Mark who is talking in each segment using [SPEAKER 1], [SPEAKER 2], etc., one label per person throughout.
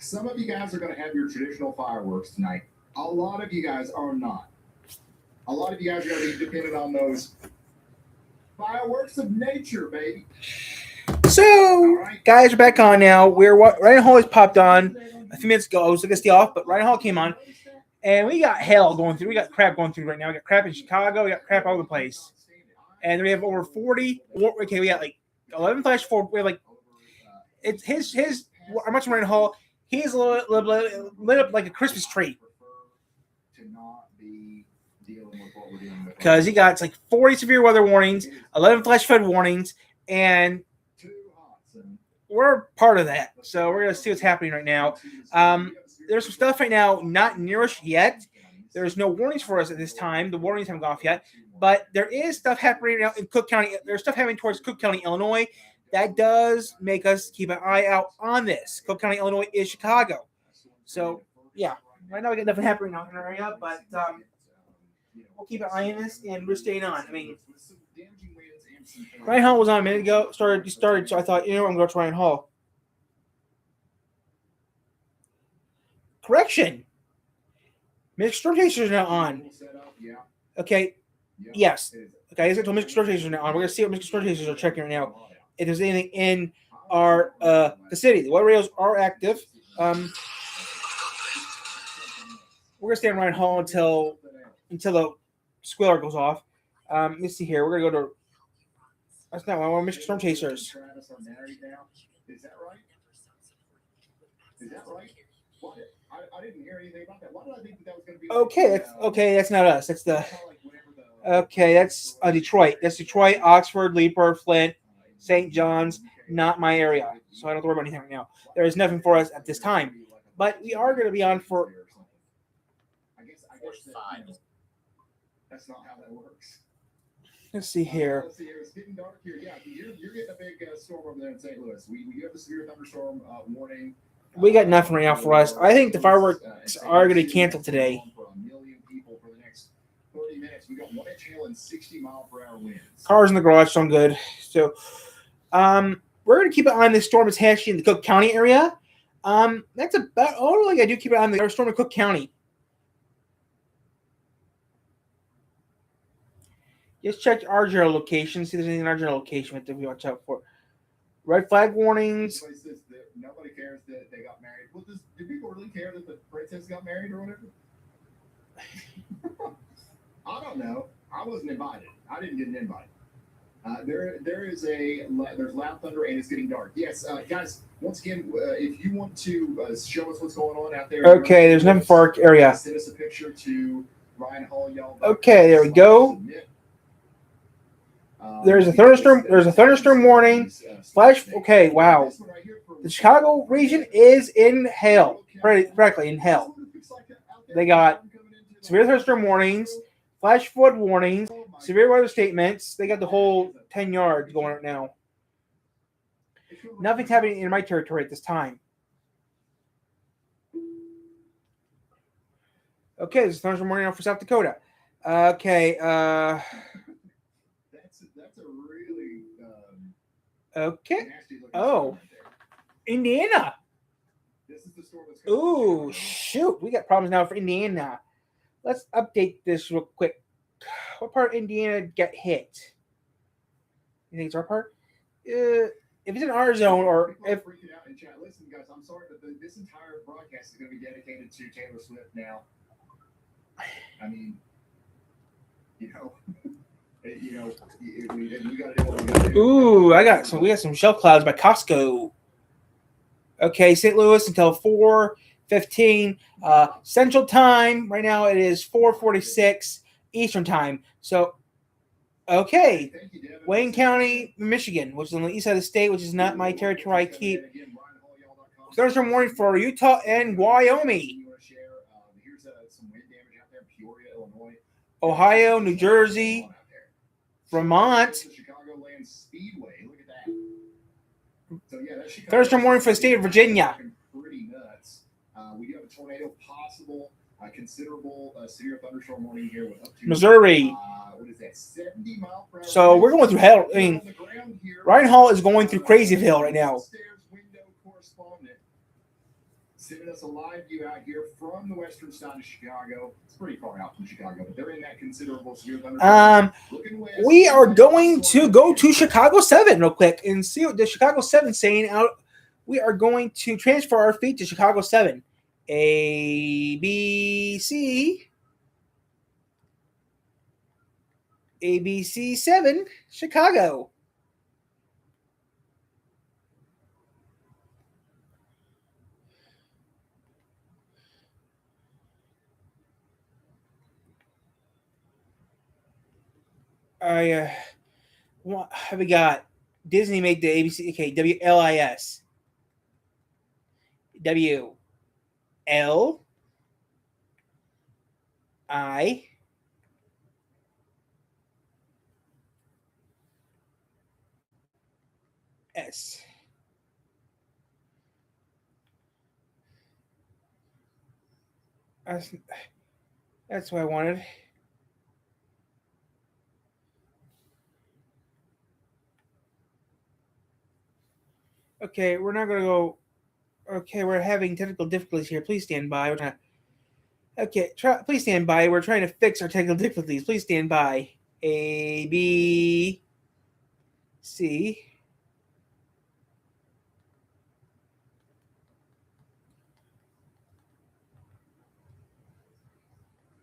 [SPEAKER 1] some of you guys are going to have your traditional fireworks tonight. A lot of you guys are not. A lot of you guys are going to be dependent on those fireworks of nature, baby.
[SPEAKER 2] So, guys, we're back on now. Ryan Hall has popped on a few minutes ago. I was going to stay off, but Ryan Hall came on, and we got hell going through. We got crap going through right now. We got crap in Chicago. We got crap all over the place. And we have over 40. Okay, we got like 11 flash forward. We have like it's his. I'm watching Ryan Hall. He's lit up like a Christmas tree. Because he got like 40 severe weather warnings, 11 flash flood warnings, and we're part of that. So we're going to see what's happening right now. There's some stuff right now not near us yet. There's no warnings for us at this time. The warnings haven't gone off yet. But there is stuff happening now in Cook County. There's stuff happening towards Cook County, Illinois. That does make us keep an eye out on this. Cook County, Illinois is Chicago. So, yeah. Right now we got nothing happening out in the area, but we'll keep an eye on this, and we're staying on. I mean, Ryan Hall was on a minute ago. He started, so I thought, I'm going to go to Ryan Hall. Correction. Mixed rotations are now on. Okay. Yes. Okay, as I told, mixed rotations are now on. We're going to see what mixed rotations are checking right now. If there's anything in our the city. The weather radios are active. We're going to stay on Ryan Hall until the squealer goes off. Let's see here. We're going to go to... That's not one. We're Michigan Storm Chasers.
[SPEAKER 1] Is that right? Is that right? What? I didn't hear anything about that. Why did I think that was going to be...
[SPEAKER 2] Okay, that's not us. That's the... Okay, that's Detroit. That's Detroit, Oxford, Leaper, Flint, St. John's. Not my area. So I don't have to worry about anything right now. There is nothing for us at this time. But we are going to be on for...
[SPEAKER 1] I guess 5. That's not how that works.
[SPEAKER 2] Let's see here.
[SPEAKER 1] Let's see here. It's getting dark here. Yeah, you're getting a big storm over there in St. Louis. We have a severe thunderstorm warning.
[SPEAKER 2] We got nothing right now for us. I think the fireworks are going to cancel today.
[SPEAKER 1] For a million people for the next 30 minutes. We got 1 inch hail and 60-mile-per-hour winds.
[SPEAKER 2] Cars in the garage, so I'm good. So, we're going to keep it on this storm that's actually in the Cook County area. That's about all I do. Keep it on the storm in Cook County. Just check our general location. See if there's anything in our general location that we watch out for. Red flag warnings.
[SPEAKER 1] Nobody cares that they got married. Well, do people really care that the princess got married or whatever? I don't know. I wasn't invited. I didn't get an invite. There's loud thunder and it's getting dark. Yes, guys. Once again, if you want to show us what's going on out there.
[SPEAKER 2] Okay, there's nothing for our area.
[SPEAKER 1] Send us a picture to Ryan Hall. Y'all.
[SPEAKER 2] Okay, there we go. There's a thunderstorm. There's a thunderstorm warning. Flash. Okay, wow. The Chicago region is in hell. Practically in hell. They got severe thunderstorm warnings, flash flood warnings, severe weather statements. They got the whole 10 yards going right now. Nothing's happening in my territory at this time. Okay, there's a thunderstorm warning for South Dakota. Okay.
[SPEAKER 1] That's a really
[SPEAKER 2] okay. Oh, Indiana.
[SPEAKER 1] This is the storm that's
[SPEAKER 2] ooh, shoot. We got problems now for Indiana. Let's update this real quick. What part of Indiana got hit? You think it's our part? If it's in our zone or if...
[SPEAKER 1] freaking out in chat. Listen, guys, I'm sorry, but this entire broadcast is going to be dedicated to Taylor Swift now. I mean, we got to do what we got to do.
[SPEAKER 2] Ooh, we got some shelf clouds by Costco. Okay, St. Louis until 4:15 Central Time. Right now it is 4:46 Eastern Time. So, okay, Wayne County, Michigan, which is on the east side of the state, which is not my territory. I keep thunderstorm warning for Utah and Wyoming, Ohio, New Jersey, Vermont. Thunderstorm warning for the state of Virginia.
[SPEAKER 1] Pretty nuts. We do have a tornado possible. Considerable severe thunderstorm warning here with up to
[SPEAKER 2] Missouri.
[SPEAKER 1] What is that? 70 mile per hour.
[SPEAKER 2] So we're going through hell. I mean, Ryan Hall is going through Crazyville right now.
[SPEAKER 1] sending us a live view out here from the western side of Chicago. It's pretty far out from Chicago, but they're in that considerable severe thunderstorm.
[SPEAKER 2] We are going to go to Chicago 7 real quick and see what the Chicago 7 is saying out. We are going to transfer our feet to Chicago 7. A, B, C. ABC 7, Chicago. What have we got? Disney made the ABC. Okay, WLIS. W L I S. That's what I wanted. Okay, we're not going to go. Okay, we're having technical difficulties here. Please stand by. We're trying to, okay, please stand by. We're trying to fix our technical difficulties. Please stand by. A, B, C.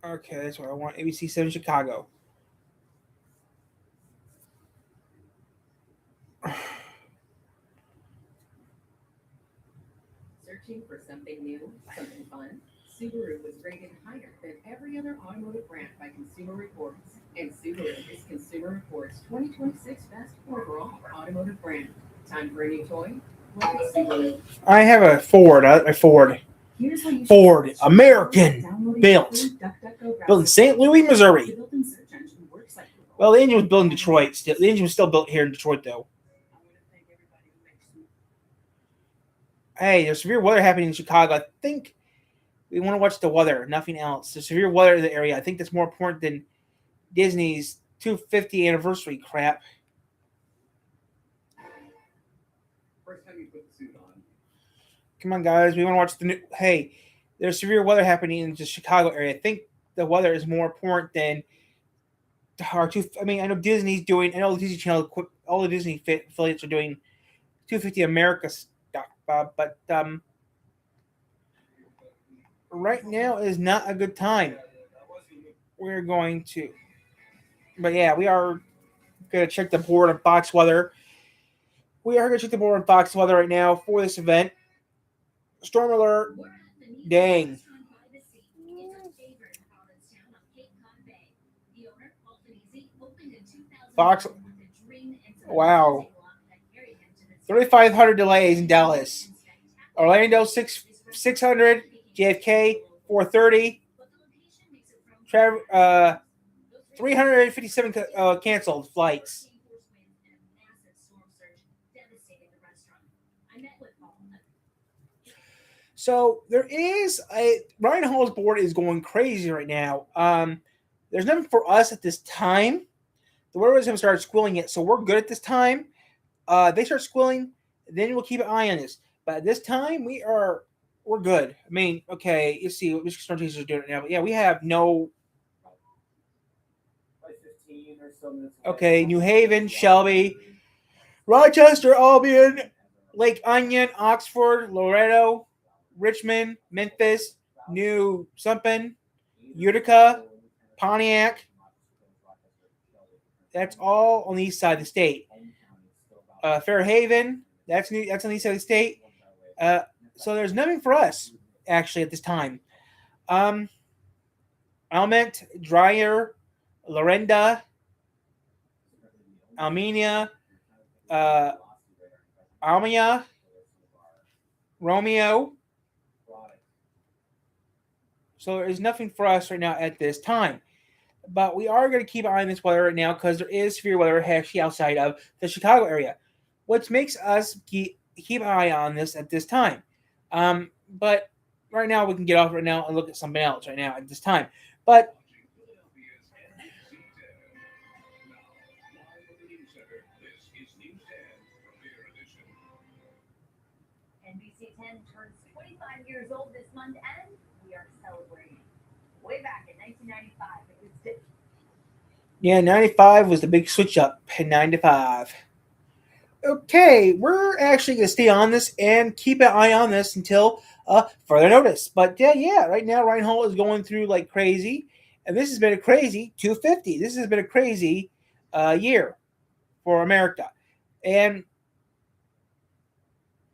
[SPEAKER 2] Okay, that's what I want. ABC 7 Chicago.
[SPEAKER 3] Searching for something new, something fun? Subaru was rated higher than every other automotive brand by Consumer Reports, and Subaru is Consumer Reports 2026 Best Overall Automotive Brand. Time for a new toy? Look at Subaru.
[SPEAKER 2] I have a Ford. A Ford. Ford, American, built in St. Louis, Missouri. Well, the engine was built in Detroit. The engine was still built here in Detroit, though. Hey, there's severe weather happening in Chicago. I think we want to watch the weather, nothing else. There's severe weather in the area. I think that's more important than Disney's 250th anniversary crap.
[SPEAKER 1] First time you put the suit on.
[SPEAKER 2] Come on, guys. We want to watch the new. Hey, there's severe weather happening in the Chicago area. I think the weather is more important than our two. I mean, I know Disney's doing. I know the Disney Channel, all the Disney affiliates are doing 250 America stuff, but right now is not a good time. We're going to, but yeah, we are going to check the board on Fox Weather. We are going to check the board on Fox Weather right now for this event. Storm alert. Dang. Fox. Wow. 3,500 delays in Dallas. Orlando 600. JFK 430. 357 canceled flights. So there is Ryan Hall's board is going crazy right now. There's nothing for us at this time. The weather is going to start squilling it, so we're good at this time. They start squilling, then we'll keep an eye on this. But at this time, we're good. I mean, okay, you see what Michigan Storm Chasers are doing right now. But yeah, we have no. Okay, New Haven, Shelby, Rochester, Albion, Lake Onion, Oxford, Loretto, Richmond, Memphis, New something, Utica, Pontiac. That's all on the east side of the state. Fairhaven, that's on the east side of the state. So there's nothing for us actually at this time. Alment, Dreyer, Lorenda, Almenia, Almia, Romeo. So there is nothing for us right now at this time. But we are going to keep an eye on this weather right now because there is severe weather actually outside of the Chicago area, which makes us keep an eye on this at this time. But right now we can get off right now and look at something else right now at this time. But
[SPEAKER 3] NBC 10 turns 25 years old.
[SPEAKER 4] fund and we are celebrating. Way back in 1995, it was
[SPEAKER 2] Yeah, 95 was the big switch up in 95. Okay, we're actually going to stay on this and keep an eye on this until further notice. But yeah, right now Reinhold is going through like crazy, and this has been a crazy 250. This has been a crazy year for America, and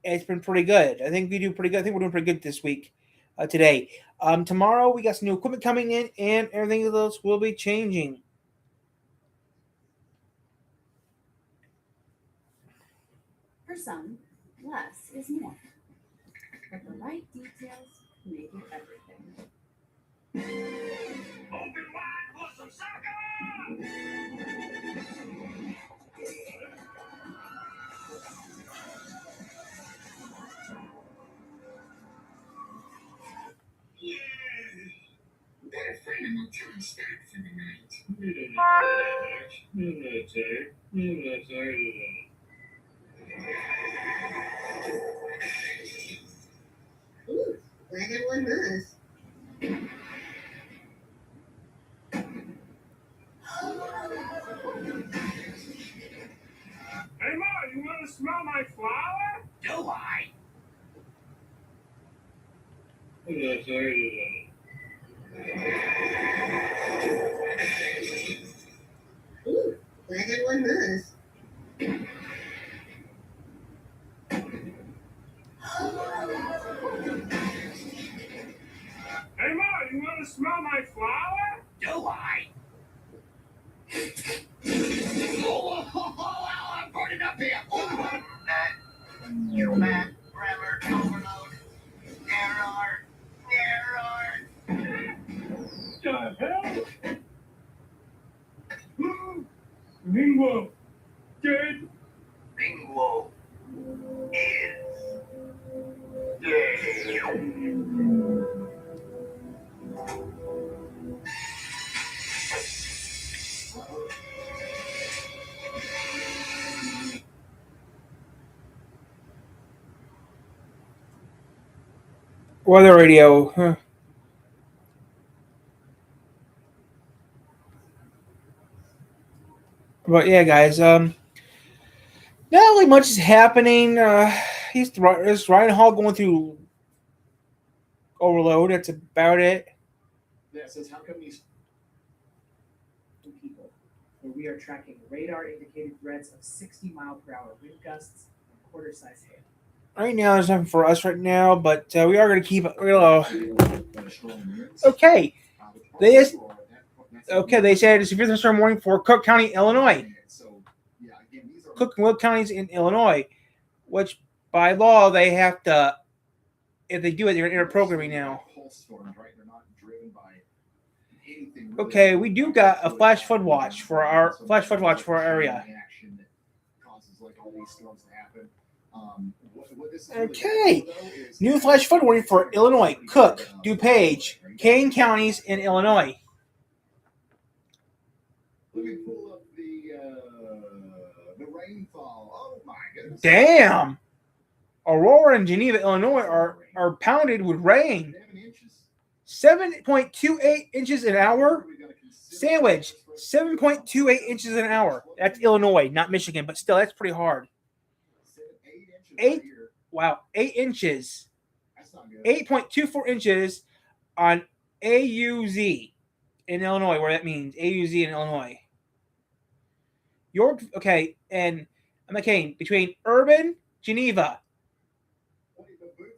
[SPEAKER 2] it's been pretty good. I think we do pretty good. I think we're doing pretty good this week, today. Tomorrow we got some new equipment coming in, and everything else will be changing.
[SPEAKER 3] For some, less is more. But the right details make it everything.
[SPEAKER 5] Open wide for some soccer!
[SPEAKER 1] Better find a motel spot for the night.
[SPEAKER 4] Ooh, glad everyone knows.
[SPEAKER 5] Hey, Ma, you want to smell my flower?
[SPEAKER 1] Do I?
[SPEAKER 4] Ooh, glad everyone knows.
[SPEAKER 5] Hey, Ma, you want to smell my flower?
[SPEAKER 1] Do I? I'm burning up here. Human grammar overload. Error.
[SPEAKER 5] The hell? Bingo. Dead.
[SPEAKER 1] Bingo is
[SPEAKER 2] Weather radio. Huh. But yeah, guys. Not really much is happening. There's Ryan Hall going through overload. That's about it.
[SPEAKER 1] Yeah, it says how come these
[SPEAKER 6] people, where we are tracking radar-indicated threats of 60-mile-per-hour wind gusts and quarter-size hail.
[SPEAKER 2] Right now, there's nothing for us right now, but we are going to keep. Okay. They said it's a severe storm warning for Cook County, Illinois. Cook and Will counties in Illinois, which by law they have to. If they do it, they're in a programming now. Okay, we do got a flash flood watch for our area. Okay, new flash flood warning for Illinois, Cook, DuPage, Kane counties in Illinois.
[SPEAKER 1] Let me pull up the rainfall. Oh my goodness!
[SPEAKER 2] Damn, Aurora and Geneva, Illinois are pounded with rain. 7.28 inches an hour. Sandwich, 7.28 inches an hour. That's Illinois, not Michigan, but still, that's pretty hard. 8 inches. 8.24 inches on AUZ in Illinois, where that means AUZ in Illinois. York, okay, and I'm okay, between Urban, Geneva,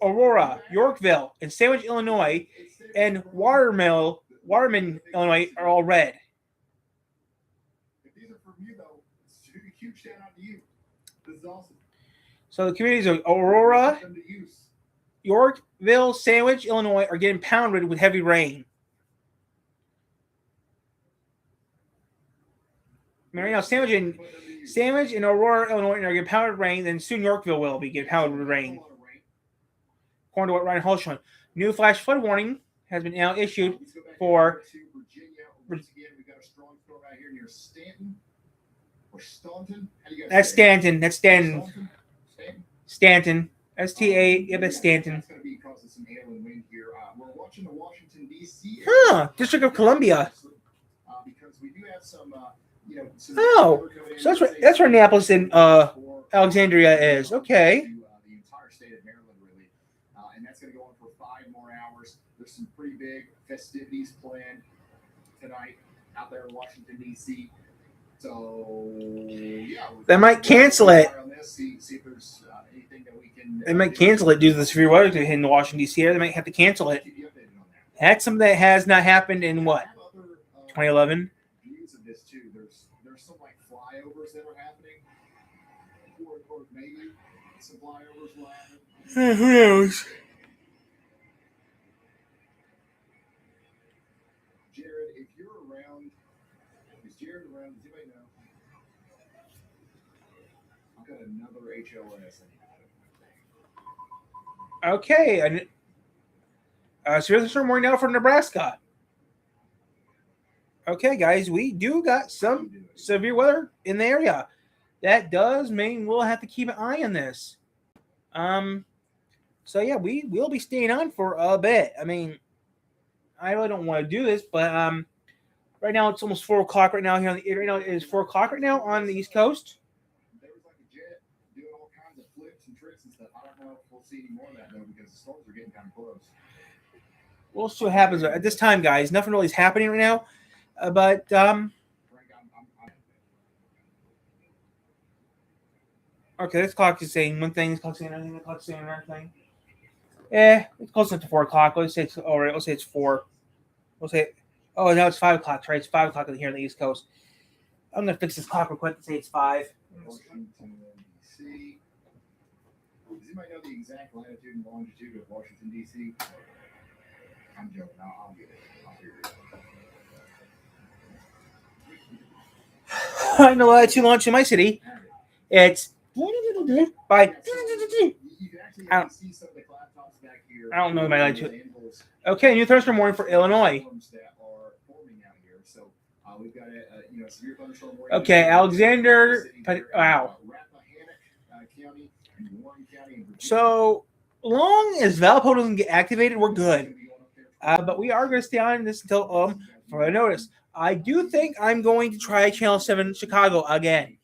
[SPEAKER 2] Aurora, Yorkville, and Sandwich, Illinois, and Waterman, Illinois are all red.
[SPEAKER 1] If these are from you, though, huge shout out to you. This is awesome.
[SPEAKER 2] So the communities of Aurora, Yorkville, Sandwich, Illinois are getting pounded with heavy rain. Right now, Sandwich and Aurora, Illinois are getting pounded with rain, then soon Yorkville will be getting pounded with rain. According to what Ryan Hall showing. New flash flood warning has been now issued for
[SPEAKER 1] Once again, we got a strong storm out here near Stanton or Staunton. How do you guys
[SPEAKER 2] that's
[SPEAKER 1] say it?
[SPEAKER 2] Stanton. That's Stanton.
[SPEAKER 1] Staunton?
[SPEAKER 2] Stanton. STA, yeah, that's Stanton.
[SPEAKER 1] That's going to be causing some hail and wind here. We're watching the Washington, D.C.
[SPEAKER 2] Huh, District of Columbia.
[SPEAKER 1] Because we do have some, some
[SPEAKER 2] Oh, so that's where Annapolis and Alexandria is. Okay.
[SPEAKER 1] The entire state of Maryland, really. And that's going to go on for 5 more hours. There's some pretty big festivities planned tonight out there in Washington, D.C. So, yeah.
[SPEAKER 2] They might cancel it.
[SPEAKER 1] See if there's anything that we can.
[SPEAKER 2] They might cancel it due to the severe weather in the Washington, D.C. area. They might have to cancel it.
[SPEAKER 1] Keep you updated on that.
[SPEAKER 2] That's something that has not happened in what,
[SPEAKER 1] I have other,
[SPEAKER 2] 2011?
[SPEAKER 1] views of this too. There's some like flyovers that are happening, or maybe some flyovers will happen.
[SPEAKER 2] Who knows?
[SPEAKER 1] Jared, if you're around, is Jared around? Does anybody know? I've got another HLS.
[SPEAKER 2] Okay. So here's the morning now for Nebraska. Okay, guys, we do got some severe weather in the area. That does mean we'll have to keep an eye on this. So yeah, we will be staying on for a bit. I mean, I really don't want to do this, but right now it's almost 4 o'clock right now here on the right now it is 4 o'clock right now on the East Coast.
[SPEAKER 1] There was like a jet doing all kinds of flips and tricks and stuff. I don't know if we'll see any more of that though because the storms are getting kind of close.
[SPEAKER 2] We'll see what happens at this time, guys. Nothing really is happening right now, but
[SPEAKER 1] Frank, I'm
[SPEAKER 2] okay, this clock is saying one thing. This clock's saying another thing. The clock's saying another thing. It's close enough to 4 o'clock. Let's say it's all right. Let's say it's 4. We'll say, oh, now it's 5 o'clock. Right, it's 5 o'clock here on the East Coast. I'm gonna fix this clock real quick and say it's 5.
[SPEAKER 1] Washington, D.C. Does anybody know the exact latitude and longitude of Washington, D.C.? I'm joking. I'll get it. I'll figure it out.
[SPEAKER 2] I know latitude launch in my city. It's by.
[SPEAKER 1] You can
[SPEAKER 2] I
[SPEAKER 1] actually see some of the cloud tops back here.
[SPEAKER 2] I don't know my latitude. Okay, new thunderstorm warning for Illinois.
[SPEAKER 1] That are forming out here. So we've got a severe thunderstorm warning.
[SPEAKER 2] Okay, Alexander. Wow.
[SPEAKER 1] Rappahannock County and Warren County in Virginia.
[SPEAKER 2] So long as Valpo doesn't get activated, we're good. But we are going to stay on this until further notice. I do think I'm going to try Channel 7 Chicago again.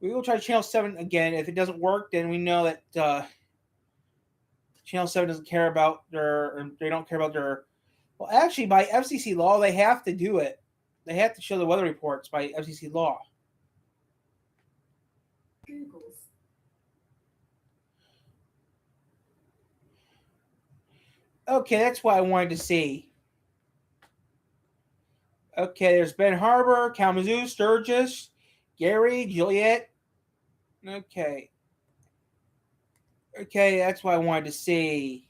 [SPEAKER 2] We will try Channel 7 again. If it doesn't work, then we know that Channel 7 doesn't care about they don't care about their. Well, actually, by FCC law, they have to do it. They have to show the weather reports by FCC law.
[SPEAKER 3] Google's.
[SPEAKER 2] Okay, that's what I wanted to see. Okay, there's Ben Harbor, Kalamazoo, Sturgis, Gary, Joliet. Okay, that's what I wanted to see.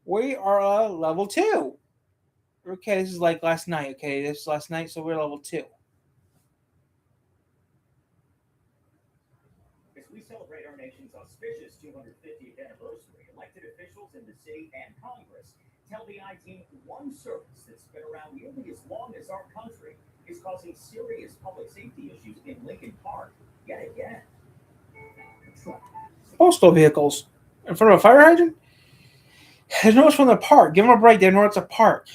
[SPEAKER 2] We are level 2. Okay, this is like last night. Okay, this is last night, so we're level 2.
[SPEAKER 7] As we celebrate our nation's auspicious 250th anniversary, elected officials in the city and Congress tell the I-Team one service that's been around nearly as long as our country is causing serious public safety issues in Lincoln Park yet again.
[SPEAKER 2] Postal vehicles in front of a fire hydrant? There's no one from the park. Give them a break. They know it's a park.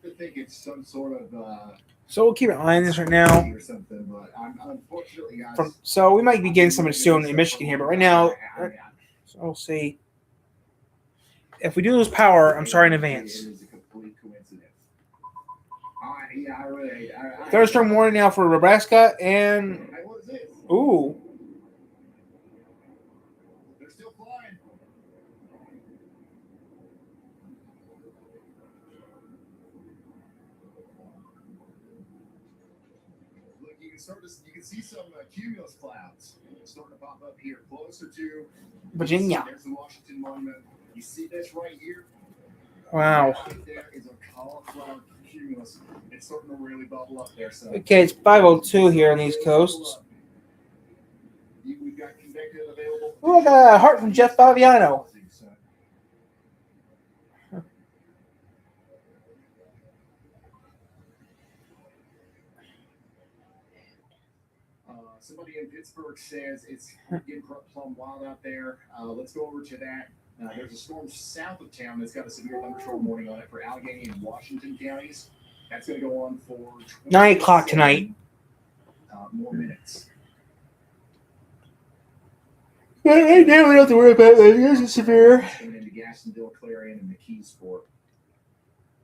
[SPEAKER 1] I think it's some sort of
[SPEAKER 2] So we'll keep an eye on this right now.
[SPEAKER 1] or something, but unfortunately, guys.
[SPEAKER 2] So we might be getting something soon in Michigan here, but right now, so we'll see. If we do lose power, I'm sorry in advance.
[SPEAKER 1] It is a complete coincidence. I really.
[SPEAKER 2] Thunderstorm warning now for Nebraska and
[SPEAKER 1] Hey, what is this?
[SPEAKER 2] ooh,
[SPEAKER 1] They're still flying. Look, you can see some cumulus clouds starting to pop up here, closer to
[SPEAKER 2] Virginia.
[SPEAKER 1] There's the Washington Monument. You see this right here?
[SPEAKER 2] Wow.
[SPEAKER 1] Right there is a cauliflower cumulus. It's starting to really bubble up there. So
[SPEAKER 2] Okay, it's 5:02 here on the East Coast.
[SPEAKER 1] we've got convective available.
[SPEAKER 2] Ooh, I got a heart from Jeff Faviano.
[SPEAKER 1] Somebody in Pittsburgh says it's getting plumb wild out there. Let's go over to that. There's a storm south of town that's got a severe thunderstorm warning on it for Allegheny and Washington counties. That's going to go on for
[SPEAKER 2] 9 o'clock tonight.
[SPEAKER 1] More minutes.
[SPEAKER 2] I don't have to worry about it. It's severe.
[SPEAKER 1] Coming into Gastonville, Clarion, and McKeesport.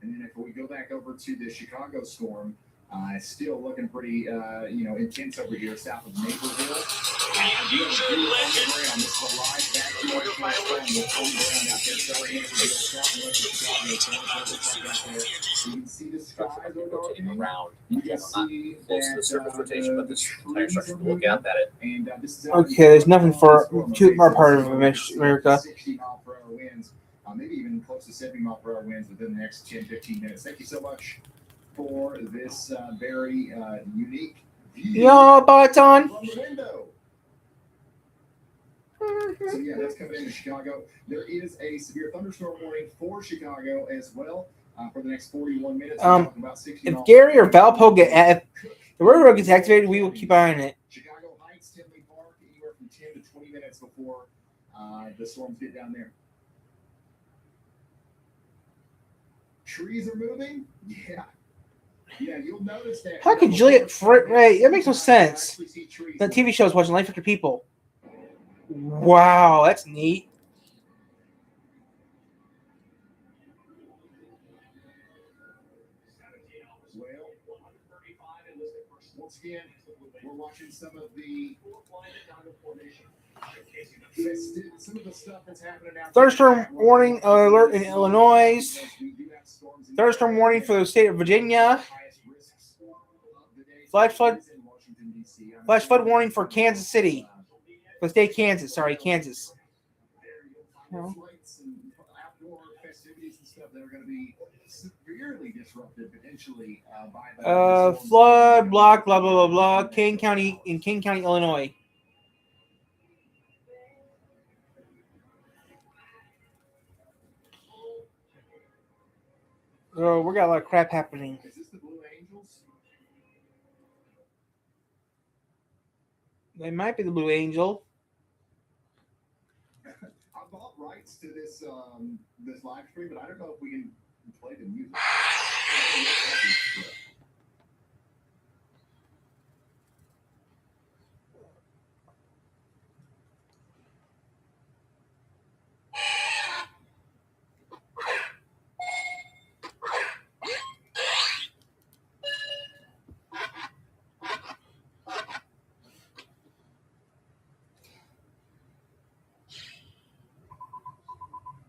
[SPEAKER 1] And then if we go back over to the Chicago storm, it's still looking pretty, intense over here south of Naperville. I do have a video on the ground. This is a live back-to-back storm that's on the ground out there, south of Naperville, southwest of Chicago. You can see the skies are darkening.
[SPEAKER 8] Around.
[SPEAKER 1] You can
[SPEAKER 8] Again, I'm
[SPEAKER 1] see
[SPEAKER 8] not close to the surface rotation, but this entire structure to look at it.
[SPEAKER 1] And this is
[SPEAKER 2] Okay, there's nothing for our part of America.
[SPEAKER 1] 60 mile per hour winds, maybe even close to 70 mile per hour winds within the next 10-15 minutes. Thank you so much for this very unique view
[SPEAKER 2] Yo, Baton.
[SPEAKER 1] from the window. So yeah, that's coming into Chicago. There is a severe thunderstorm warning for Chicago as well for the next 41 minutes. We're talking about 60
[SPEAKER 2] If
[SPEAKER 1] miles
[SPEAKER 2] Gary
[SPEAKER 1] per
[SPEAKER 2] or
[SPEAKER 1] hour.
[SPEAKER 2] Valpo if the railroad gets activated, we will keep an eye on it.
[SPEAKER 1] Chicago Heights, Tinley Park, anywhere from 10 to 20 minutes before the storms get down there. Trees are moving? Yeah. Yeah, you'll notice that.
[SPEAKER 2] How could Juliet Ray? That makes no sense. That TV show is watching Life After People. Wow, that's neat.
[SPEAKER 1] Well, once again, we're watching some of the some of the stuff that's happening out there.
[SPEAKER 2] Thunderstorm warning alert in Illinois. Thunderstorm warning for the state of Virginia. Flash flood warning for Kansas City. For the state of Kansas. Sorry, Kansas. No.
[SPEAKER 1] Flights and outdoor festivities and stuff that are going to be severely disrupted potentially by the
[SPEAKER 2] Flood, block, blah, blah, blah, blah. King County, Illinois. Oh, we got a lot of crap happening.
[SPEAKER 1] Is this the Blue Angels?
[SPEAKER 2] They might be the Blue Angel.
[SPEAKER 1] I bought rights to this this live stream, but I don't know if we can play the music.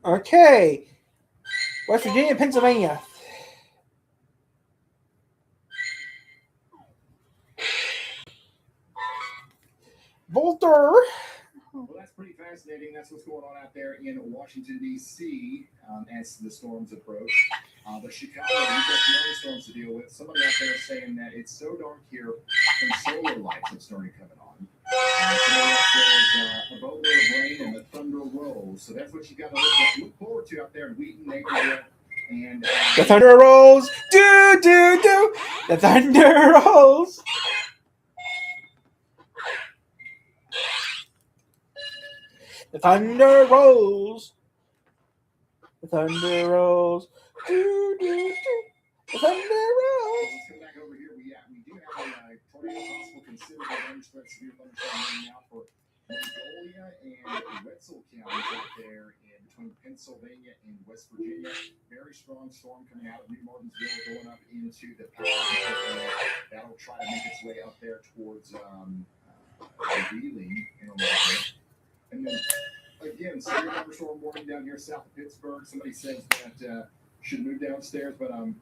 [SPEAKER 2] Okay. West Virginia, Pennsylvania. Volter.
[SPEAKER 1] Well, that's pretty fascinating. That's what's going on out there in Washington, D.C. As the storms approach. But Chicago, we've got some other storms to deal with. Somebody out there is saying that it's so dark here, some solar lights have started coming on. Somebody else says a boatload of rain and the thunder rolls. So that's what you got to look forward to out there in Wheaton, Naperville. And
[SPEAKER 2] The thunder rolls. Do, do, do. The thunder rolls. The thunder rolls. The thunder rolls. Do, do, do. The thunder rolls.
[SPEAKER 1] let's come back over here. We do have a tornado possible considered a thunderstorm, severe thunderstorm warning out for Mongolia and Wetzel counties out there in between Pennsylvania and West Virginia. Very strong storm coming out of New Martinsville, going up into the Powell. That'll try to make its way up there towards Wheeling in America. And then again, severe thunderstorm warning down here south of Pittsburgh. Somebody says that should move downstairs, but I'm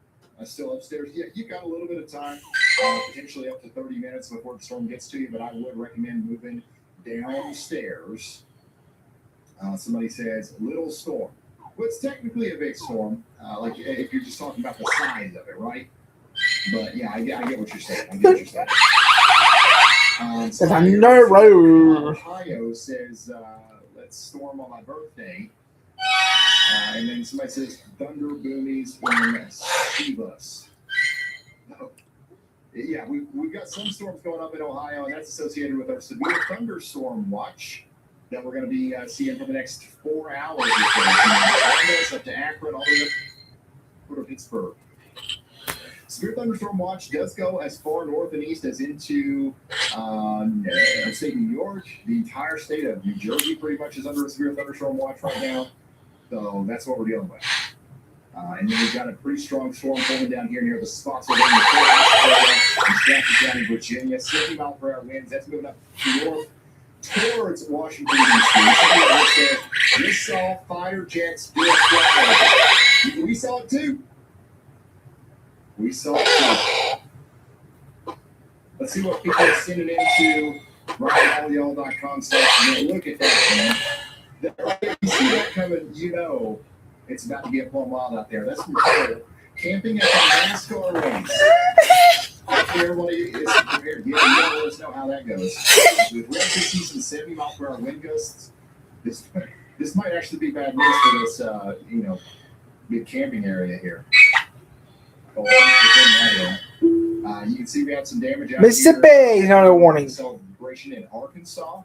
[SPEAKER 1] still upstairs. Yeah, you've got a little bit of time, potentially up to 30 minutes before the storm gets to you, but I would recommend moving downstairs. Somebody says little storm. Well, it's technically a big storm, like if you're just talking about the size of it, right? But yeah, I get what you're saying.
[SPEAKER 2] The thunder rolls.
[SPEAKER 1] Ohio says storm on my birthday. And then somebody says thunder boomies in Shivas. Oh, yeah, we've got some storms going up in Ohio, and that's associated with our severe thunderstorm watch that we're going to be seeing for the next 4 hours. Up to Akron, all the way up to Pittsburgh. Severe thunderstorm watch does go as far north and east as into upstate New York. The entire state of New Jersey pretty much is under a severe thunderstorm watch right now. So that's what we're dealing with. And then we've got a pretty strong storm forming down here near the Spotsylvania in Stratford County, Virginia. 70-mile-per-hour winds. That's moving up north towards Washington, D.C. We saw fighter jets build flying. We saw it too. We saw it too. Let's see what people are sending into RyanHollyall.com. Look at that, man. You see that coming, you know it's about to get plumb wild out there. That's from Tyler. Camping at the NASCAR race. Everybody is prepared. Yeah, you let us know how that goes. With we actually see some 70-mile-per-hour wind gusts, this might actually be bad news for this, big camping area here. You can see we had some damage out
[SPEAKER 2] Mississippi is on a warning.
[SPEAKER 1] Celebration in Arkansas.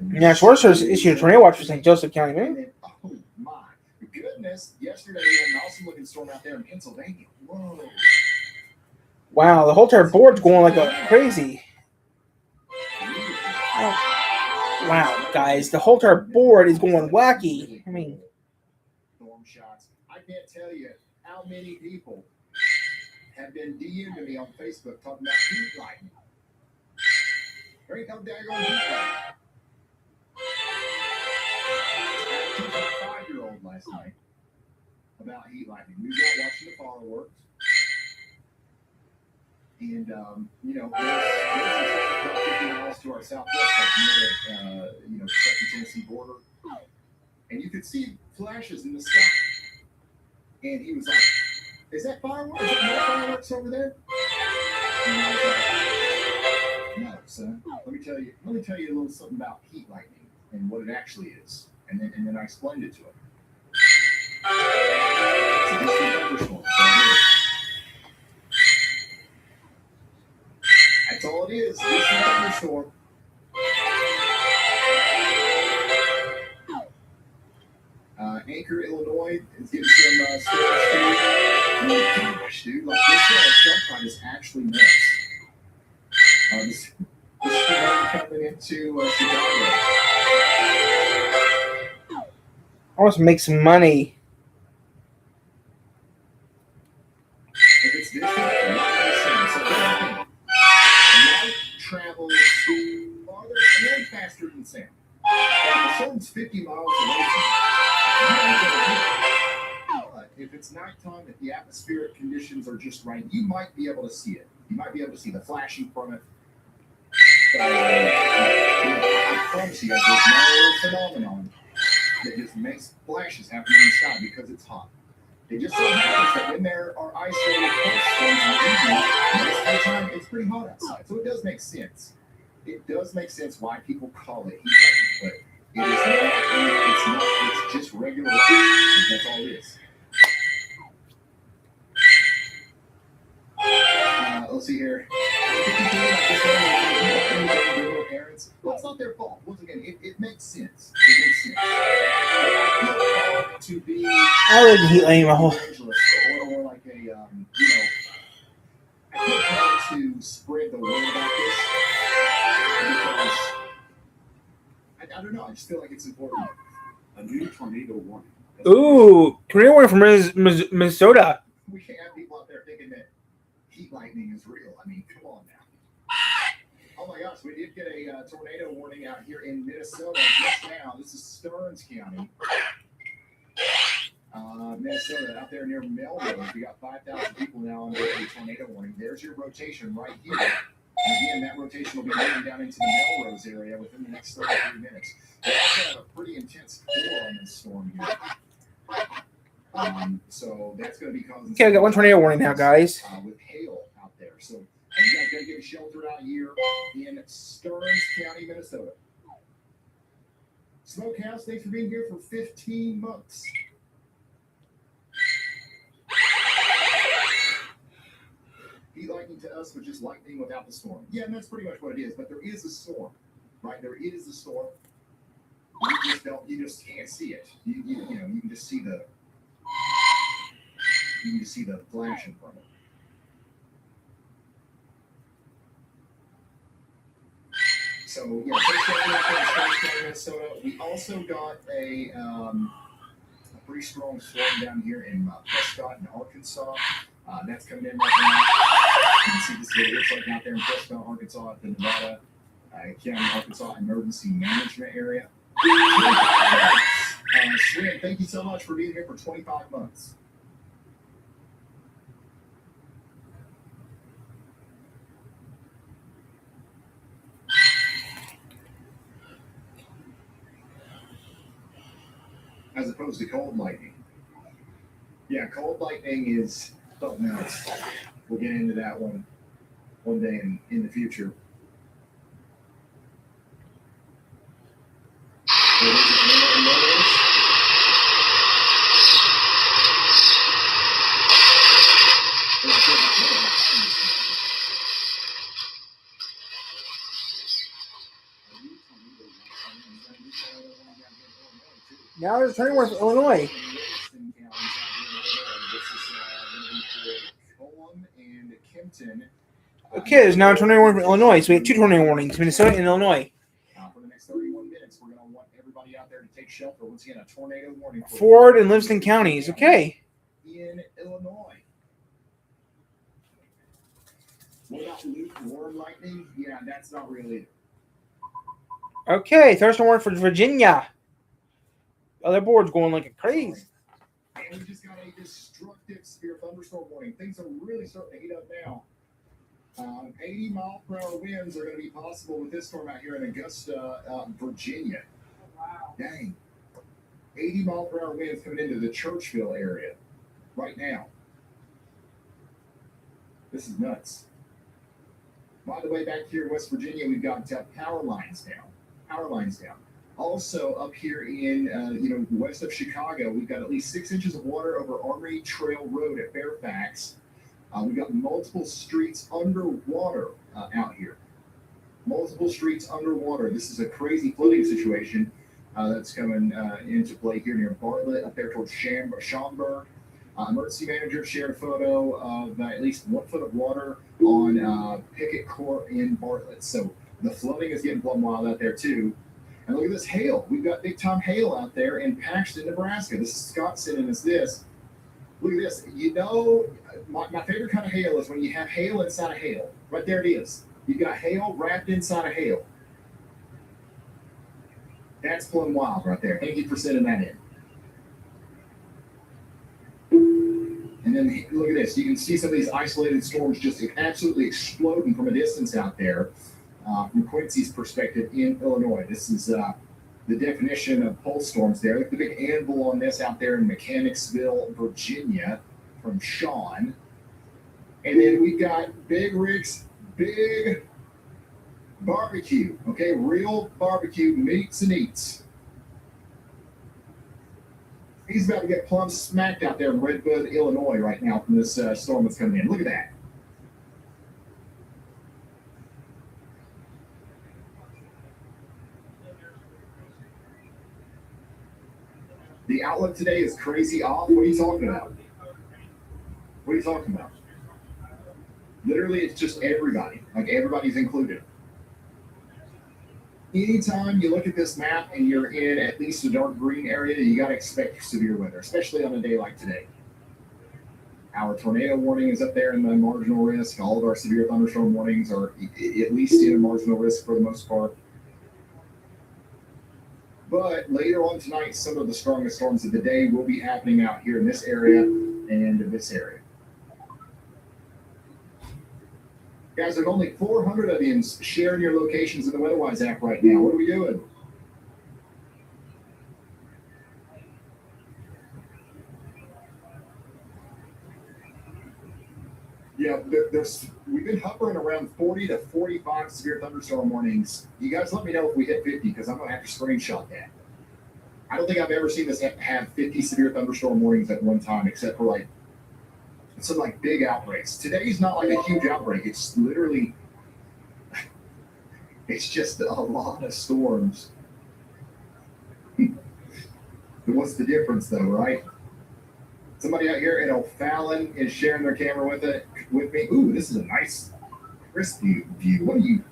[SPEAKER 2] National Forest Service issued a tornado watch for St. Joseph County, man.
[SPEAKER 1] Oh my goodness! Yesterday we had an awesome looking storm out there in Pennsylvania. Whoa!
[SPEAKER 2] Wow, the whole entire board's going like crazy. Wow, guys, the whole entire board is going wacky. I mean,
[SPEAKER 1] storm shots. I can't tell you how many people have been DMing me on Facebook talking about heat lightning. There ain't no daggone heat lightning. I told my 5-year-old last night about heat lightning. We was out watching the fireworks. And, there's about 50 miles to our southwest, like near the, Kentucky-Tennessee border. And you could see flashes in the sky. And he was like, is that fireworks? Is that more fireworks over there? And I was like, no, son. Let me tell you a little something about heat lightning and what it actually is. And then I explained it to him. It's a distant thunderstorm. That's all it is. It's a thunderstorm. Anchor, Illinois is getting some storms too. Gosh, dude, like this stuff is actually nuts. This coming into Chicago.
[SPEAKER 2] I want to make some money.
[SPEAKER 1] If it's this way, I'm not going to sing. So light travels farther and then faster than sound. If the sun's 50 miles away from you, if it's nighttime, if the atmospheric conditions are just right, you might be able to see it. You might be able to see the flashing from it. I promise you, there's no phenomenon that just makes flashes happen in the sky because it's hot. It just so happens that when there are isolated thunderstorms in the evening, most of the time it's pretty hot outside. So it does make sense. It does make sense why people call it heat lightning, but it is not. It's just regular light. That's all it is. Let's see here. Parents. Well, it's not their fault. Once again, it makes sense. It makes sense. To be
[SPEAKER 2] I live in heat lightning my whole.
[SPEAKER 1] or like a I feel trying to spread the word about this because I don't know. I just feel like it's important. A new tornado warning.
[SPEAKER 2] Ooh, tornado warning from Minnesota.
[SPEAKER 1] We can't have people out there thinking that heat lightning is real. I mean, come on now. Oh my gosh, we did get a tornado warning out here in Minnesota just now. This is Stearns County. Minnesota, out there near Melrose. We got 5,000 people now under a tornado warning. There's your rotation right here. And again, that rotation will be moving down into the Melrose area within the next 33 minutes. We also have a pretty intense core on this storm here. So that's going to be causing.
[SPEAKER 2] Okay, I got one tornado warning now, guys.
[SPEAKER 1] With hail out there. So you guys got to get sheltered out here in Stearns County, Minnesota. Smokehouse, thanks for being here for 15 months. Heat lightning to us was just lightning without the storm. Yeah, and that's pretty much what it is. But there is a storm, right? There is a storm. You just can't see it. You can just see the flashing from it. So yeah, Minnesota. We also got a pretty strong storm down here in Prescott and Arkansas. That's coming in right now. You can see this is what it looks like out there in Prescott, Arkansas, at the Nevada County, Arkansas Emergency Management Area. Swin, thank you so much for being here for 25 months. As opposed to cold lightning. Yeah, cold lightning is something else. We'll get into that one day in the future.
[SPEAKER 2] Now there's turning one for Illinois. Okay, there's now a tornado warning for Illinois. So we have 2 tornado warnings, Minnesota and Illinois.
[SPEAKER 1] For the next 31 minutes, we're going to want everybody out there to take shelter. Once again, a tornado warning.
[SPEAKER 2] Ford and Livingston counties. Okay.
[SPEAKER 1] In Illinois. What about lukewarm lightning? Yeah, that's not really.
[SPEAKER 2] Okay, thunderstorm warning for Virginia. Other board's going like a crazy.
[SPEAKER 1] And we just got a destructive severe thunderstorm warning. Things are really starting to heat up now. 80-mile-per-hour winds are going to be possible with this storm out here in Augusta, Virginia.
[SPEAKER 6] Wow.
[SPEAKER 1] Dang. 80-mile-per-hour winds coming into the Churchville area right now. This is nuts. By the way, back here in West Virginia, we've got power lines down. Power lines down. Also, up here in west of Chicago, we've got at least 6 inches of water over Armory Trail Road at Fairfax. We've got multiple streets underwater out here. Multiple streets underwater. This is a crazy flooding situation that's coming into play here near Bartlett, up there towards Schaumburg. Emergency manager shared a photo of at least 1 foot of water on Pickett Court in Bartlett. So the flooding is getting plumb wild out there too. And look at this hail. We've got big time hail out there in Paxton, Nebraska. This is Scott sending us this. Look at this. You know, my favorite kind of hail is when you have hail inside of hail. Right there it is. You've got hail wrapped inside of hail. That's plumb wild right there. Thank you for sending that in. And then look at this. You can see some of these isolated storms just absolutely exploding from a distance out there. From Quincy's perspective in Illinois. This is the definition of pulse storms there. Look at the big anvil on this out there in Mechanicsville, Virginia, from Sean. And then we've got Big Rick's Big Barbecue. Okay, real barbecue meats and eats. He's about to get plumb smacked out there in Redbud, Illinois right now from this storm that's coming in. Look at that. The outlook today is crazy off. What are you talking about? What are you talking about? Literally, it's just everybody. Like, everybody's included. Anytime you look at this map and you're in at least a dark green area, you got to expect severe weather, especially on a day like today. Our tornado warning is up there in the marginal risk. All of our severe thunderstorm warnings are at least in a marginal risk for the most part. But later on tonight, some of the strongest storms of the day will be happening out here in this area and this area. Guys, there's only 400 of you sharing your locations in the WeatherWise app right now. What are we doing? Yeah, we've been hovering around 40 to 45 severe thunderstorm warnings. You guys let me know if we hit 50 because I'm going to have to screenshot that. I don't think I've ever seen this have 50 severe thunderstorm warnings at one time, except for like some like big outbreaks. Today's not like a huge outbreak. It's literally, it's just a lot of storms. What's the difference though, right? Somebody out here in O'Fallon is sharing their camera with me. Ooh, this is a nice crisp view.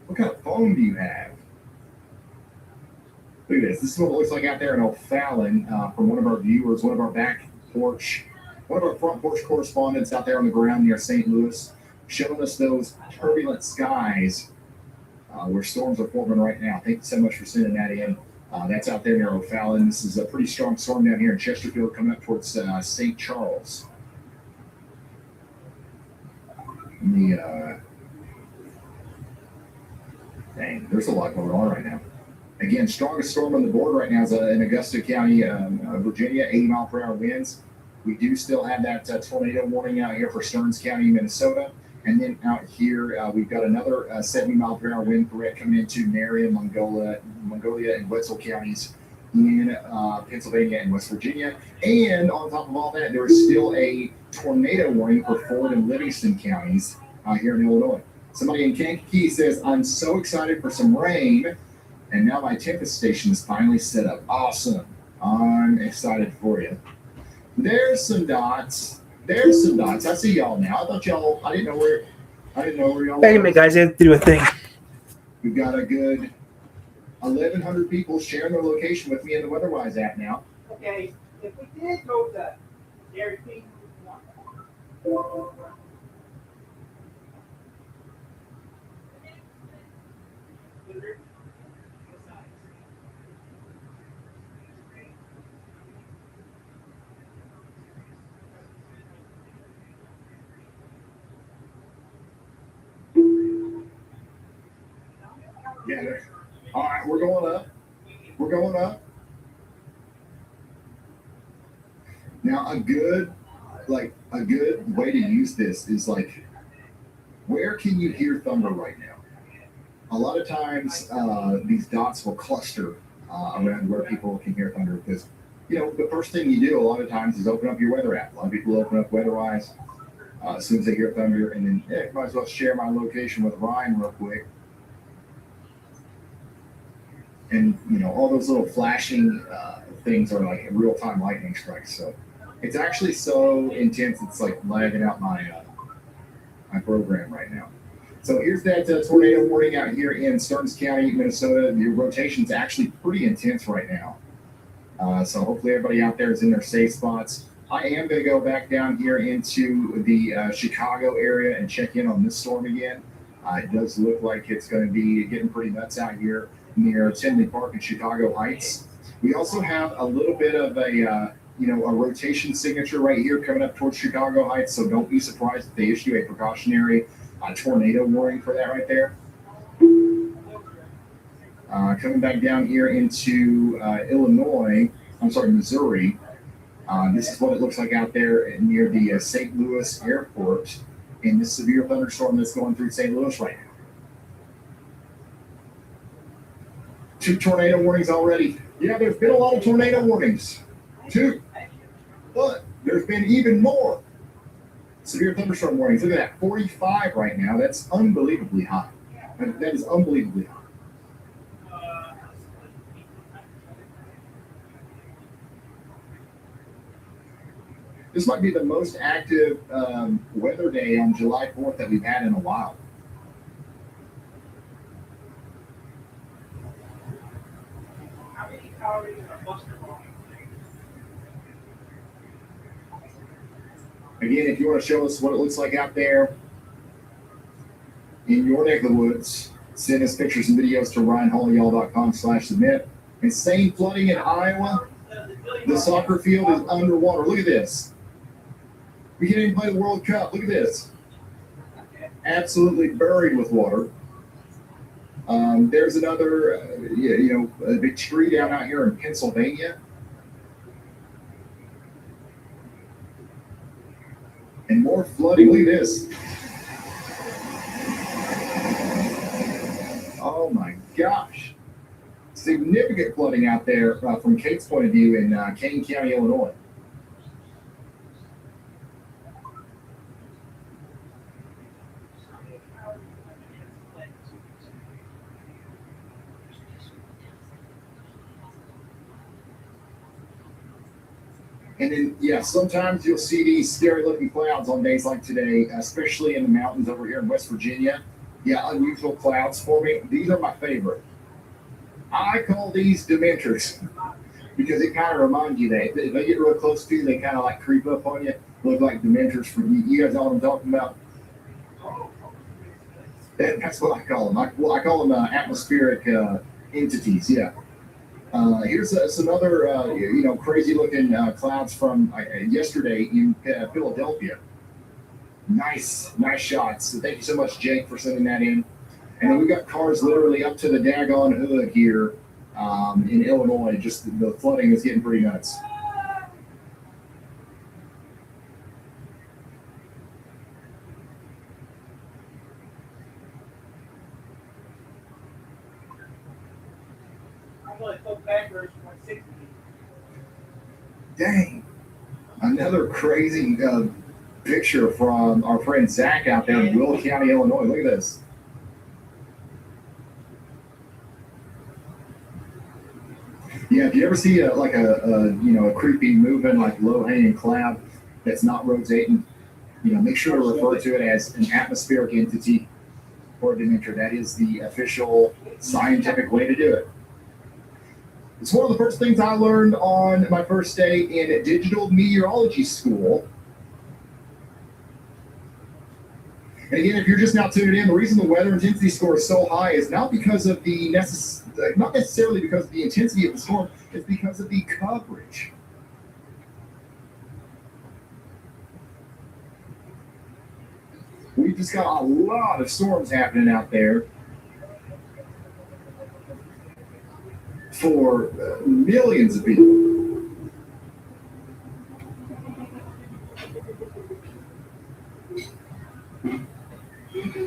[SPEAKER 1] What kind of phone do you have? Look at this. This is what it looks like out there in O'Fallon from one of our viewers, one of our front porch correspondents out there on the ground near St. Louis, showing us those turbulent skies where storms are forming right now. Thank you so much for sending that in. That's out there near O'Fallon. This is a pretty strong storm down here in Chesterfield coming up towards St. Charles. Dang, there's a lot going on right now. Again, strongest storm on the board right now is in Augusta County, Virginia, 80-mile-per-hour winds. We do still have that tornado warning out here for Stearns County, Minnesota. And then out here, we've got another 70-mile-per-hour wind threat coming into Marion, Mongolia, and Wetzel counties in Pennsylvania and West Virginia. And on top of all that, there is still a tornado warning for Ford and Livingston counties here in Illinois. Somebody in Kankakee says, I'm so excited for some rain, and now my Tempest station is finally set up. Awesome. I'm excited for you. There's some dots. I see y'all now. I didn't know where y'all
[SPEAKER 2] Hey,
[SPEAKER 1] were.
[SPEAKER 2] guys, I have to do a thing.
[SPEAKER 1] We've got a good 1,100 people sharing their location with me in the WeatherWise app now.
[SPEAKER 6] Okay, if we did go to Dairy King,
[SPEAKER 1] Yeah. All right, we're going up. Now, a good way to use this is like, where can you hear thunder right now? A lot of times, these dots will cluster around where people can hear thunder because, the first thing you do a lot of times is open up your weather app. A lot of people open up WeatherWise as soon as they hear thunder, and then might as well share my location with Ryan real quick. And all those little flashing things are like real-time lightning strikes. So it's actually so intense it's like lagging out my program right now. So here's that tornado warning out here in Stearns County, Minnesota. The rotation's actually pretty intense right now. So hopefully everybody out there is in their safe spots. I am going to go back down here into the Chicago area and check in on this storm again. It does look like it's going to be getting pretty nuts out here near Tinley Park and Chicago Heights. We also have a little bit of a rotation signature right here coming up towards Chicago Heights, so don't be surprised if they issue a precautionary tornado warning for that right there. Coming back down here into Missouri. This is what it looks like out there near the St. Louis airport in this severe thunderstorm that's going through St. Louis right now. 2 tornado warnings already. Yeah, there's been a lot of tornado warnings. 2. But there's been even more severe thunderstorm warnings. Look at that, 45 right now. That's unbelievably high. That is unbelievably high. This might be the most active weather day on July 4th that we've had in a while. Again, if you want to show us what it looks like out there in your neck of the woods, send us pictures and videos to ryanholleyall.com/submit. Insane flooding in Iowa. The soccer field is underwater. Look at this. We can't even play the World Cup. Look at this. Absolutely buried with water. There's another, a big tree down out here in Pennsylvania. And more flooding. Look at this. Oh my gosh. Significant significant flooding out there from Kate's point of view in Kane County, Illinois. And then, yeah, sometimes you'll see these scary-looking clouds on days like today, especially in the mountains over here in West Virginia. Yeah, unusual clouds for me. These are my favorite. I call these Dementors because it kind of reminds you that if they get real close to you, they kind of like creep up on you. Look like Dementors for you. You guys know what I'm talking about? That's what I call them. I call them atmospheric entities. Yeah. Here's some other, crazy-looking clouds from yesterday in Philadelphia. Nice shots. So thank you so much, Jake, for sending that in. And then we got cars literally up to the daggone hood here in Illinois. Just the flooding is getting pretty nuts. Dang. Another crazy picture from our friend Zach out there in Will County, Illinois. Look at this. Yeah, if you ever see a creepy moving, like low-hanging cloud that's not rotating, make sure to refer to it as an atmospheric entity or a Dementor. That is the official scientific way to do it. It's one of the first things I learned on my first day in digital meteorology school. And again, if you're just now tuning in, the reason the weather intensity score is so high is not because of not necessarily because of the intensity of the storm, it's because of the coverage. We've just got a lot of storms happening out there for millions of people.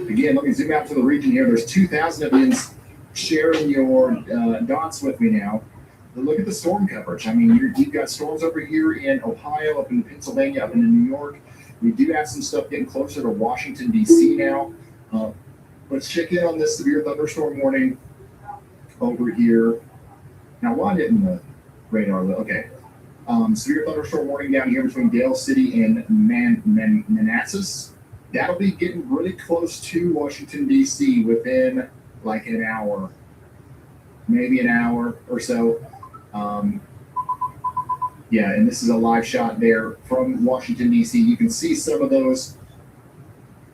[SPEAKER 1] Again, let me zoom out to the region here. There's 2,000 of you sharing your dots with me now. But look at the storm coverage. I mean, you've got storms over here in Ohio, up in Pennsylvania, up in New York. We do have some stuff getting closer to Washington, D.C. now. Let's check in on this severe thunderstorm warning over here. Now, why didn't the radar? Okay. Severe thunderstorm warning down here between Dale City and Manassas. That'll be getting really close to Washington, D.C. within like an hour, maybe an hour or so. Yeah, and this is a live shot there from Washington, D.C. You can see some of those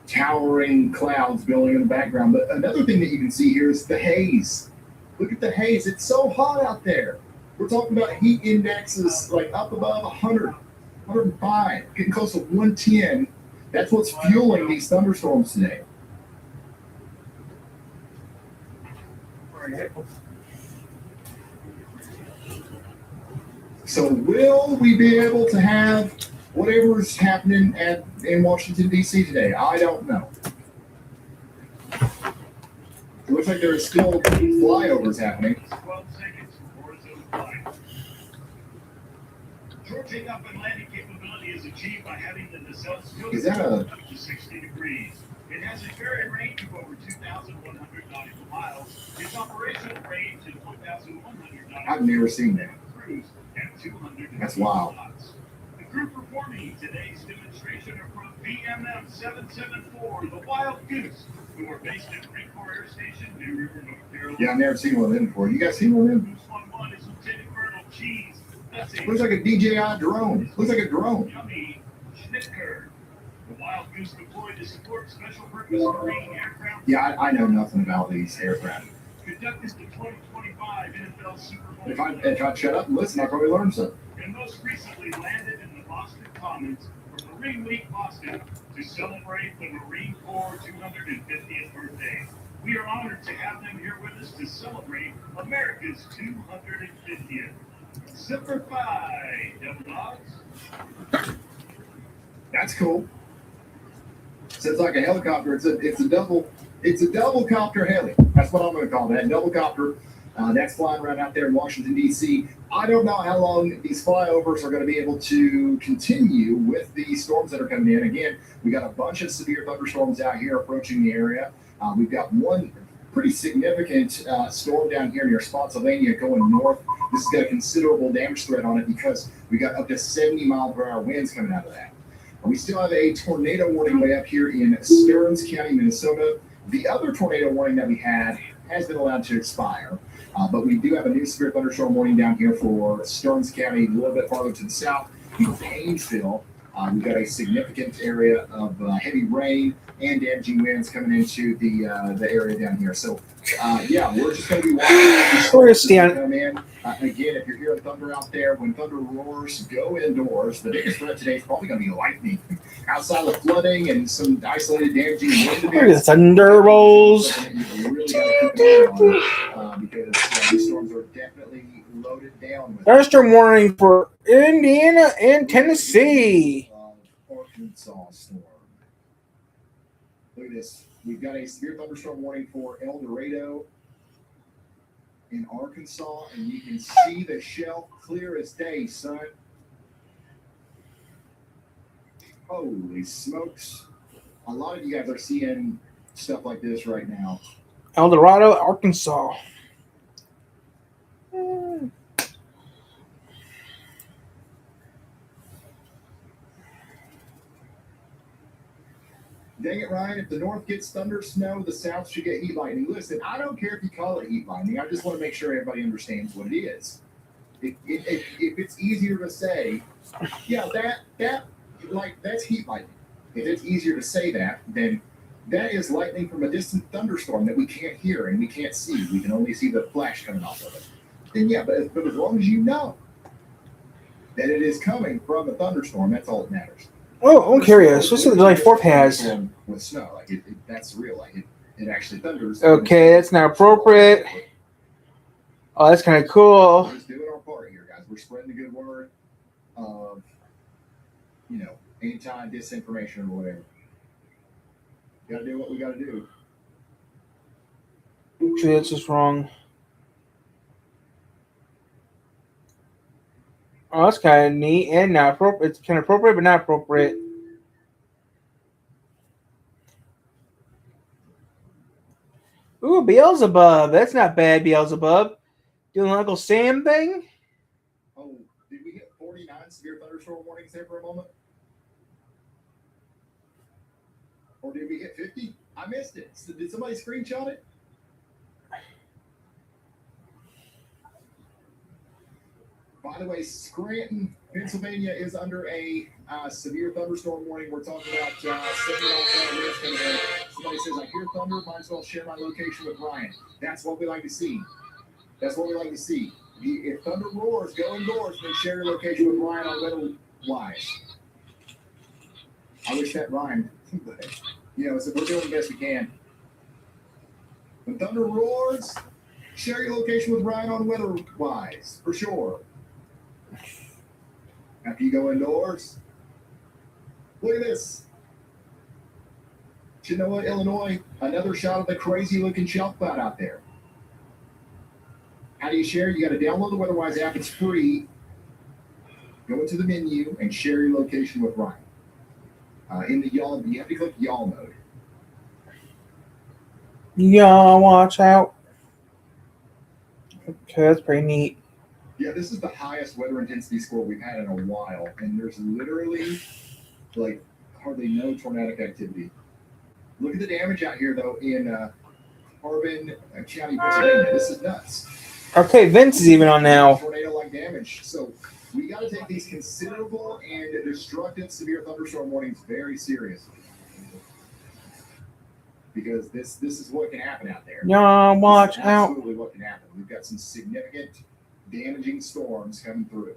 [SPEAKER 1] towering clouds building in the background. But another thing that you can see here is the haze. Look at the haze. It's so hot out there. We're talking about heat indexes like up above 100, 105, getting close to 110. That's what's fueling these thunderstorms today. So will we be able to have whatever's happening in Washington, D.C. today? I don't know. It looks like there are still flyovers happening.
[SPEAKER 5] 12 seconds before zone flight. Short takeoff and landing capability is achieved by having the nacelle still
[SPEAKER 1] Is that
[SPEAKER 5] up to 60 degrees. It has a carrying range of over 2,100 nautical miles. Its operational range is 1,100 nautical
[SPEAKER 1] I've never seen that.
[SPEAKER 5] cruise at 200
[SPEAKER 1] That's wild.
[SPEAKER 5] knots. The crew performing today's demonstration are from BMM 774, the Wild Goose, who are based at Marine Corps Air Station, New River, North Carolina.
[SPEAKER 1] Yeah, I've never seen one of them before. You guys seen one of them?
[SPEAKER 5] Goose 11 is Lieutenant Colonel Cheese. That's a
[SPEAKER 1] Looks like a DJI drone. Looks like a drone.
[SPEAKER 5] Yummy Schnittker. The Wild Goose deployed to support special purpose marine aircraft.
[SPEAKER 1] Yeah, I know nothing about these aircraft.
[SPEAKER 5] Conducted the 2025 NFL Super Bowl.
[SPEAKER 1] If I shut up and listen, I'll probably learn something.
[SPEAKER 5] And most recently landed in the Boston Commons for Marine Week Boston to celebrate the Marine Corps 250th birthday. We are honored to have them here with us to celebrate America's 250th. Zipper Phi, Devil Dogs.
[SPEAKER 1] That's cool. So it's like a helicopter. It's a double copter heli. That's what I'm going to call that. Double copter. That's flying around out there in Washington, D.C. I don't know how long these flyovers are going to be able to continue with the storms that are coming in. Again, we got a bunch of severe thunderstorms out here approaching the area. We've got one pretty significant storm down here near Spotsylvania going north. This has got a considerable damage threat on it because we got up to 70-mile-per-hour winds coming out of that. We still have a tornado warning way up here in Stearns County, Minnesota. The other tornado warning that we had has been allowed to expire, but we do have a new severe thunderstorm warning down here for Stearns County, a little bit farther to the south. In Painesville, we've got a significant area of heavy rain and damaging winds coming into the area down here. So, yeah, we're just going to be watching.
[SPEAKER 2] We're gonna
[SPEAKER 1] Come in. Again, if you're hearing thunder out there, when thunder roars, go indoors. The biggest threat today is probably going to be lightning. Outside of flooding and some isolated damaging wind events.
[SPEAKER 2] Thunder rolls.
[SPEAKER 1] You really got to keep an eye on because these storms are definitely loaded down with
[SPEAKER 2] Thunderstorm warning for Indiana and Tennessee.
[SPEAKER 1] Arkansas storm. Look at this. We've got a severe thunderstorm warning for El Dorado in Arkansas, and you can see the shelf clear as day, son. Holy smokes. A lot of you guys are seeing stuff like this right now.
[SPEAKER 2] El Dorado, Arkansas.
[SPEAKER 1] Dang it, Ryan. If the north gets thunder, snow, the south should get heat lightning. Listen, I don't care if you call it heat lightning. I just want to make sure everybody understands what it is. If it's easier to say, yeah, that's heat lightning. If it's easier to say that, then that is lightning from a distant thunderstorm that we can't hear and we can't see. We can only see the flash coming off of it. Then yeah, but as long as you know that it is coming from a thunderstorm, that's all that matters.
[SPEAKER 2] Oh, I'm curious. What's the July 4th has?
[SPEAKER 1] With snow, like that's real. Like it actually thunders.
[SPEAKER 2] Okay, that's not appropriate. Oh, that's kind of cool.
[SPEAKER 1] We're just doing our part here, guys. We're spreading the good word of, anytime disinformation or whatever. Got to do what we got to do.
[SPEAKER 2] Actually, that's just wrong. Oh, that's kind of neat and not appropriate. It's kind of appropriate, but not appropriate. Ooh, Beelzebub. That's not bad, Beelzebub. Doing the Uncle Sam thing?
[SPEAKER 1] Oh, did we get 49 severe thunderstorm warnings there for a moment? Or did we hit 50? I missed it. So did somebody screenshot it? By the way, Scranton, Pennsylvania is under a severe thunderstorm warning. We're talking about 70 mile winds coming in. Somebody says, I hear thunder, might as well share my location with Ryan. That's what we like to see. That's what we like to see. If thunder roars, go indoors and share your location with Ryan on Weatherwise. I wish that rhymed. But, so we're doing the best we can. When thunder roars, share your location with Ryan on Weatherwise, for sure. After you go indoors, look at this. Chinoa, Illinois, another shot of the crazy-looking shelf cloud out there. How do you share? You got to download the Weatherwise app. It's free. Go into the menu and share your location with Ryan. In the y'all, you have to click y'all mode.
[SPEAKER 2] Y'all, watch out. Okay, that's pretty neat.
[SPEAKER 1] Yeah, this is the highest weather intensity score we've had in a while, and there's literally hardly no tornadic activity. Look at the damage out here, though, in Harbin County, Pennsylvania. This is nuts.
[SPEAKER 2] Okay, Vince is even on now.
[SPEAKER 1] Tornado-like damage. So we got to take these considerable and destructive severe thunderstorm warnings very seriously, because this is what can happen out there.
[SPEAKER 2] Y'all, watch out.
[SPEAKER 1] Absolutely what can happen. We've got some significant damaging storms coming through.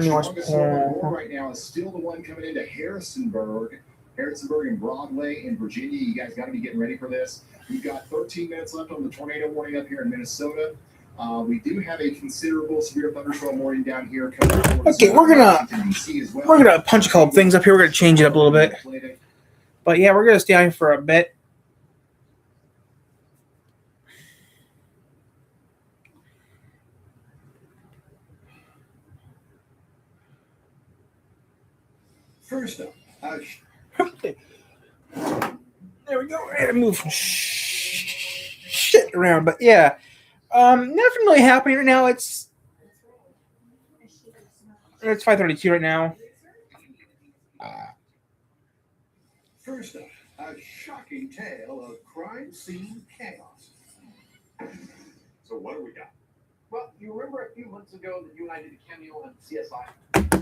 [SPEAKER 1] Strongest storm right now is still the one coming into Harrisonburg and Broadway in Virginia. You guys got to be getting ready for this. We've got 13 minutes left on the tornado warning up here in Minnesota. We do have a considerable severe thunderstorm warning down here coming.
[SPEAKER 2] Okay, we're gonna punch a couple things up here. We're gonna change it up a little bit. But yeah, we're gonna stay on here for a bit.
[SPEAKER 9] First up,
[SPEAKER 2] There we go. I gotta move some shit around, but yeah, nothing really happening right now. It's 5:32 right now.
[SPEAKER 9] First up, a shocking tale of crime scene chaos.
[SPEAKER 5] So what do we got?
[SPEAKER 10] Well, you remember a few months ago that you and I did a cameo on CSI?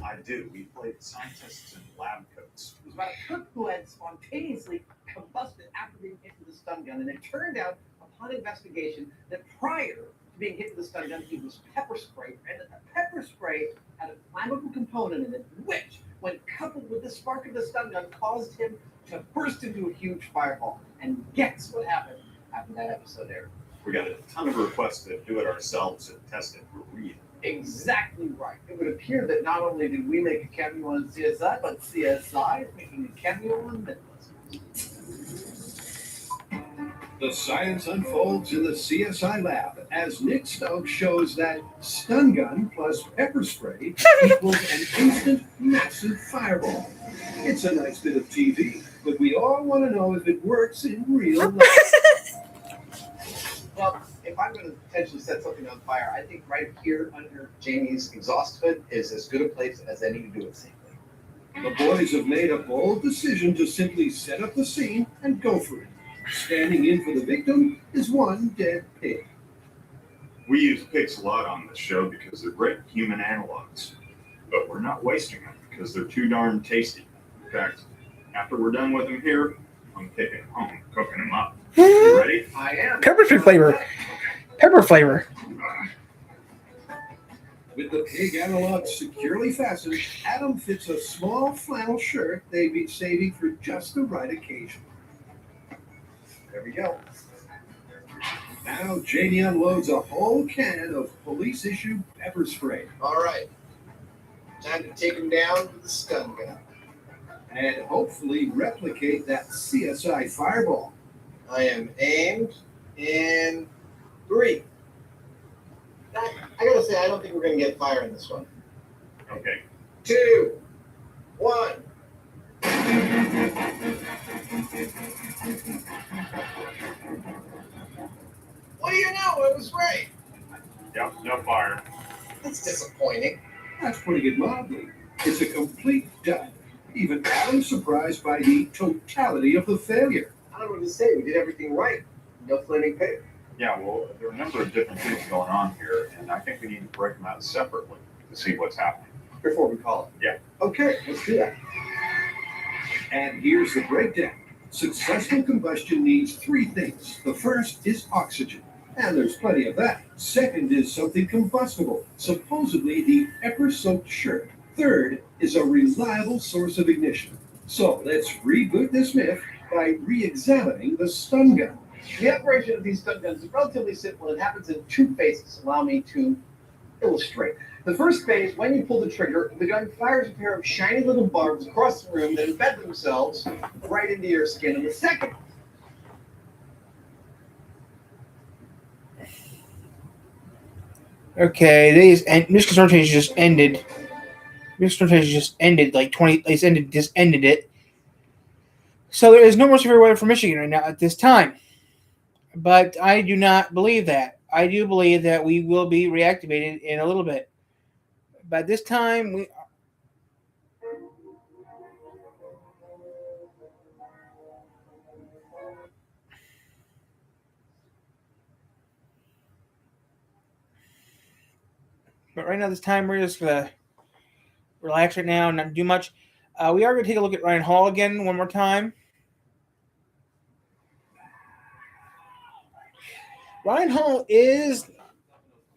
[SPEAKER 5] I do. We played scientists in lab coats.
[SPEAKER 10] It was about a cook who had spontaneously combusted after being hit with a stun gun, and it turned out, upon investigation, that prior to being hit with a stun gun, he was pepper sprayed, and that the pepper spray had a flammable component in it, which, when coupled with the spark of the stun gun, caused him to burst into a huge fireball. And guess what happened after that episode aired?
[SPEAKER 5] We got a ton of requests to do it ourselves and test it for real.
[SPEAKER 10] Exactly right. It would appear that not only did we make a cameo on CSI, but CSI is making a cameo on Mythbusters.
[SPEAKER 9] The science unfolds in the CSI lab as Nick Stokes shows that stun gun plus pepper spray equals an instant massive fireball. It's a nice bit of TV, but we all want to know if it works in real life.
[SPEAKER 10] Well, if I'm going to potentially set something on fire, I think right here under Jamie's exhaust hood is as good a place as any to do it safely.
[SPEAKER 9] The boys have made a bold decision to simply set up the scene and go for it. Standing in for the victim is one dead pig.
[SPEAKER 5] We use pigs a lot on this show because they're great human analogs, but we're not wasting them because they're too darn tasty. In fact, after we're done with them here, I'm taking them home, cooking them up. You ready?
[SPEAKER 10] I am.
[SPEAKER 2] Pepper flavor. Pepper flavor.
[SPEAKER 9] With the pig analog securely fastened, Adam fits a small flannel shirt they'd be saving for just the right occasion.
[SPEAKER 10] There we go.
[SPEAKER 9] Now Jamie unloads a whole can of police-issued pepper spray.
[SPEAKER 10] All right. Time to take him down with the stun gun.
[SPEAKER 9] And hopefully replicate that CSI fireball.
[SPEAKER 10] I am aimed in 3. I gotta say, I don't think we're gonna get fire in this one.
[SPEAKER 5] Okay.
[SPEAKER 10] 2, 1. What do you know? It was great.
[SPEAKER 5] Yep, no fire.
[SPEAKER 10] That's disappointing.
[SPEAKER 9] That's putting it mildly. It's a complete dud. Even Adam's surprised by the totality of the failure.
[SPEAKER 10] I don't know what to say. We did everything right. No flaming pig.
[SPEAKER 5] Yeah, well, there are a number of different things going on here, and I think we need to break them out separately to see what's happening.
[SPEAKER 10] Before we call it.
[SPEAKER 5] Yeah.
[SPEAKER 10] Okay, let's do that.
[SPEAKER 9] And here's the breakdown. Successful combustion needs 3 things. The first is oxygen, and there's plenty of that. Second is something combustible, supposedly the pepper-soaked shirt. Third is a reliable source of ignition. So let's reboot this myth by re-examining the stun gun.
[SPEAKER 10] The operation of these stun guns is relatively simple. It happens in 2 phases. Allow me to illustrate. The first phase, when you pull the trigger, the gun fires a pair of shiny little barbs across the room that embed themselves right into your skin. And the second
[SPEAKER 2] Okay, Michigan's rotation just ended. Michigan's rotation just ended like 20. It's ended. Just ended it. So there is no more severe weather for Michigan right now at this time. But I do not believe that. I do believe that we will be reactivated in a little bit. But this time we. But right now, this time, we're just going to relax right now and not do much. We are going to take a look at Ryan Hall again one more time. Ryan Hall is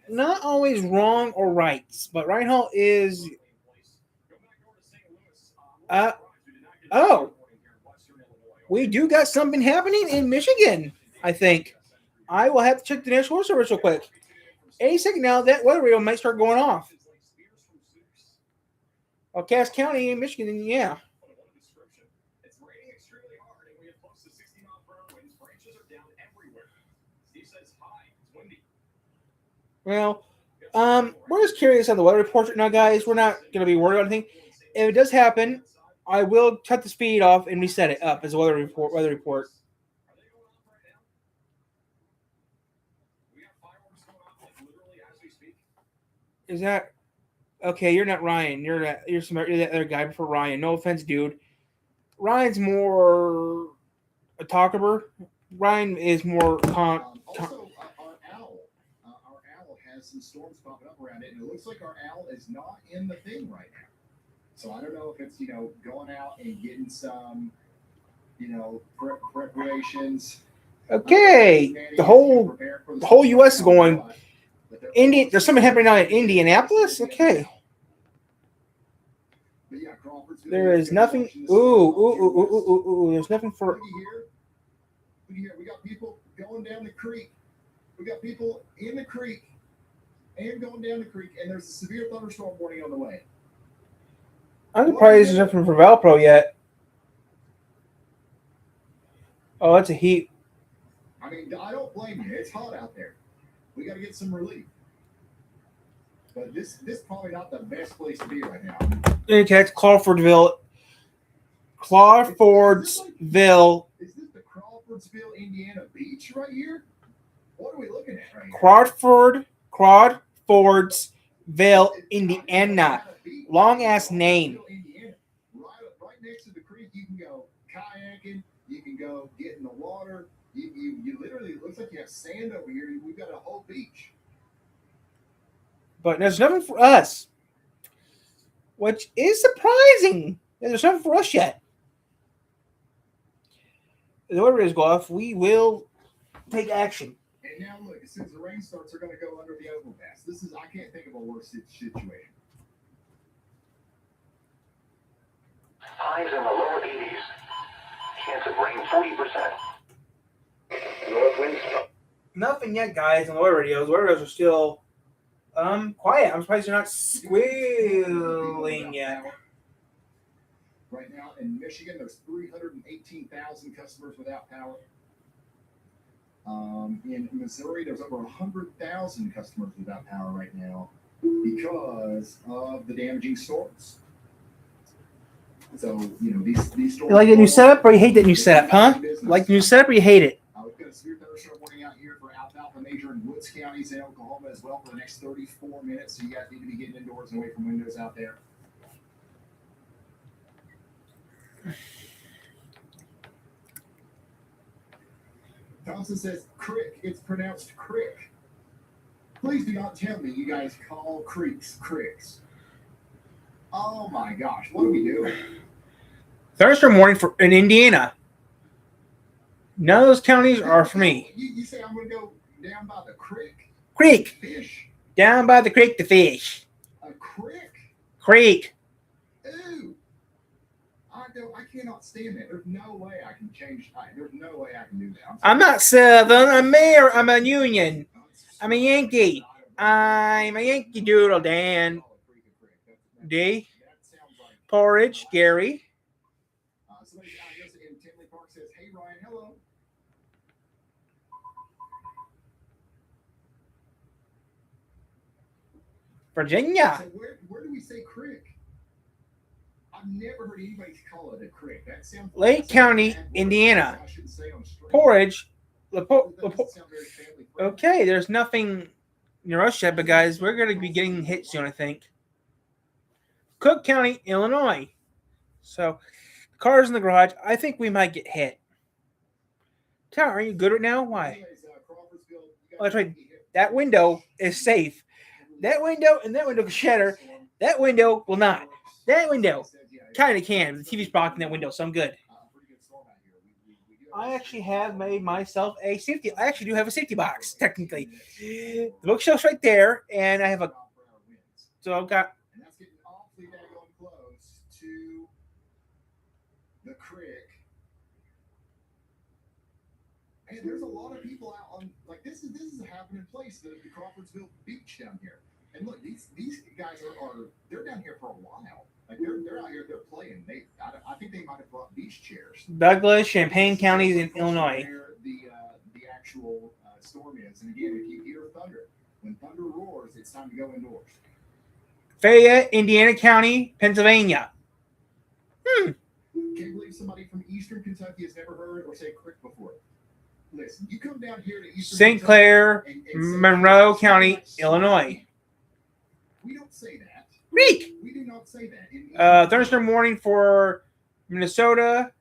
[SPEAKER 2] not always wrong or right, but Ryan Hall is... we do got something happening in Michigan, I think. I will have to check the National Weather Service real quick. Any second now, that weather radio might start going off. Well, Cass County in Michigan, yeah.
[SPEAKER 5] It's raining extremely hard, and we have close to 60-mile-per-hour winds. Branches are down everywhere. Steve says hi. It's windy.
[SPEAKER 2] Well, we're just curious on the weather report right now, guys. We're not going to be worried about anything. If it does happen, I will cut the speed off and reset it up as a weather report.
[SPEAKER 5] Are they going off right now? We have fireworks going off like literally as we speak.
[SPEAKER 2] Is that okay? You're not Ryan. You're that other guy before Ryan. No offense, dude. Ryan's more a talker. Ryan is more
[SPEAKER 1] Also, our owl has some storms popping up around it, and it looks like our owl is not in the thing right now. So I don't know if it's going out and getting some preparations.
[SPEAKER 2] Okay, the whole U.S. is going. Indy, there's something happening now in Indianapolis. Okay,
[SPEAKER 1] But yeah, Crawfordsville
[SPEAKER 2] there is nothing. Ooh. There's nothing for.
[SPEAKER 1] Look here. We got people going down the creek. We got people in the creek and going down the creek, and there's a severe thunderstorm warning on the way.
[SPEAKER 2] I'm surprised there's nothing for Valpro yet. Oh, that's a heat.
[SPEAKER 1] I mean, I don't blame you. It's hot out there. We got to get some relief. But this is probably not the best place to be right now.
[SPEAKER 2] Okay, it's Crawfordsville. Crawfordsville.
[SPEAKER 1] Is this the Crawfordsville, Indiana beach right here? What are we looking at right here?
[SPEAKER 2] Crawfordsville, Indiana. Long ass name.
[SPEAKER 1] Right next to the creek, you can go kayaking. You can go get in the water. You literally, it looks like you have sand over here. We've got a whole beach.
[SPEAKER 2] But there's nothing for us, which is surprising. There's nothing for us yet. The order is go off. We will take action.
[SPEAKER 1] And now look, as soon as the rain starts, they're going to go under the overpass. I can't think of a worse situation.
[SPEAKER 11] Highs in the lower 80s. Chance of rain 40%. North winds.
[SPEAKER 2] Nothing yet, guys, on the weather radios. Weather radios are still quiet. I'm surprised they're not squealing yet.
[SPEAKER 1] Right now in Michigan, there's 318,000 customers without power. In Missouri, there's over 100,000 customers without power right now because of the damaging storms. So, these storms.
[SPEAKER 2] You like the new setup or you hate that new setup, huh? Like the new setup or you hate it?
[SPEAKER 1] We've got a severe thunderstorm warning out here for Alfalfa Major and Woods counties in Oklahoma as well for the next 34 minutes. So you guys need to be getting indoors and away from windows out there. Thompson says crick. It's pronounced crick. Please do not tell me you guys call creeks cricks. Oh my gosh, what do we do?
[SPEAKER 2] Thunderstorm morning in Indiana. None of those counties are for me.
[SPEAKER 1] You say I'm going to go down by the creek?
[SPEAKER 2] Creek.
[SPEAKER 1] Fish.
[SPEAKER 2] Down by the creek to fish.
[SPEAKER 1] A crick?
[SPEAKER 2] Creek.
[SPEAKER 1] Ooh. I cannot stand that. There's no way I can change. There's no way I can do that.
[SPEAKER 2] I'm not Southern. I'm mayor. I'm a Union. I'm a Yankee. I'm a Yankee Doodle, Dan. D. Porridge, Gary.
[SPEAKER 1] Somebody in Tinley Park says, "Hey Ryan, hello."
[SPEAKER 2] Virginia.
[SPEAKER 1] So where do we say crick? I've never heard anybody call it a crick. That sounds
[SPEAKER 2] Lake County, Indiana. Porridge. Okay, there's nothing near us yet, but guys, we're going to be getting hit soon, I think. Cook County, Illinois. So, cars in the garage. I think we might get hit. Tara, are you good right now? Why? Oh, that's right. That window is safe. That window and that window can shatter. That window will not. That window kind of can. The TV's blocking that window, so I'm good. I actually have made myself a safety. I actually do have a safety box, technically. The bookshelf's right there, and I have a. So I've got.
[SPEAKER 1] And that's getting awfully daggone close to the crick. And there's a lot of people out on this is a happening place, the Crawfordsville beach down here. And look, these guys are they're down here for a while. Like they're out here, they're playing. I think they might have brought beach chairs.
[SPEAKER 2] Douglas, Champaign counties in Illinois.
[SPEAKER 1] Where the actual storm is, and again, if you hear thunder, when thunder roars, it's time to go indoors.
[SPEAKER 2] Fayette, Indiana County, Pennsylvania.
[SPEAKER 1] Can't believe somebody from Eastern Kentucky has never heard or said crick before. Listen, you come down here to Eastern
[SPEAKER 2] St. Clair,
[SPEAKER 1] Kentucky and say,
[SPEAKER 2] Monroe
[SPEAKER 1] "Hey,
[SPEAKER 2] County,
[SPEAKER 1] it's
[SPEAKER 2] Illinois.
[SPEAKER 1] We don't say that.
[SPEAKER 2] Creek.
[SPEAKER 1] We do not say that.
[SPEAKER 2] Thunderstorm warning for Minnesota,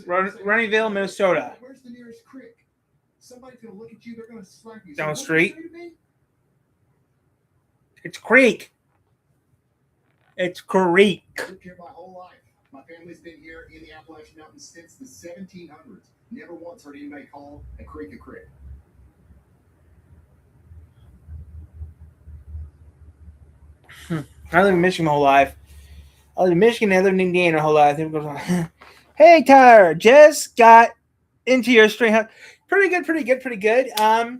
[SPEAKER 2] Runningville, Minnesota.
[SPEAKER 1] Where's the nearest creek? Somebody's gonna look at you. They're gonna slap you.
[SPEAKER 2] Down
[SPEAKER 1] So
[SPEAKER 2] the street.
[SPEAKER 1] what do you say to me?
[SPEAKER 2] It's creek. It's creek.
[SPEAKER 1] I've lived here my whole life. My family's been here in the Appalachian Mountains since the 1700s. Never once heard anybody call a creek a creek.
[SPEAKER 2] I live in Michigan my whole life. I live in Michigan and I live in Indiana my whole life. Goes on. Hey, Tyler, just got into your stream. Pretty good. Not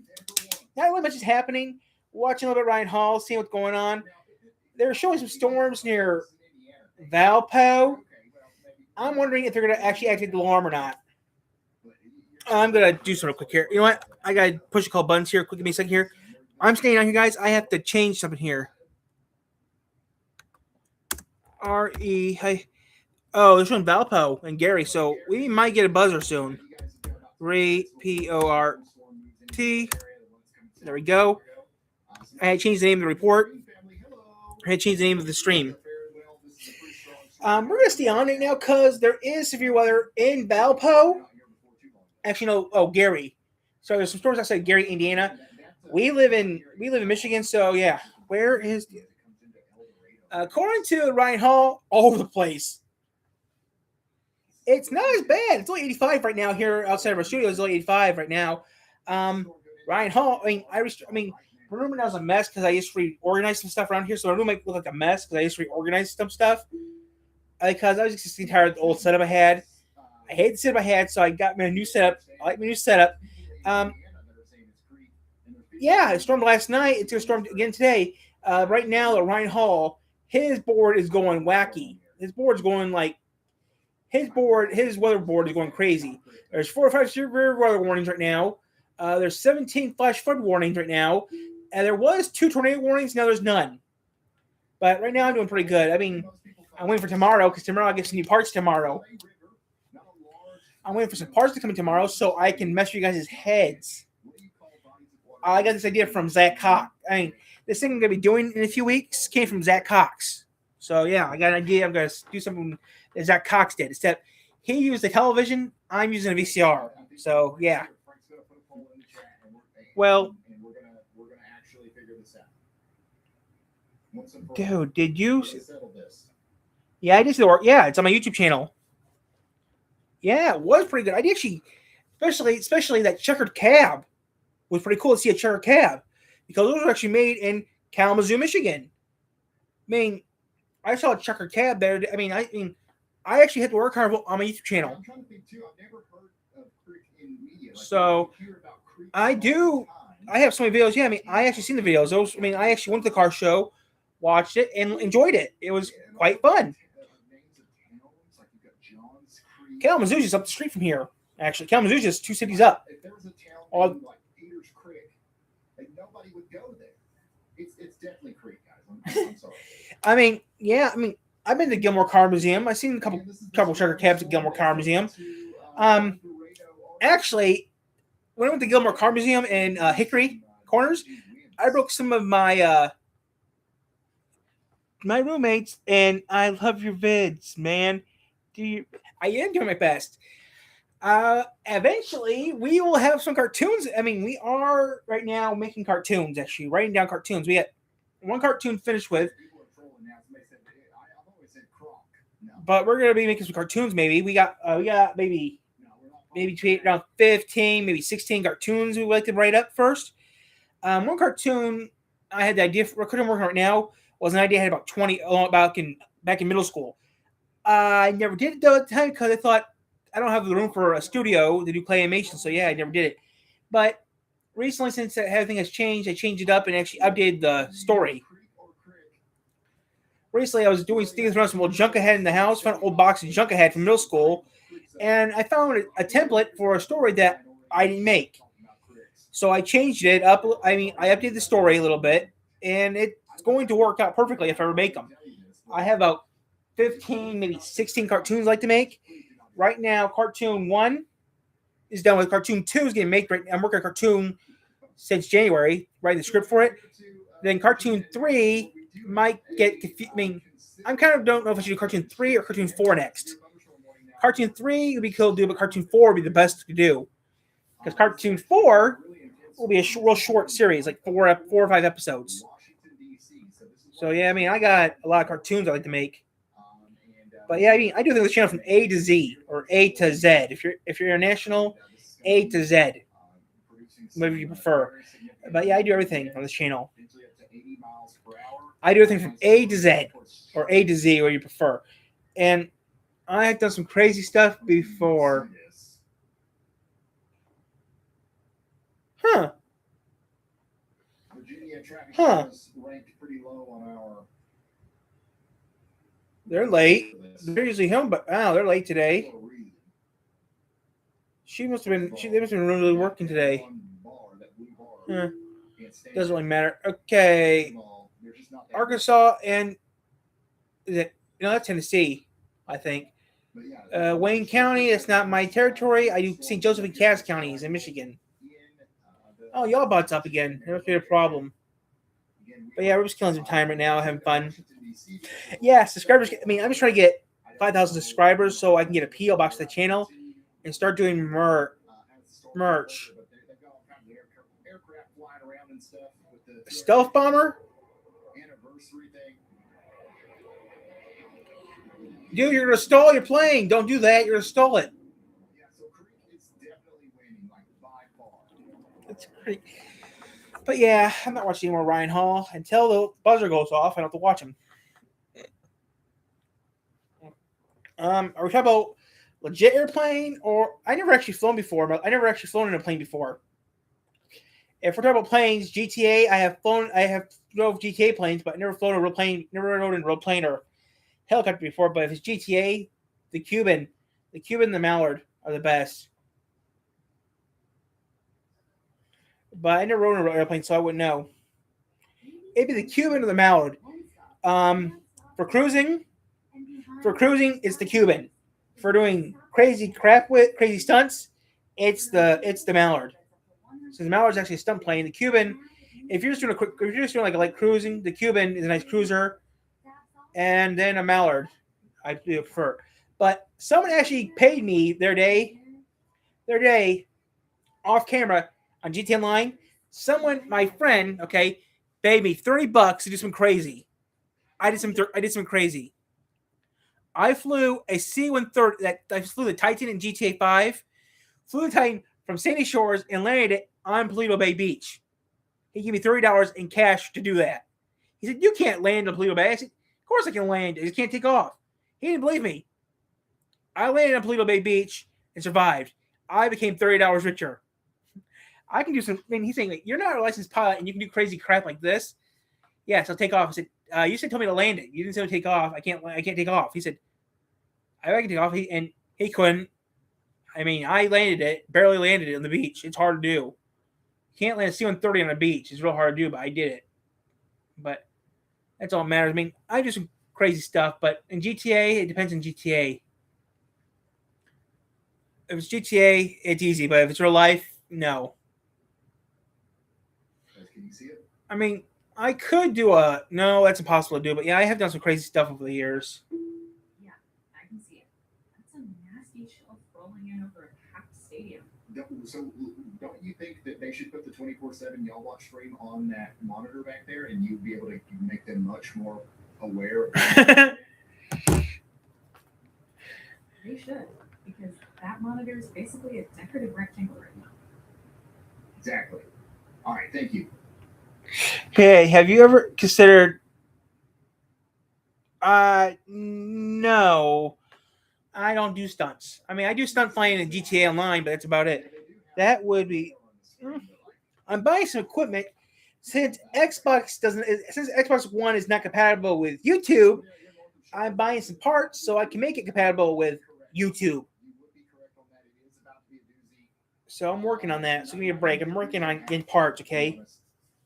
[SPEAKER 2] really much is happening. Watching a little bit of Ryan Hall, seeing what's going on. They're showing some storms near Valpo. I'm wondering if they're going to actually activate the alarm or not. I'm going to do something real quick here. You know what? I got to push a couple buttons here. Quick, give me a second here. I'm staying on here, guys. I have to change something here. Hi. Oh, they're showing Valpo and Gary, so we might get a buzzer soon. Port. There we go. I had changed the name of the report. I had changed the name of the stream. We're going to stay on right now because there is severe weather in Valpo. Actually, no. Oh, Gary. So there's some storms outside Gary, Indiana. We live in Michigan, so yeah. Where is? According to Ryan Hall, all over the place. It's not as bad. It's only 85 right now here outside of our studio. It's only 85 right now. Ryan Hall. My room now is a mess because I used to reorganize some stuff around here. So my room might look like a mess because I used to reorganize some stuff. Because I was just getting tired of the old setup I had. I hate the setup I had, so I got me a new setup. I like my new setup. Yeah, it stormed last night. It's going to storm again today. Right now, at Ryan Hall, his board is going wacky. His board's going like his weather board is going crazy. There's 4 or 5 severe weather warnings right now. There's 17 flash flood warnings right now. And there was 2 tornado warnings. Now there's none. But right now I'm doing pretty good. I mean, I'm waiting for tomorrow because tomorrow I get some new parts tomorrow. I'm waiting for some parts to come in tomorrow so I can mess with you guys' heads. I got this idea from Zach Cox. I mean, this thing I'm going to be doing in a few weeks came from Zach Cox. So, yeah, I got an idea. I'm going to do something that Zach Cox did. Except he used the television. I'm using a VCR. So, yeah. Well, dude, did you? Yeah, I did see the work. Yeah, it's on my YouTube channel. Yeah, it was pretty good. I did actually, especially that checkered cab was pretty cool to see a checkered cab because those were actually made in Kalamazoo, Michigan. I mean, I saw a checkered cab there. I mean, I actually had to work hard on my YouTube channel.
[SPEAKER 1] I'm trying to think too. I've never heard of creek in media.
[SPEAKER 2] So I do. I have so many videos. Yeah, I mean, I actually seen the videos. Those. I mean, I actually went to the car show, watched it, and enjoyed it. It was quite fun. Kalamazoo's just up the street from here. Actually, Kalamazoo's just 2 cities up.
[SPEAKER 1] If there was a town named like Peters Creek, like nobody would go there. It's definitely Creek, guys. I'm sorry.
[SPEAKER 2] I mean, yeah. I mean, I've been to Gilmore Car Museum. I've seen a couple checker cabs at Gilmore Car Museum. Actually, when I went to Gilmore Car Museum in Hickory Corners, I broke some of my my roommates, and I love your vids, man. I am doing my best. Eventually, we will have some cartoons. I mean, we are right now making cartoons, actually, writing down cartoons. We got one cartoon finished with, but we're going to be making some cartoons maybe. We got maybe around 15, maybe 16 cartoons we would like to write up first. One cartoon I had the idea for, I'm working on right now, was an idea I had about 20 back in middle school. I never did it though at the time because I thought I don't have the room for a studio to do clay animation. So yeah, I never did it. But recently, since everything has changed, I changed it up and actually updated the story. Recently, I was doing things around some old junk I had in the house, found an old box of junk I had from middle school, and I found a template for a story that I didn't make. So I changed it up. I mean, I updated the story a little bit, and it's going to work out perfectly if I ever make them. I have about 15, maybe 16 cartoons I'd like to make. right now, Cartoon 1 is done with. Cartoon 2 is getting made right now. I'm working on Cartoon since January, writing the script for it. Then Cartoon 3 might get confused. I mean, I kind of don't know if I should do Cartoon 3 or Cartoon 4 next. Cartoon 3 would be cool to do, but Cartoon 4 would be the best to do. Because Cartoon 4 will be a real short series, like 4 or 5 episodes. So, yeah, I mean, I got a lot of cartoons I like to make. But, yeah, I mean, I do this channel from A to Z, or A to Z. If you're international, A to Z. Whatever you prefer. But, yeah, I do everything on this channel. I do everything from A to Z, or A to Z, whatever you prefer. And I have done some crazy stuff before. Huh. Huh. They're late. They're usually home, but they're late today. They must have been really working today. Doesn't really matter. Okay. Arkansas and that's Tennessee, I think. Wayne County, that's not my territory. I do St. Joseph and Cass counties in Michigan. Oh, y'all butts up again. That must be a problem. But yeah, we're just killing some time right now, having fun. Yeah, subscribers. I mean, I'm just trying to get 5,000 subscribers so I can get a P.O. box to the channel and start doing merch. Stealth bomber? Dude, you're going to stall your plane. Don't do that. You're going to stall it. That's great. But yeah, I'm not watching any more Ryan Hall. Until the buzzer goes off, I don't have to watch him. Are we talking about legit airplane? Or I never actually flown before, but I never actually flown in a plane before. If we're talking about planes, GTA, I have drove GTA planes, but I never flown a real plane, never rode in a real plane or helicopter before. But if it's GTA, the Cuban, and the Mallard are the best. But I never rode in an airplane, so I wouldn't know. It'd be the Cuban or the Mallard. For cruising, it's the Cuban. For doing crazy crap with crazy stunts, it's the Mallard. So the Mallard's actually a stunt plane. The Cuban, if you're just doing like a light cruising, the Cuban is a nice cruiser, and then a Mallard, I prefer. But someone actually paid me their day, off camera on GT Online. My friend, okay, paid me $30 to do some crazy. I did some crazy. I flew a C-130. I flew the Titan in GTA 5. Flew the Titan from Sandy Shores and landed it on Paleto Bay Beach. He gave me $30 in cash to do that. He said, "You can't land on Paleto Bay." I said, "Of course I can land. I just can't take off." He didn't believe me. I landed on Paleto Bay Beach and survived. I became $30 richer. I can do some. I mean, he's saying, like, "You're not a licensed pilot and you can do crazy crap like this." Yes, I'll take off. I said, "You said told me to land it. You didn't say to take off. I can't take off." He said, "I can take off." He couldn't. I mean, I landed it, barely landed it on the beach. It's hard to do. You can't land a C-130 on a beach. It's real hard to do, but I did it. But that's all that matters. I mean, I do some crazy stuff, but in GTA, it depends on GTA. If it's GTA, it's easy, but if it's real life, no.
[SPEAKER 1] Can you see it?
[SPEAKER 2] I mean, I could do no, that's impossible to do, but yeah, I have done some crazy stuff over the years.
[SPEAKER 3] Yeah, I can see it. That's a nasty shelf rolling in over a packed stadium.
[SPEAKER 1] So don't you think that they should put the 24/7 Y'all Watch stream on that monitor back there, and you'd be able to make them much more aware of
[SPEAKER 3] They should, because that monitor is basically a decorative rectangle right now.
[SPEAKER 1] Exactly. All right, thank you.
[SPEAKER 2] Hey, have you ever considered? No, I don't do stunts. I mean, I do stunt flying in GTA Online, but that's about it. That would be. I'm buying some equipment since Xbox One is not compatible with YouTube. I'm buying some parts so I can make it compatible with YouTube. So I'm working on that. So give me a break. I'm working on in parts, okay?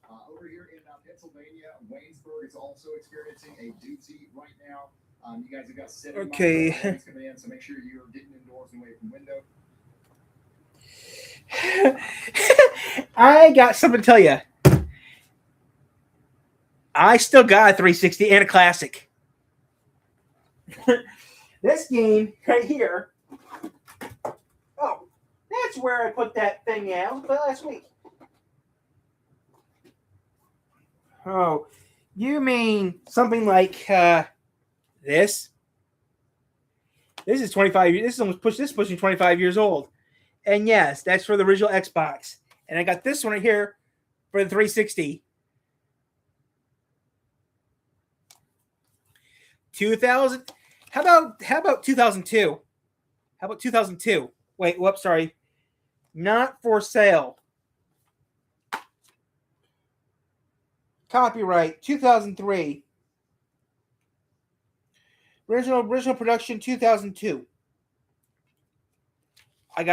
[SPEAKER 1] Over here in Pennsylvania, Waynesburg is also experiencing a doozy right now. You guys have got 70
[SPEAKER 2] Okay.
[SPEAKER 1] miles per hour coming in, so make sure you're getting indoors and away from window.
[SPEAKER 2] I got something to tell you. I still got a 360 and a classic. This game right here. Oh, that's where I put that thing out last week. Oh, you mean something like this? This is 25. This is almost pushing 25 years old. And yes, that's for the original Xbox. And I got this one right here for the 360. 2000. How about 2002? How about 2002? Wait, whoops, sorry. Not for sale. Copyright 2003. Original production 2002. I even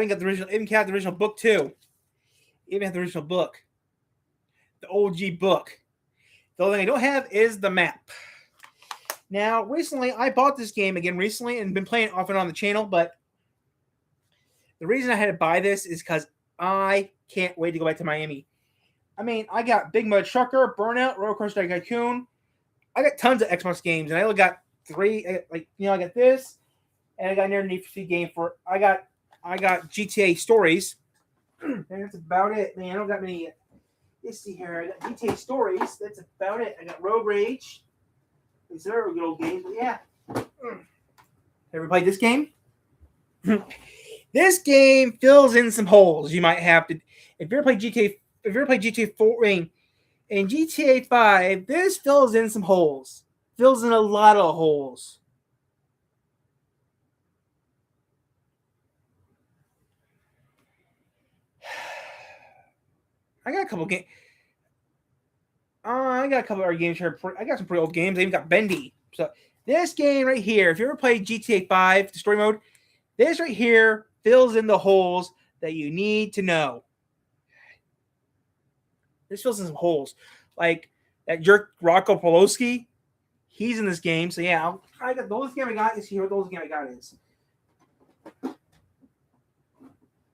[SPEAKER 2] got the original. Even got the original book too. Even have the original book. The OG book. The only thing I don't have is the map. Now, recently, I bought this game again recently and been playing it off and on the channel, but the reason I had to buy this is because I can't wait to go back to Miami. I mean, I got Big Mud Trucker, Burnout, Roller Coaster Tycoon. I got tons of Xbox games, and I only got 3. I got this, and I got another Need for Speed game for. I got GTA Stories, and that's about it. Man, I don't got many. Let's see here. I got GTA Stories. That's about it. I got Road Rage. These are good old games, but yeah. Ever played this game? This game fills in some holes. You might have to. If you ever played GTA 4 and GTA 5, this fills in some holes. Fills in a lot of holes. I got a couple games. I got a couple other games here. I got some pretty old games. I even got Bendy. So this game right here, if you ever played GTA 5, the story mode, this right here fills in the holes that you need to know. This fills in some holes. Like that jerk Rocco Polowski, he's in this game. So yeah, I got the oldest game I got is here. The oldest game I got is.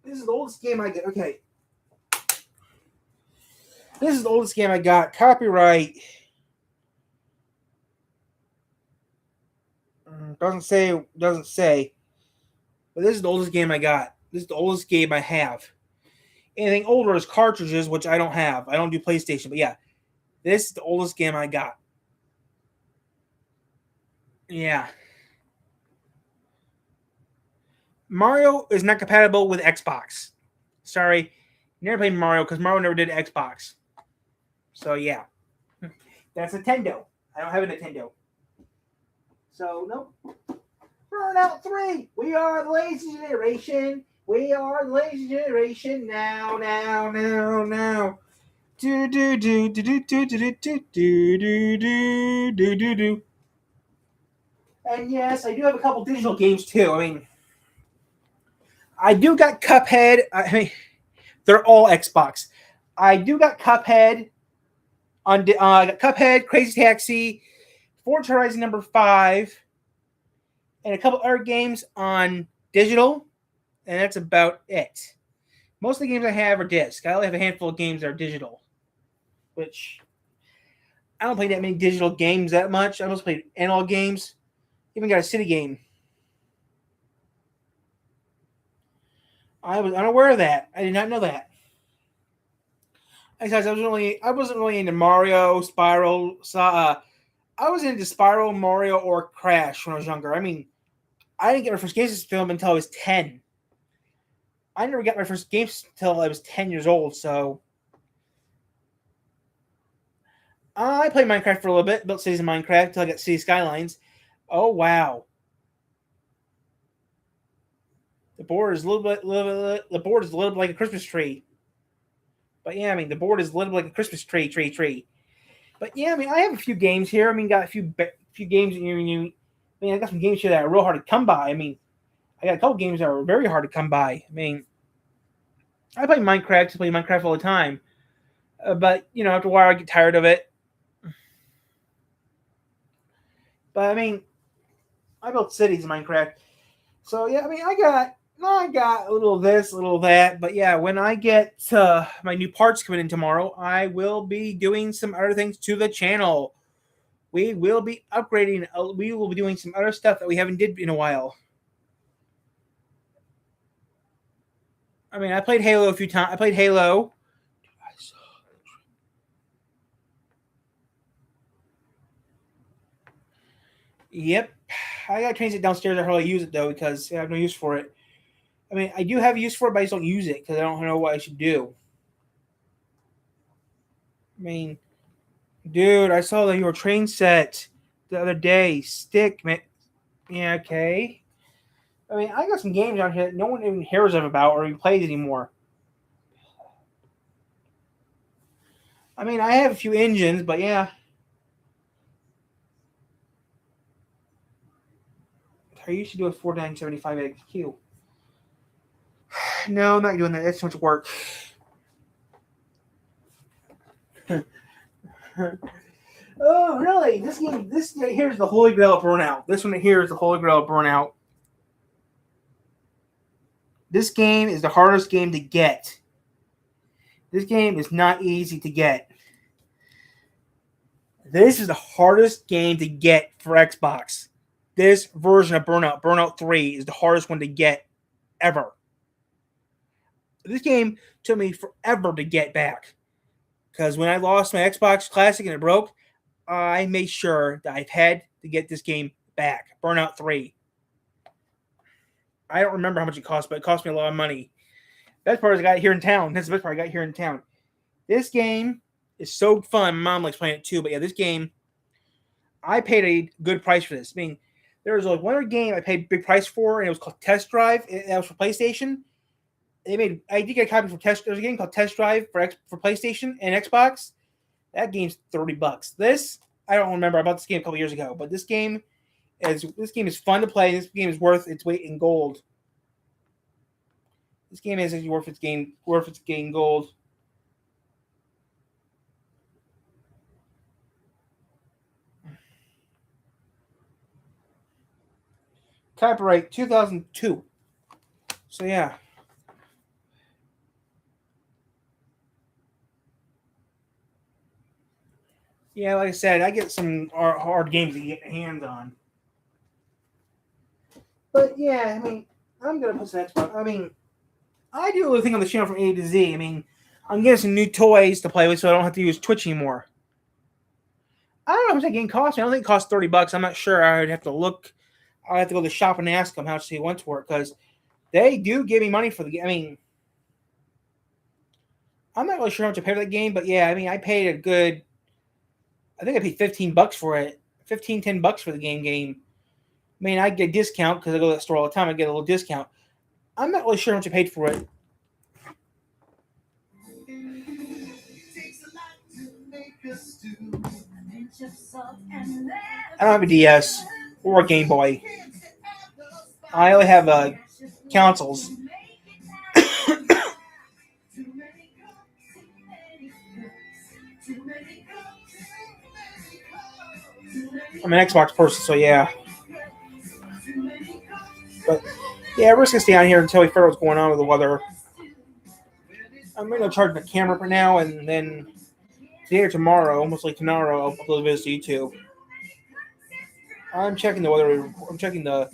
[SPEAKER 2] This is the oldest game I got. Okay. This is the oldest game I got. Copyright. Doesn't say. But this is the oldest game I got. This is the oldest game I have. Anything older is cartridges, which I don't have. I don't do PlayStation. But yeah, this is the oldest game I got. Yeah. Mario is not compatible with Xbox. Sorry. Never played Mario because Mario never did Xbox. So yeah. That's Nintendo. I don't have a Nintendo. So nope. Burnout 3. We are the lazy generation. We are the lazy generation now. Do do do do do do do do do do do do. And yes, I do have a couple digital games too. I mean, I do got Cuphead. I mean, they're all Xbox. I do got Cuphead. I got Cuphead, Crazy Taxi, Forza Horizon number 5, and a couple other games on digital, and that's about it. Most of the games I have are disc. I only have a handful of games that are digital, which I don't play that many digital games that much. I mostly play analog games. Even got a city game. I was unaware of that. I did not know that. Besides, I wasn't really into Mario, Spyro. I was into Spyro, Mario, or Crash when I was younger. I mean, I didn't get my first game system until I was 10. I never got my first games until I was 10 years old. So I played Minecraft for a little bit, built cities in Minecraft until I got City Skylines. Oh wow! The board is a little bit like a Christmas tree. But yeah, I mean, the board is a little bit like a Christmas tree. But yeah, I mean, I have a few games here. I mean, got a few games. I mean, I got some games here that are real hard to come by. I mean, I got a couple games that are very hard to come by. I mean, I play Minecraft. I play Minecraft all the time. But, you know, after a while, I get tired of it. But I mean, I built cities in Minecraft. So yeah, I mean, I got a little of this, a little of that. But yeah, when I get my new parts coming in tomorrow, I will be doing some other things to the channel. We will be upgrading. We will be doing some other stuff that we haven't did in a while. I mean, I played Halo a few times. I played Halo. Yep. I got to change it downstairs. I hardly use it, though, because I have no use for it. I mean, I do have use for it, but I just don't use it because I don't know what I should do. I mean, dude, I saw that your train set the other day. Stick, man. Yeah, okay. I mean, I got some games out here that no one even hears of about or even plays anymore. I mean, I have a few engines, but yeah. I used to do a 4975 XQ. No, I'm not doing that. That's too much work. Oh, really? This game, here's the Holy Grail of Burnout. This one here is the Holy Grail of Burnout. This game is the hardest game to get. This game is not easy to get. This is the hardest game to get for Xbox. This version of Burnout, Burnout 3, is the hardest one to get ever. This game took me forever to get back. Because when I lost my Xbox Classic and it broke, I made sure that I've had to get this game back. Burnout 3. I don't remember how much it cost, but it cost me a lot of money. Best part is I got it here in town. That's the best part I got here in town. This game is so fun. My mom likes playing it too, but yeah, this game, I paid a good price for this. I mean, there was like one other game I paid a big price for, and it was called Test Drive. That was for PlayStation. I did get a copy for Test. There's a game called Test Drive for PlayStation and Xbox. That game's $30. This, I don't remember. I bought this game a couple years ago, but this game is fun to play. This game is worth its weight in gold. This game is actually worth its gain gold. Copyright 2002. So yeah. Yeah, like I said, I get some hard games to get hands on. But yeah, I mean, I'm gonna put some Xbox. I mean, I do everything on the channel from A to Z. I mean, I'm getting some new toys to play with, so I don't have to use Twitch anymore. I don't know how much that game costs. I don't think it costs $30. I'm not sure. I'd have to look. I'd have to go to the shop and ask them how much they want for it because they do give me money for the game. I mean, I'm not really sure how much I paid for that game, but yeah, I mean, I paid a good. I think I paid $15 for it. $10 for the game. I mean, I get a discount because I go to the store all the time. I get a little discount. I'm not really sure how much I paid for it. I don't have a DS or a Game Boy. I only have consoles. I'm an Xbox person, so yeah. But yeah, we're just gonna stay on here until we figure out what's going on with the weather. I'm gonna charge the camera for now, and then today or tomorrow, almost like tomorrow, I'll upload videos to YouTube. I'm checking the weather. I'm checking the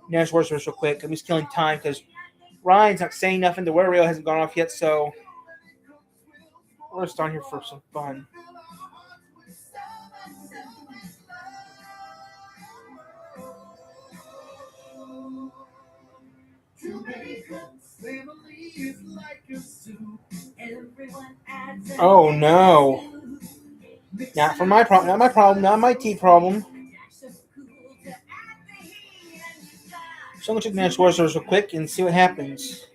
[SPEAKER 2] National Weather Service real quick. I'm just killing time because Ryan's not saying nothing. The weather radio hasn't gone off yet, so we're just on here for some fun. Oh no! Not for my problem. Not my problem. Not my tea problem. So I'm gonna check the National Weather Service real quick and see what happens.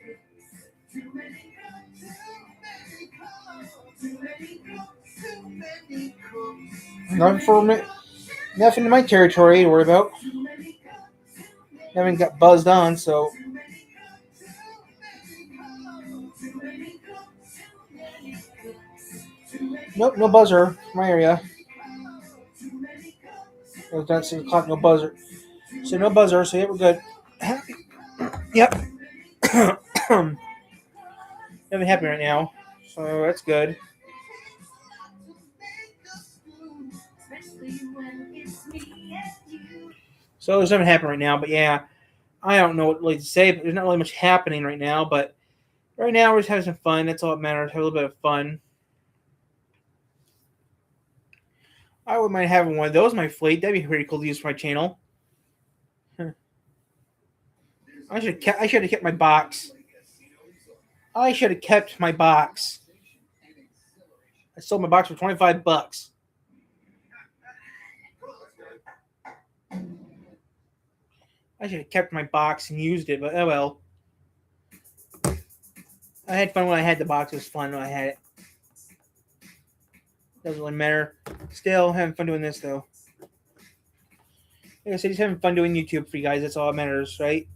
[SPEAKER 2] Nothing in my territory to worry about. Haven't got buzzed on, so. Nope, no buzzer in my area. Well, that's 6 o'clock, no buzzer. So no buzzer, so yeah, we're good. Happy. Yep. I'm happy right now, so that's good. So there's nothing happening right now, but yeah, I don't know what really to say, but there's not really much happening right now, but right now we're just having some fun. That's all that matters. Have a little bit of fun. I wouldn't mind having one of those in my fleet. That'd be pretty cool to use for my channel. I should have kept my box. I should have kept my box. I sold my box for $25. I should have kept my box and used it, but oh well. I had fun when I had the box. It was fun when I had it. Doesn't really matter. Still having fun doing this though. Like I said, just having fun doing YouTube for you guys. That's all that matters, right?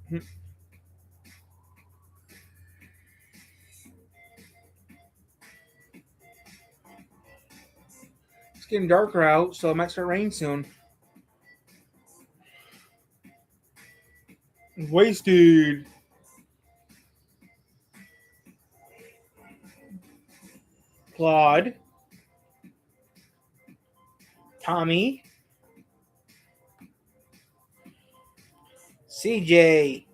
[SPEAKER 2] It's getting darker out, so it might start raining soon. Wasted. Claude. Tommy. CJ.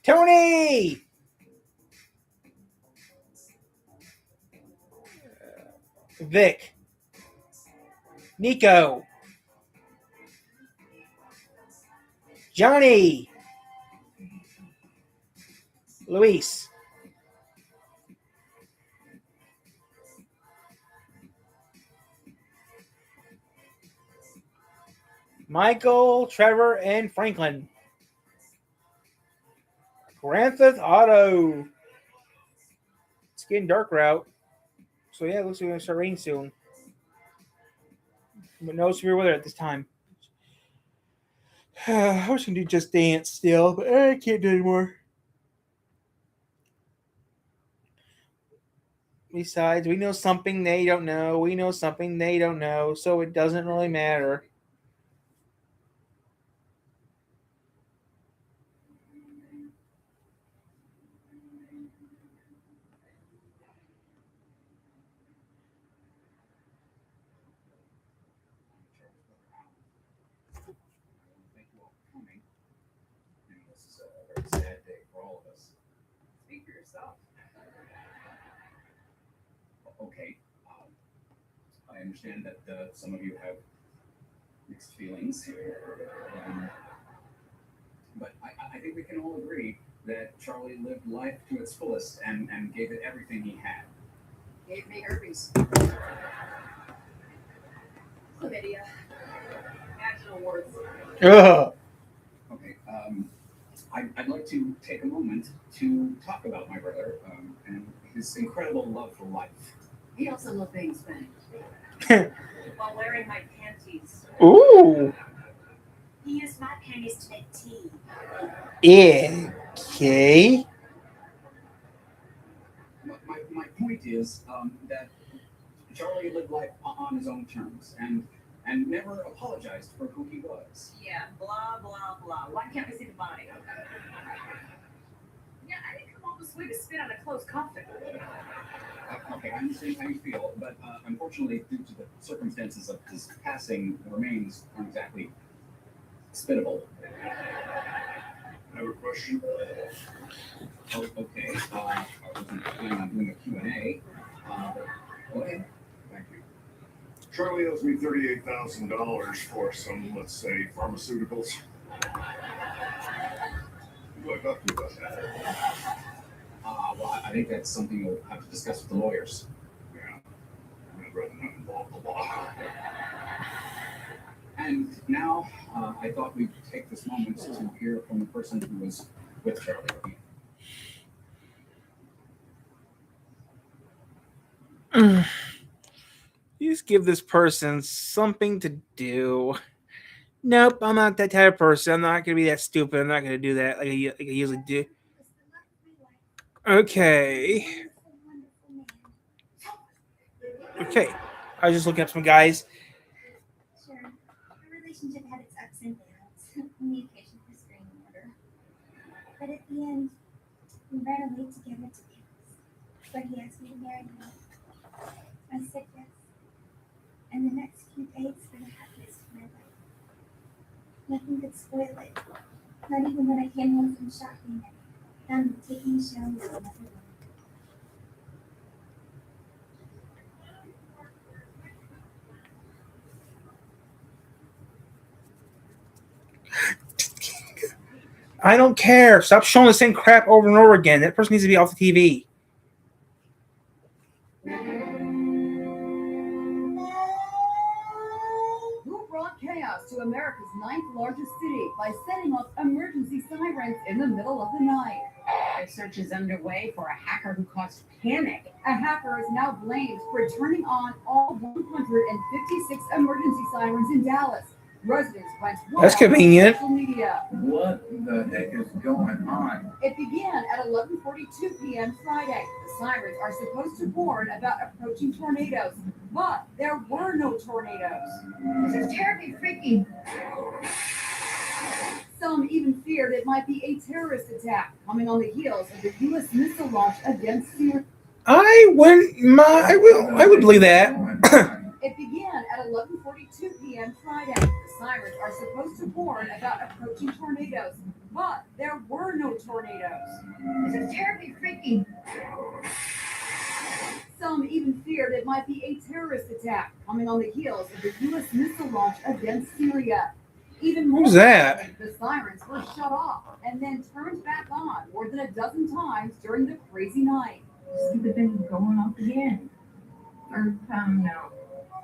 [SPEAKER 2] Tony. Vic. Nico. Johnny. Luis. Michael, Trevor, and Franklin. Grand Theft Auto. It's getting darker out. So yeah, it looks like it's going to start raining soon. But no severe weather at this time. I was going to do Just Dance still, but I can't do it anymore. Besides, we know something they don't know. We know something they don't know. So it doesn't really matter.
[SPEAKER 12] Sad day for all of us.
[SPEAKER 10] Speak for yourself.
[SPEAKER 12] Okay. I understand that some of you have mixed feelings. But I think we can all agree that Charlie lived life to its fullest and gave it everything he had.
[SPEAKER 3] Gave me herpes. Chlamydia. Vaginal warts.
[SPEAKER 2] Ugh.
[SPEAKER 12] Okay. I'd like to take a moment to talk about my brother and his incredible love for life.
[SPEAKER 3] He also loved being spanked.
[SPEAKER 4] While wearing my panties.
[SPEAKER 2] Ooh.
[SPEAKER 4] He used my panties to make tea.
[SPEAKER 2] Okay.
[SPEAKER 12] My point is that Charlie lived life on his own terms and never apologized for who he was.
[SPEAKER 4] Yeah, blah, blah, blah. Why can't we see the body? Yeah, I didn't come all this way to spit on a closed coffin.
[SPEAKER 12] Okay, I understand how you feel, but unfortunately, due to the circumstances of his passing, the remains aren't exactly spittable.
[SPEAKER 5] I have a question.
[SPEAKER 12] Oh, okay. I wasn't planning on doing a Q&A. Go ahead. Thank you.
[SPEAKER 5] Charlie owes me $38,000 for some, let's say, pharmaceuticals. What do I talk to you about that?
[SPEAKER 12] Well, I think that's something you'll have to discuss with the lawyers.
[SPEAKER 5] Yeah. I'd rather not involve the law.
[SPEAKER 12] And now, I thought we'd take this moment to hear from the person who was with Charlie.
[SPEAKER 2] You just give this person something to do. Nope, I'm not that type of person. I'm not going to be that stupid. I'm not going to do that like I usually do. Okay. Okay. I was just looking up some guys.
[SPEAKER 13] Sure. Our relationship had its ups and downs. Communication was strained order. But at the end, we ran away together to Paris, where he asked me to marry him. I said yes. And the next few days were the happiest of my life. Nothing could spoil it. Not even when I came home from shopping and found him taking a shower with another woman.
[SPEAKER 2] I don't care. Stop showing the same crap over and over again. That person needs to be off the TV.
[SPEAKER 3] Who brought chaos to America's 9th largest city by setting off emergency sirens in the middle of the night? A search is underway for a hacker who caused panic. A hacker is now blamed for turning on all 156 emergency sirens in Dallas. Residents went wild
[SPEAKER 2] That's convenient.
[SPEAKER 3] on social media.
[SPEAKER 1] What the heck is going on?
[SPEAKER 3] It began at 11:42 p.m. Friday. The sirens are supposed to warn about approaching tornadoes, but there were no tornadoes.
[SPEAKER 4] This is terribly freaky.
[SPEAKER 3] Some even feared it might be a terrorist attack coming on the heels of the U.S. missile launch against Syria.
[SPEAKER 2] I would believe that.
[SPEAKER 3] It began at 11:42 p.m. Friday. The sirens are supposed to warn about approaching tornadoes, but there were no tornadoes.
[SPEAKER 4] This is terribly freaky.
[SPEAKER 3] Some even feared it might be a terrorist attack coming on the heels of the U.S. missile launch against Syria. Even more,
[SPEAKER 2] Who's that?
[SPEAKER 3] the sirens were shut off and then turned back on more than a dozen times during the crazy night.
[SPEAKER 4] Stupid thing going off again. Or, no.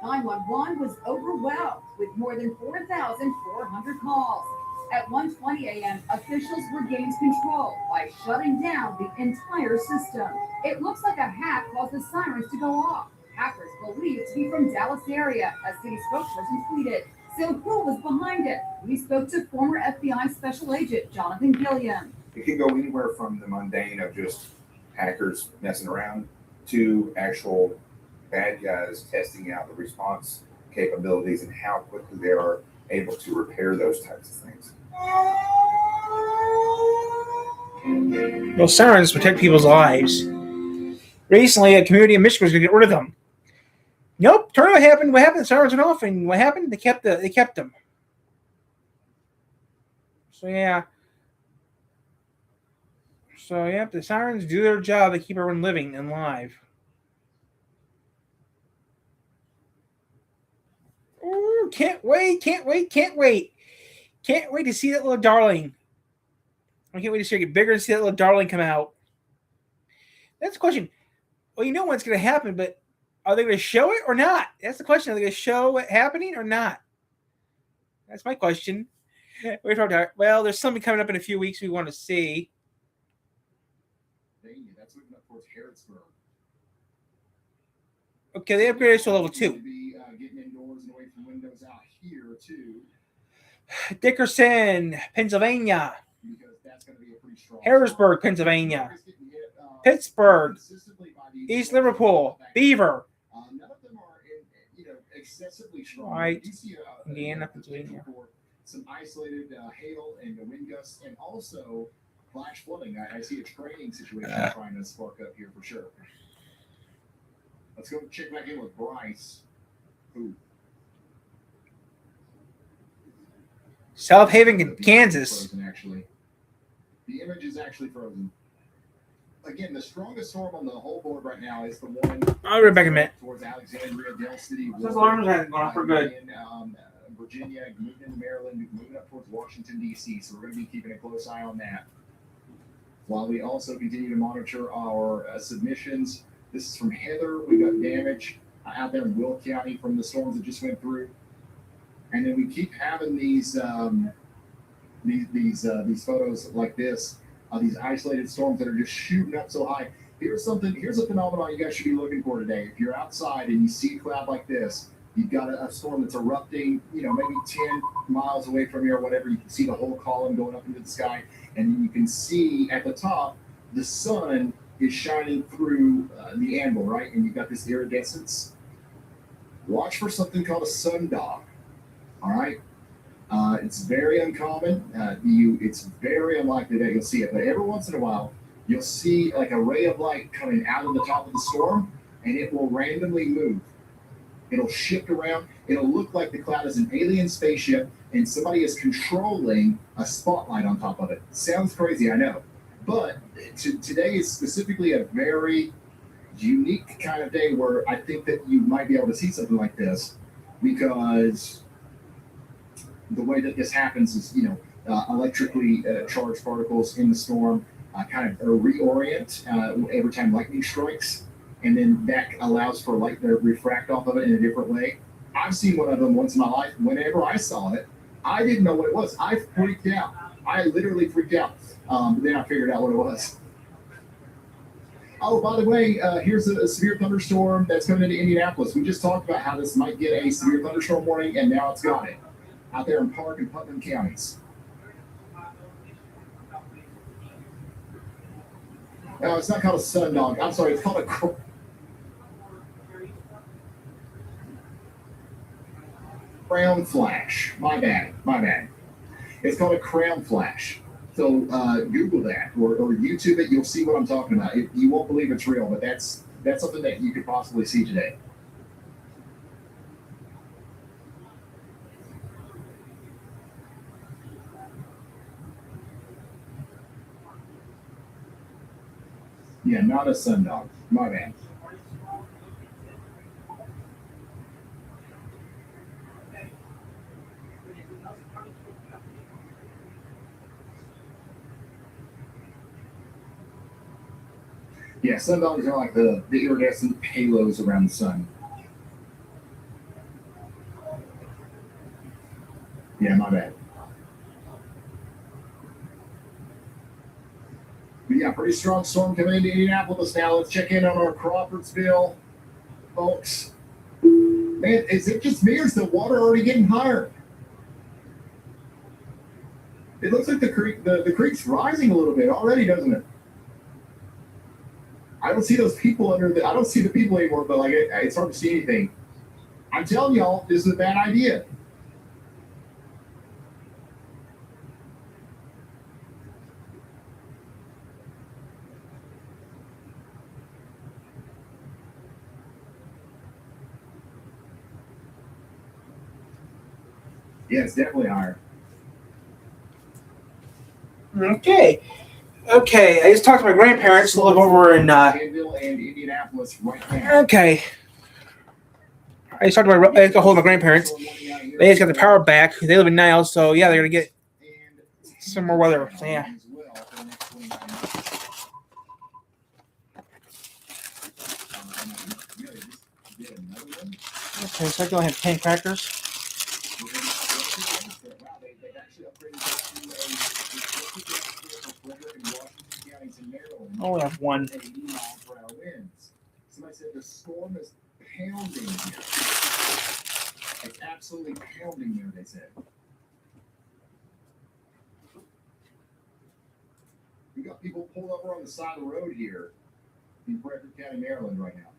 [SPEAKER 3] 911 was overwhelmed with more than 4,400 calls. At 1:20 a.m., officials regained control by shutting down the entire system. It looks like a hack caused the sirens to go off. Hackers believed to be from Dallas area, a city spokesperson tweeted. So who was behind it? We spoke to former FBI Special Agent Jonathan Gilliam.
[SPEAKER 14] It can go anywhere from the mundane of just hackers messing around to actual bad guys testing out the response capabilities and how quickly they are able to repair those types of things.
[SPEAKER 2] Well, sirens protect people's lives. Recently, a community in Michigan was going to get rid of them. Nope, tornado happened. What happened? The sirens went off, and what happened? They kept them. So yeah. The sirens do their job. They keep everyone living and live. Ooh, can't wait to see that little darling. I can't wait to see her get bigger and see that little darling come out. That's the question. Well, you know what's going to happen, but are they going to show it or not? That's the question. Are they going to show it happening or not? That's my question. We're talking about, well, there's something coming up in a few weeks we want to see.
[SPEAKER 1] That's looking up towards Harrodsburg.
[SPEAKER 2] Okay, they upgraded us to level 2.
[SPEAKER 1] Be getting indoors and away from windows out here too.
[SPEAKER 2] Dickerson, Pennsylvania.
[SPEAKER 1] Because that's going to be a pretty strong.
[SPEAKER 2] Harrisburg, Pennsylvania. Pittsburgh, East Liverpool, Beaver.
[SPEAKER 1] None of them are, excessively strong.
[SPEAKER 2] Right.
[SPEAKER 1] You see,
[SPEAKER 2] Indiana, Pennsylvania.
[SPEAKER 1] Some isolated hail and the wind gusts, and also flash flooding. I see a training situation trying to spark up here for sure. Let's go check back in with Bryce. Who?
[SPEAKER 2] South Haven, Kansas.
[SPEAKER 1] Frozen, actually. The image is actually frozen. Again, the strongest storm on the whole board right now is the one.
[SPEAKER 2] I'll be back in a minute.
[SPEAKER 1] Towards Alexandria, Dale City.
[SPEAKER 2] Those alarms haven't gone off for good.
[SPEAKER 1] Virginia, moving into Maryland, moving up towards Washington, D.C. So we're going to be keeping a close eye on that. While we also continue to monitor our submissions. This is from Heather. We got damage out there in Will County from the storms that just went through. And then we keep having these photos like this. These isolated storms that are just shooting up so high. Here's a phenomenon you guys should be looking for today. If you're outside and you see a cloud like this, you've got a storm that's erupting, maybe 10 miles away from you or whatever. You can see the whole column going up into the sky. And you can see at the top, the sun is shining through the anvil, right? And you've got this iridescence. watch for something called a sundog. All right. It's very uncommon. It's very unlikely that you'll see it, but every once in a while, you'll see like a ray of light coming out of the top of the storm, and it will randomly move. It'll shift around. It'll look like the cloud is an alien spaceship, and somebody is controlling a spotlight on top of it. Sounds crazy, I know, but today is specifically a very unique kind of day where I think that you might be able to see something like this, because the way that this happens is, electrically charged particles in the storm kind of reorient every time lightning strikes, and then that allows for light to refract off of it in a different way. I've seen one of them once in my life. Whenever I saw it, I didn't know what it was. I freaked out. I literally freaked out. But then I figured out what it was. Oh, by the way, here's a severe thunderstorm that's coming into Indianapolis. We just talked about how this might get a severe thunderstorm warning, and now it's got it out there in Park and Putnam counties. No, it's not called a sundog. I'm sorry, it's called a crown flash. My bad. It's called a crown flash. So Google that or YouTube it. You'll see what I'm talking about. You won't believe it's real, but that's something that you could possibly see today. Yeah, not a sundog. My bad. Yeah, sundogs are like the iridescent halos around the sun. Yeah, my bad. But yeah, pretty strong storm coming into Indianapolis now. Let's check in on our Crawfordsville folks. Man, is it just me or is the water already getting higher? It looks like the creek's rising a little bit already, doesn't it? I don't see those people I don't see the people anymore, but like it's hard to see anything. I'm telling y'all, this is a bad idea. Yeah, it's definitely higher.
[SPEAKER 2] Okay. I just talked to my grandparents who live over in
[SPEAKER 1] Danville and Indianapolis right now.
[SPEAKER 2] Okay. I just talked to I got hold of my grandparents. They just got the power back. They live in Niles, so yeah, they're gonna get some more weather. So yeah. Okay, so I go ahead and 10 crackers. Oh, I have one.
[SPEAKER 1] Somebody said the storm is pounding here. It's absolutely pounding there, they said. We got people pulled over on the side of the road here in Frederick County, Maryland right now.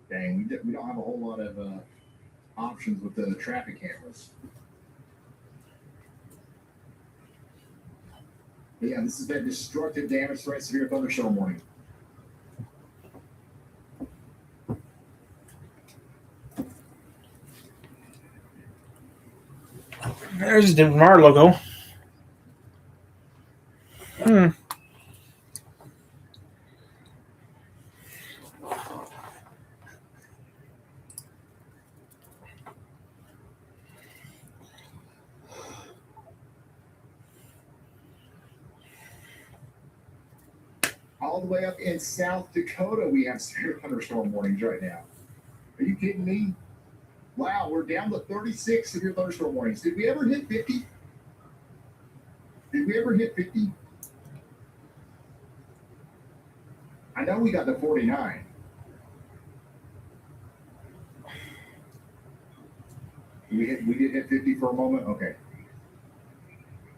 [SPEAKER 1] Dang, we don't have a whole lot of options with the traffic cameras. But yeah, this has been destructive damage threat, severe thunderstorm warning.
[SPEAKER 2] There's the Mar logo.
[SPEAKER 1] All the way up in South Dakota, we have severe thunderstorm warnings right now. Are you kidding me? Wow, we're down to 36 severe thunderstorm warnings. Did we ever hit 50? Did we ever hit 50? I know we got to 49. We did hit 50 for a moment? Okay.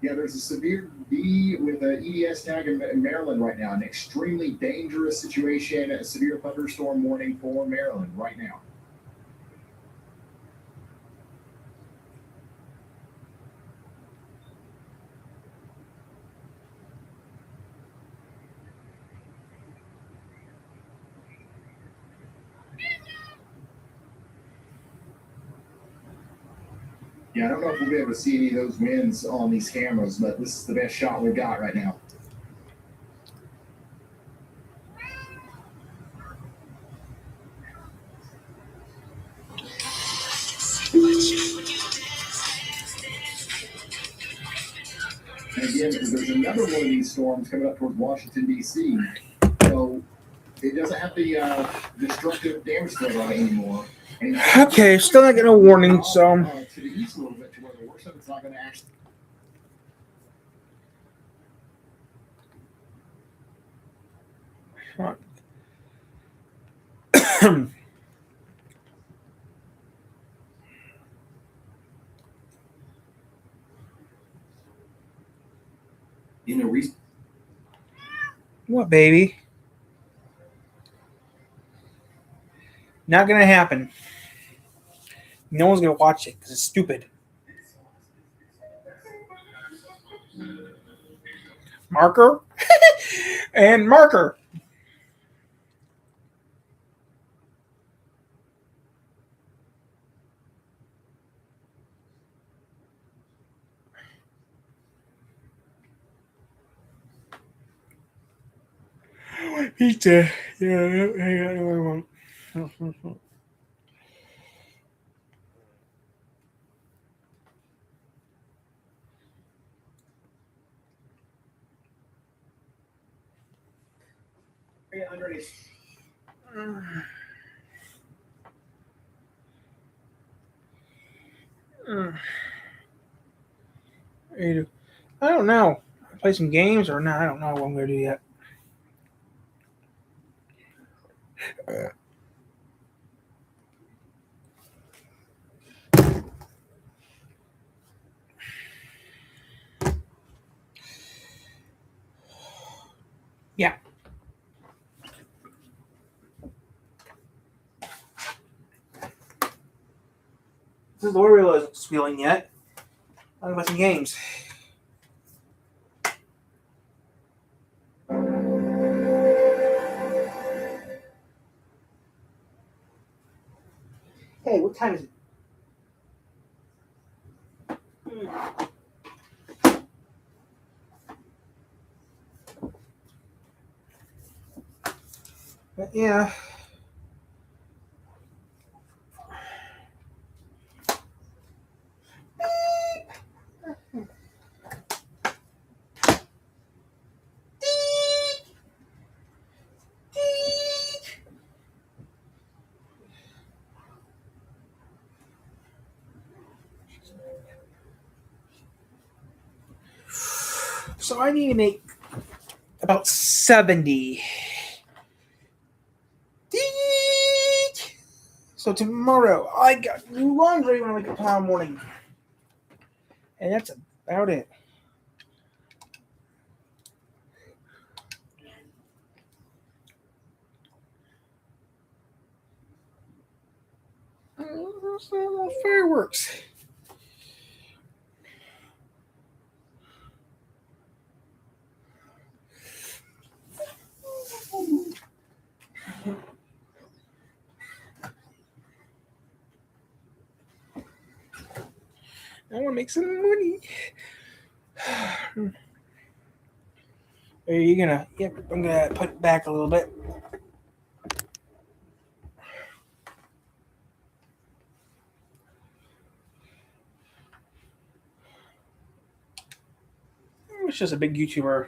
[SPEAKER 1] Yeah, there's a severe D with an EDS tag in Maryland right now. An extremely dangerous situation. A severe thunderstorm warning for Maryland right now. Yeah, I don't know if we'll be able to see any of those winds on these cameras, but this is the best shot we've got right now. And again, there's another one of these storms coming up towards Washington, D.C. So it doesn't have the destructive damage threat on it anymore.
[SPEAKER 2] Okay, still not getting a warning, so.
[SPEAKER 1] To the east a little bit to where the worst of it's not going to actually.
[SPEAKER 12] In a recent
[SPEAKER 2] What, baby? Not gonna happen. No one's gonna watch it because it's stupid. Marker and marker. Pizza. Yeah.
[SPEAKER 7] Underneath.
[SPEAKER 2] I don't know. Play some games or not? I don't know what I'm gonna do yet. Yeah. This is the Oreo isn't squealing yet. I'm playing some games. Hey, what time is it? But yeah. So I need to make about 70. So tomorrow I got new laundry when I wake up tomorrow morning. And that's about it. Fireworks. I want to make some money. Are you gonna? Yep, I'm gonna put it back a little bit. It's just a big YouTuber.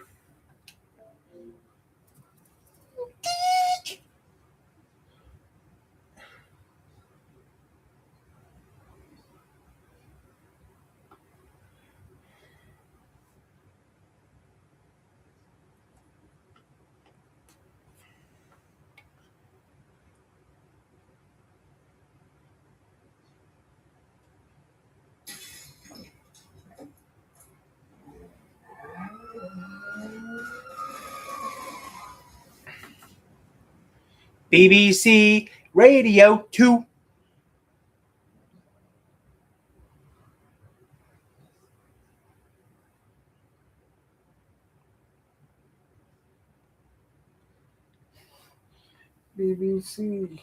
[SPEAKER 2] BBC Radio 2. BBC.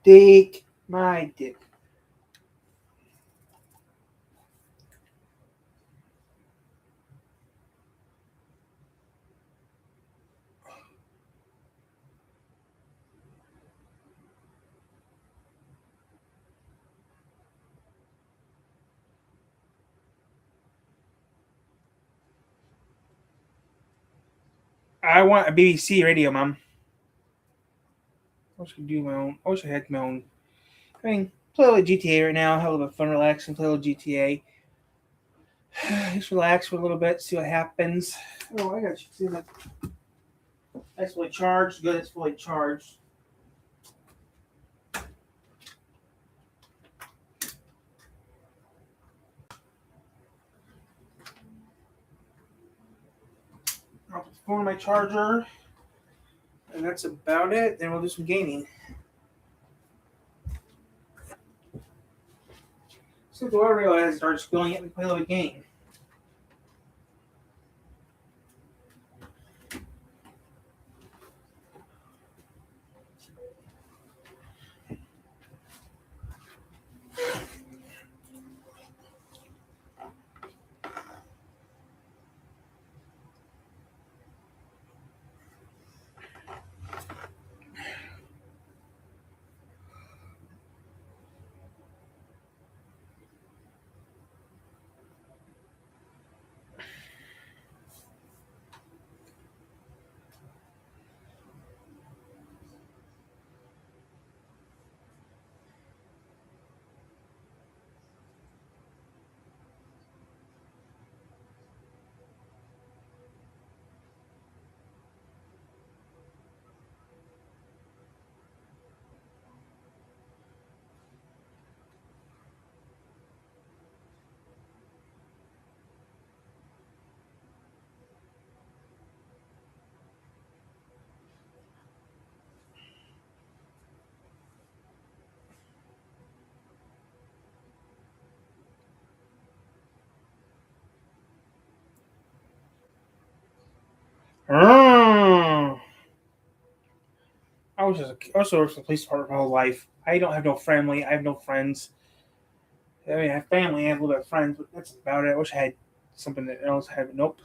[SPEAKER 2] Take my dick. I want a BBC radio, Mom. I wish I could do my own. I wish I had my own. I mean, play a little GTA right now. Have a little bit of fun, relax, and play a little GTA. Just relax for a little bit, see what happens. Oh, I got you. See that? That's fully charged. Good, it's fully charged. I'll put the phone on my charger. And that's about it. Then we'll do some gaming. So do I realize I started spilling it? We play a little game. I also worked for the police department my whole life. I don't have no family. I have no friends. I mean, I have family. I have a little bit of friends, but that's about it. I wish I had something that else. I have nope.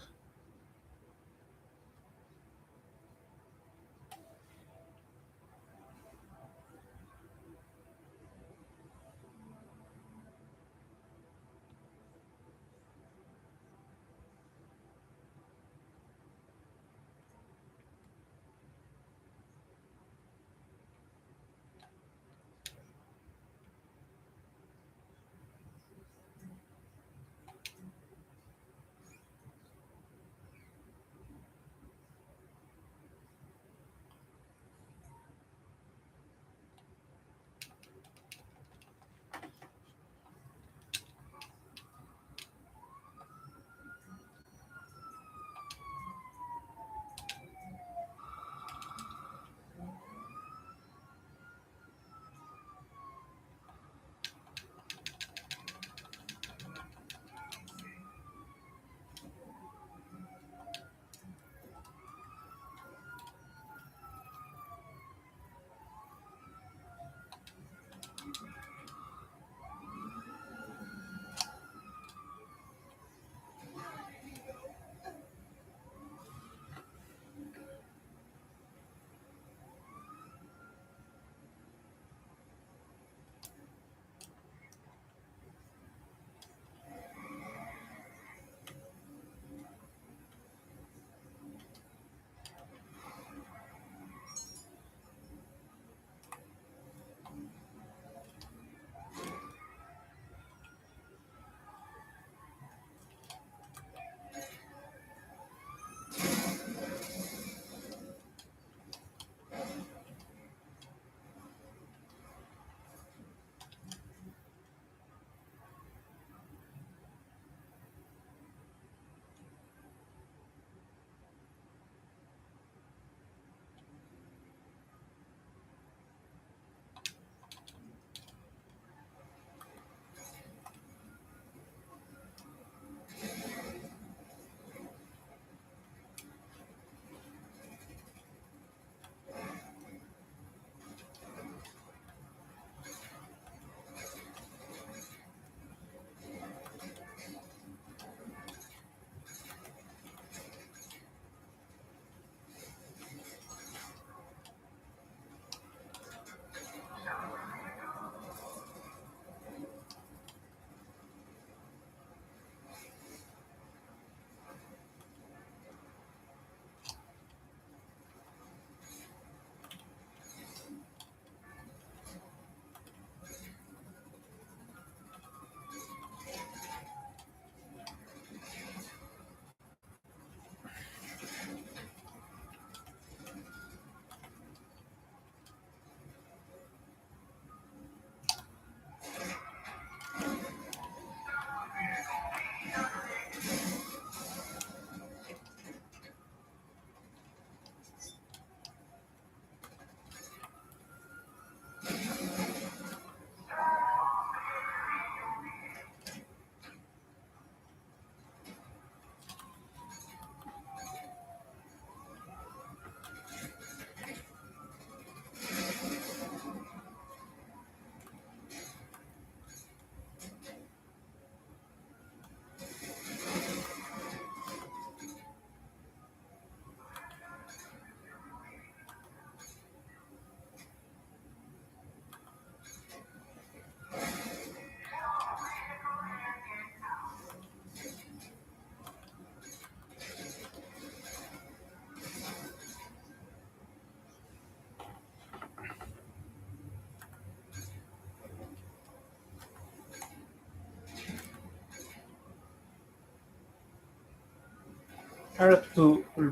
[SPEAKER 2] Tired of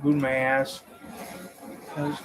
[SPEAKER 2] booting my ass. 'Cause-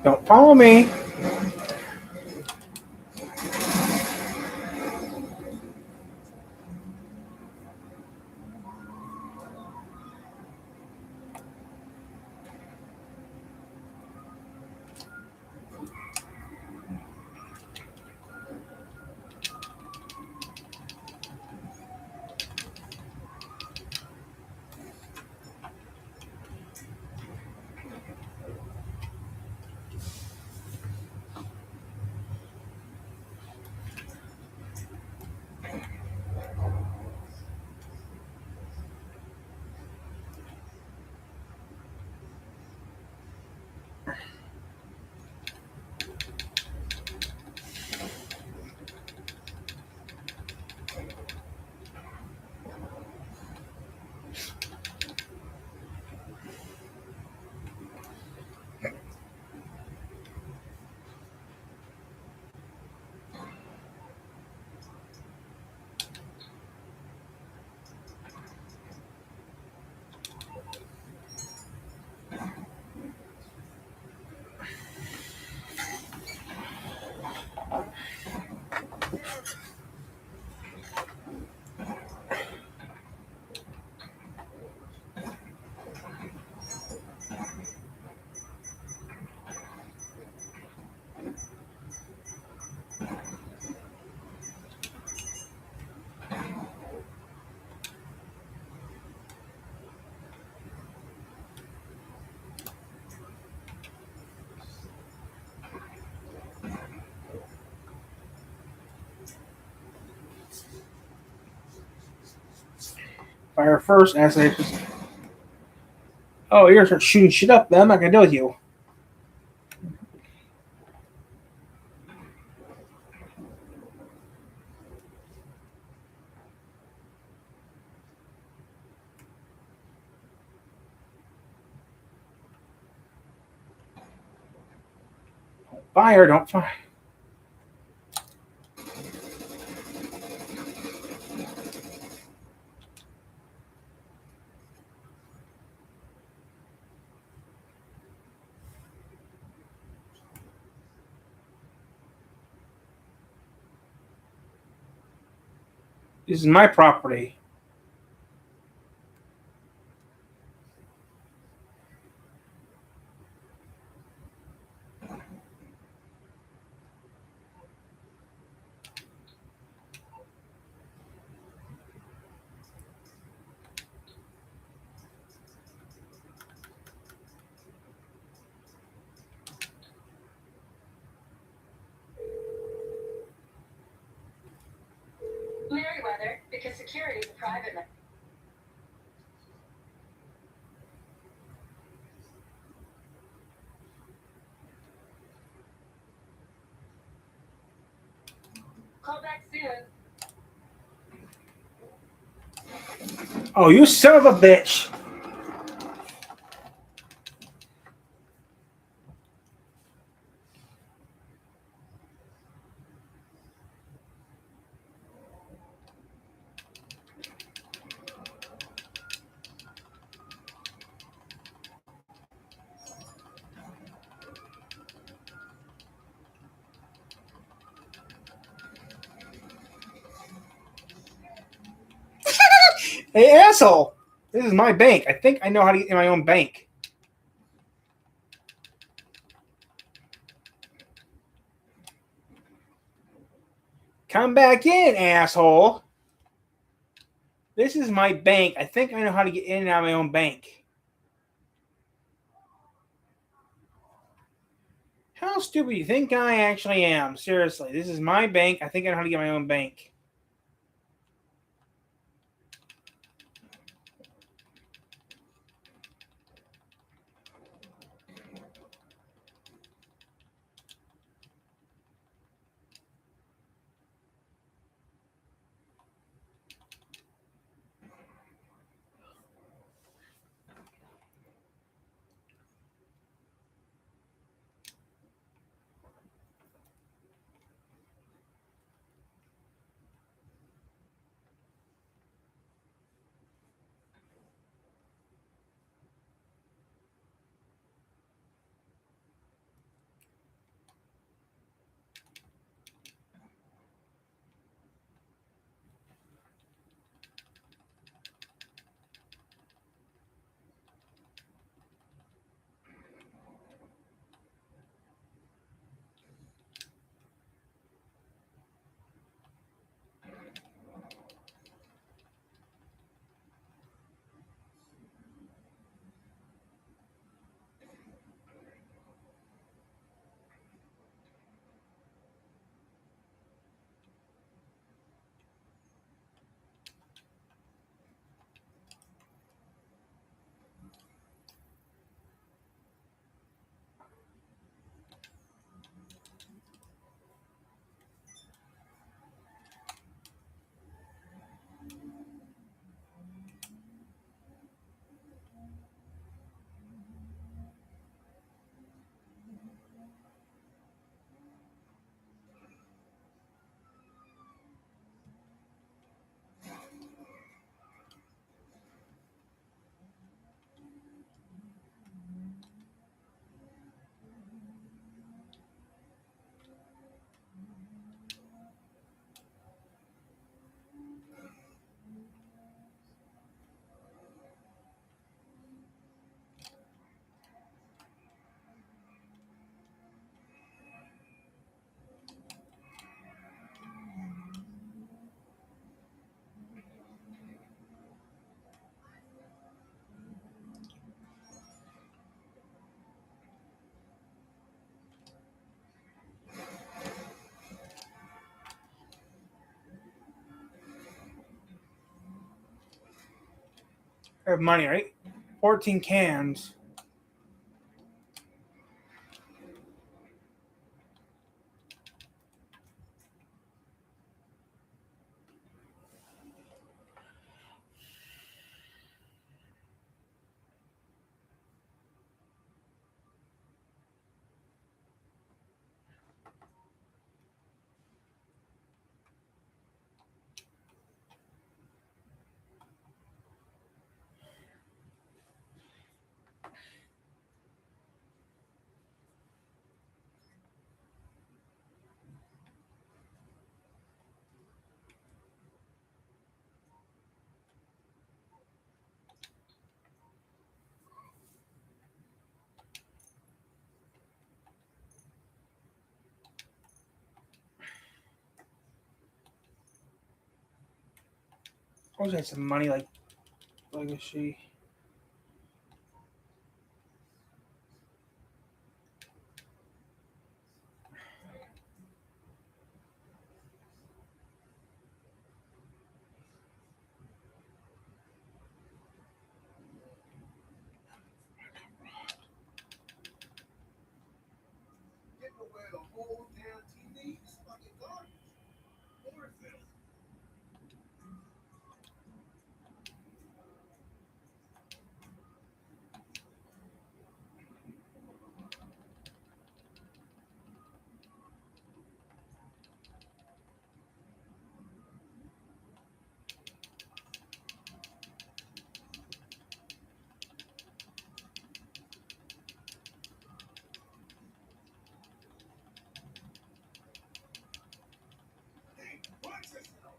[SPEAKER 2] Don't follow me. Fire first, assay. Oh, you're gonna start shooting shit up, man. I'm not gonna deal with you. Fire, don't fire. This is my property.
[SPEAKER 4] Merriweather, because security is a private matter. Call back soon.
[SPEAKER 2] Oh, you son of a bitch. Hey, asshole. This is my bank. I think I know how to get in my own bank. Come back in, asshole. This is my bank. I think I know how to get in and out of my own bank. How stupid do you think I actually am? Seriously, this is my bank. I think I know how to get my own bank. I have money, right? 14 cans. I always had some money like Legacy.
[SPEAKER 9] Giving away the whole damn TV is fucking garbage. Worth it. Watch yourself.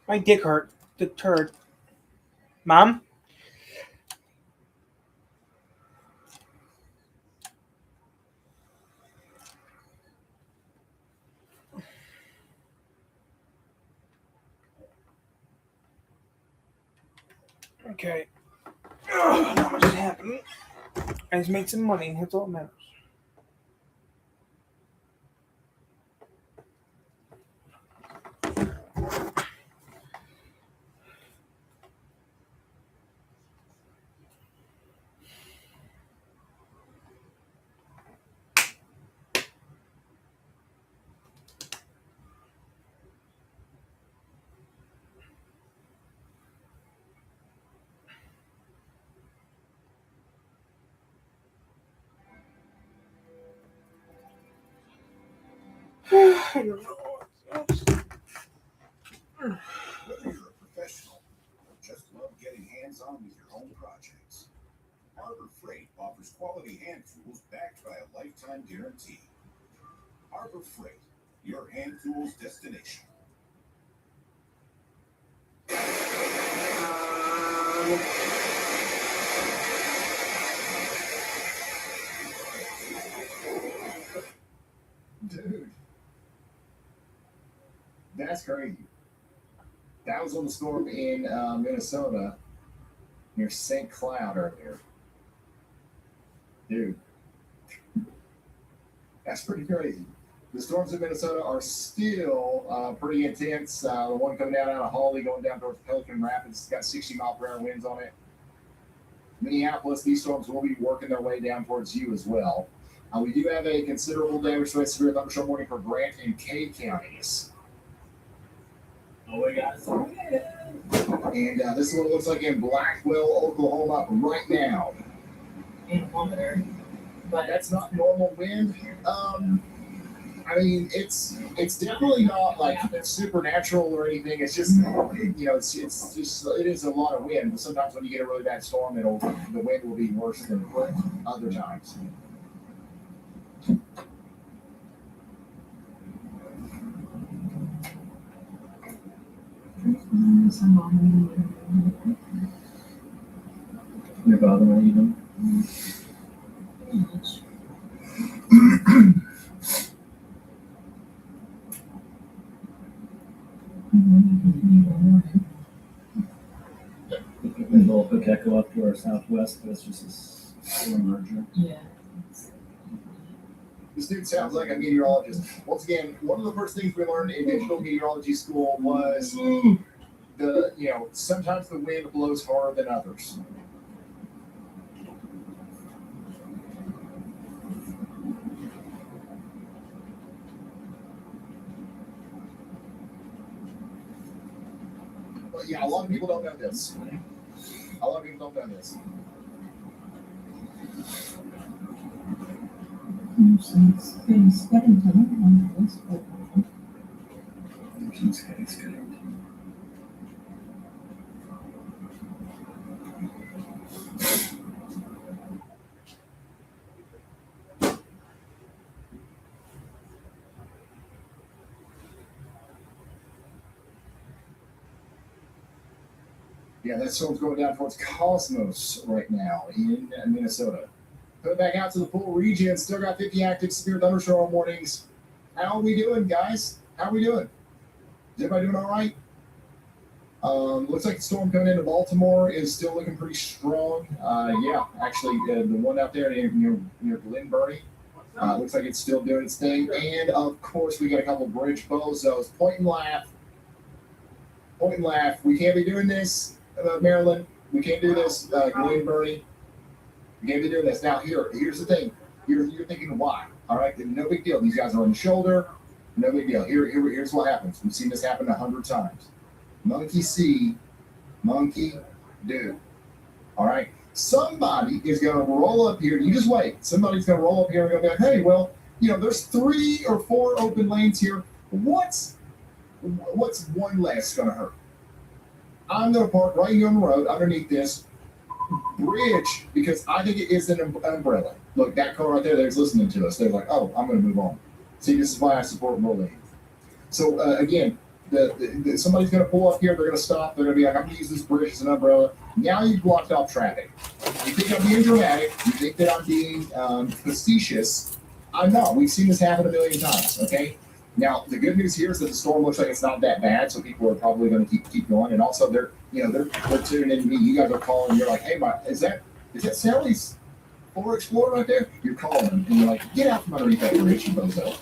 [SPEAKER 2] My dick hurt. The turd. Mom? Okay. Not much is happening. I just made some money. That's all that matters. I don't know.
[SPEAKER 9] Whether you're a professional or just love getting hands-on with your own projects, Harbor Freight offers quality hand tools backed by a lifetime guarantee. Harbor Freight
[SPEAKER 14] your hand tools destination.
[SPEAKER 1] Dude, that's crazy. That was on the storm in Minnesota near St. Cloud earlier. Dude, that's pretty crazy. The storms in Minnesota are still pretty intense. The one coming down out of Hawley going down towards Pelican Rapids has got 60-mile-per-hour winds on it. Minneapolis, these storms will be working their way down towards you as well. We do have a considerable damage to a severe thunderstorm warning for Grant and Kay counties.
[SPEAKER 7] Oh, we got some.
[SPEAKER 1] And this is what it looks like in Blackwell, Oklahoma right now. But that's not normal wind. I mean, it's definitely not like it's supernatural or anything. It's just, it's just, it is a lot of wind. But sometimes when you get a really bad storm, the wind will be worse than other times.
[SPEAKER 15] You're bothering you. A little quick echo up to our southwest, but it's just a storm merger.
[SPEAKER 6] Yeah.
[SPEAKER 1] This dude sounds like a meteorologist. Once again, one of the first things we learned in digital meteorology school was sometimes the wind blows harder than others. But yeah, a lot of people don't know this. A lot of people don't know this. Yeah, that storm's going down towards Cosmos right now in Minnesota. Coming back out to the full region, still got 50 active severe thunderstorm warnings. How are we doing, guys? How are we doing? Is everybody doing all right? Looks like the storm coming into Baltimore is still looking pretty strong. Yeah, actually, the one out there near Glenburnie, looks like it's still doing its thing. And of course, we got a couple bridge bozos. Point and laugh. Point and laugh. We can't be doing this, Maryland. We can't do this, Glenburnie. We can't be doing this. Now, here's the thing. You're thinking, why? All right, no big deal. These guys are on the shoulder. No big deal. Here's what happens. We've seen this happen 100 times. Monkey see, monkey do. All right. Somebody is going to roll up here. You just wait. Somebody's going to roll up here and go, hey, well, there's 3 or 4 open lanes here. What's one less going to hurt? I'm going to park right here on the road underneath this bridge because I think it is an umbrella. Look, that car right there, they're listening to us. They're like, oh, I'm going to move on. See, this is why I support bullying. So, again, somebody's going to pull up here. They're going to stop. They're going to be like, I'm going to use this bridge as an umbrella. Now you've blocked off traffic. You think I'm being dramatic. You think that I'm being facetious. I'm not. We've seen this happen a million times, okay? Now, the good news here is that the storm looks like it's not that bad, so people are probably going to keep going. And also, they're tuning in to me. You guys are calling. And you're like, hey, is that Sally's Ford Explorer right there? You're calling them, and you're like, get out from underneath that bridge, you bozo.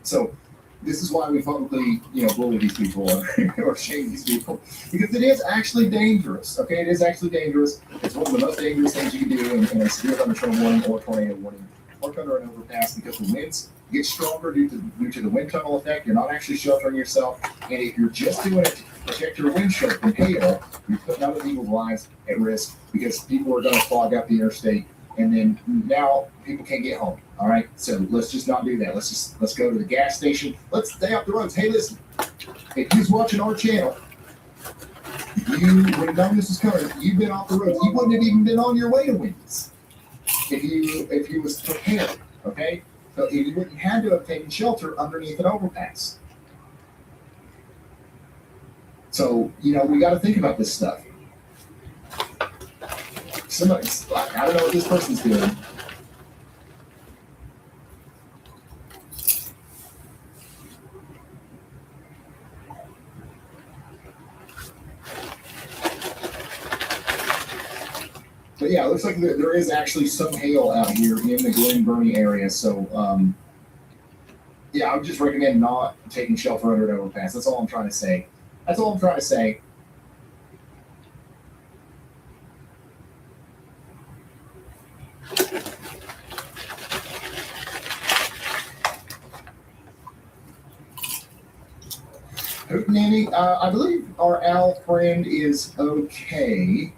[SPEAKER 1] So this is why we publicly, bully these people or shame these people, because it is actually dangerous. Okay, it is actually dangerous. It's one of the most dangerous things you can do in a severe thunderstorm warning or tornado warning. Park under an overpass because the winds get stronger due to the wind tunnel effect. You're not actually sheltering yourself, and if you're just doing it to protect your windshield from hail, you're putting other people's lives at risk because people are going to clog up the interstate, and then now people can't get home. All right, so let's just not do that. Let's go to the gas station. Let's stay off the roads. Hey, listen, if you're watching our channel, when this is coming, you've been off the roads. You wouldn't have even been on your way to Wendy's if you was prepared. Okay, So you had to have taken shelter underneath an overpass. So, we got to think about this stuff. Somebody's, I don't know what this person's doing. But yeah, it looks like there is actually some hail out here in the Glen Burnie area. So, yeah, I would just recommend not taking shelter under an overpass. That's all I'm trying to say. That's all I'm trying to say. Hootenanny, I believe our owl friend is okay.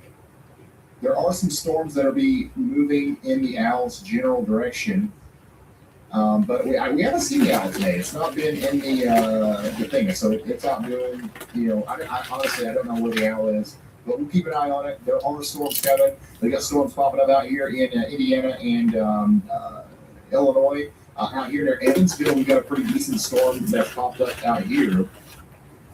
[SPEAKER 1] There are some storms that are moving in the owl's general direction, but we haven't seen the owl today. It's not been in the thing, so it's out doing. I honestly don't know where the owl is, but we'll keep an eye on it. There are storms coming. They got storms popping up out here in Indiana and Illinois. Out here near Evansville, we got a pretty decent storm that popped up out here.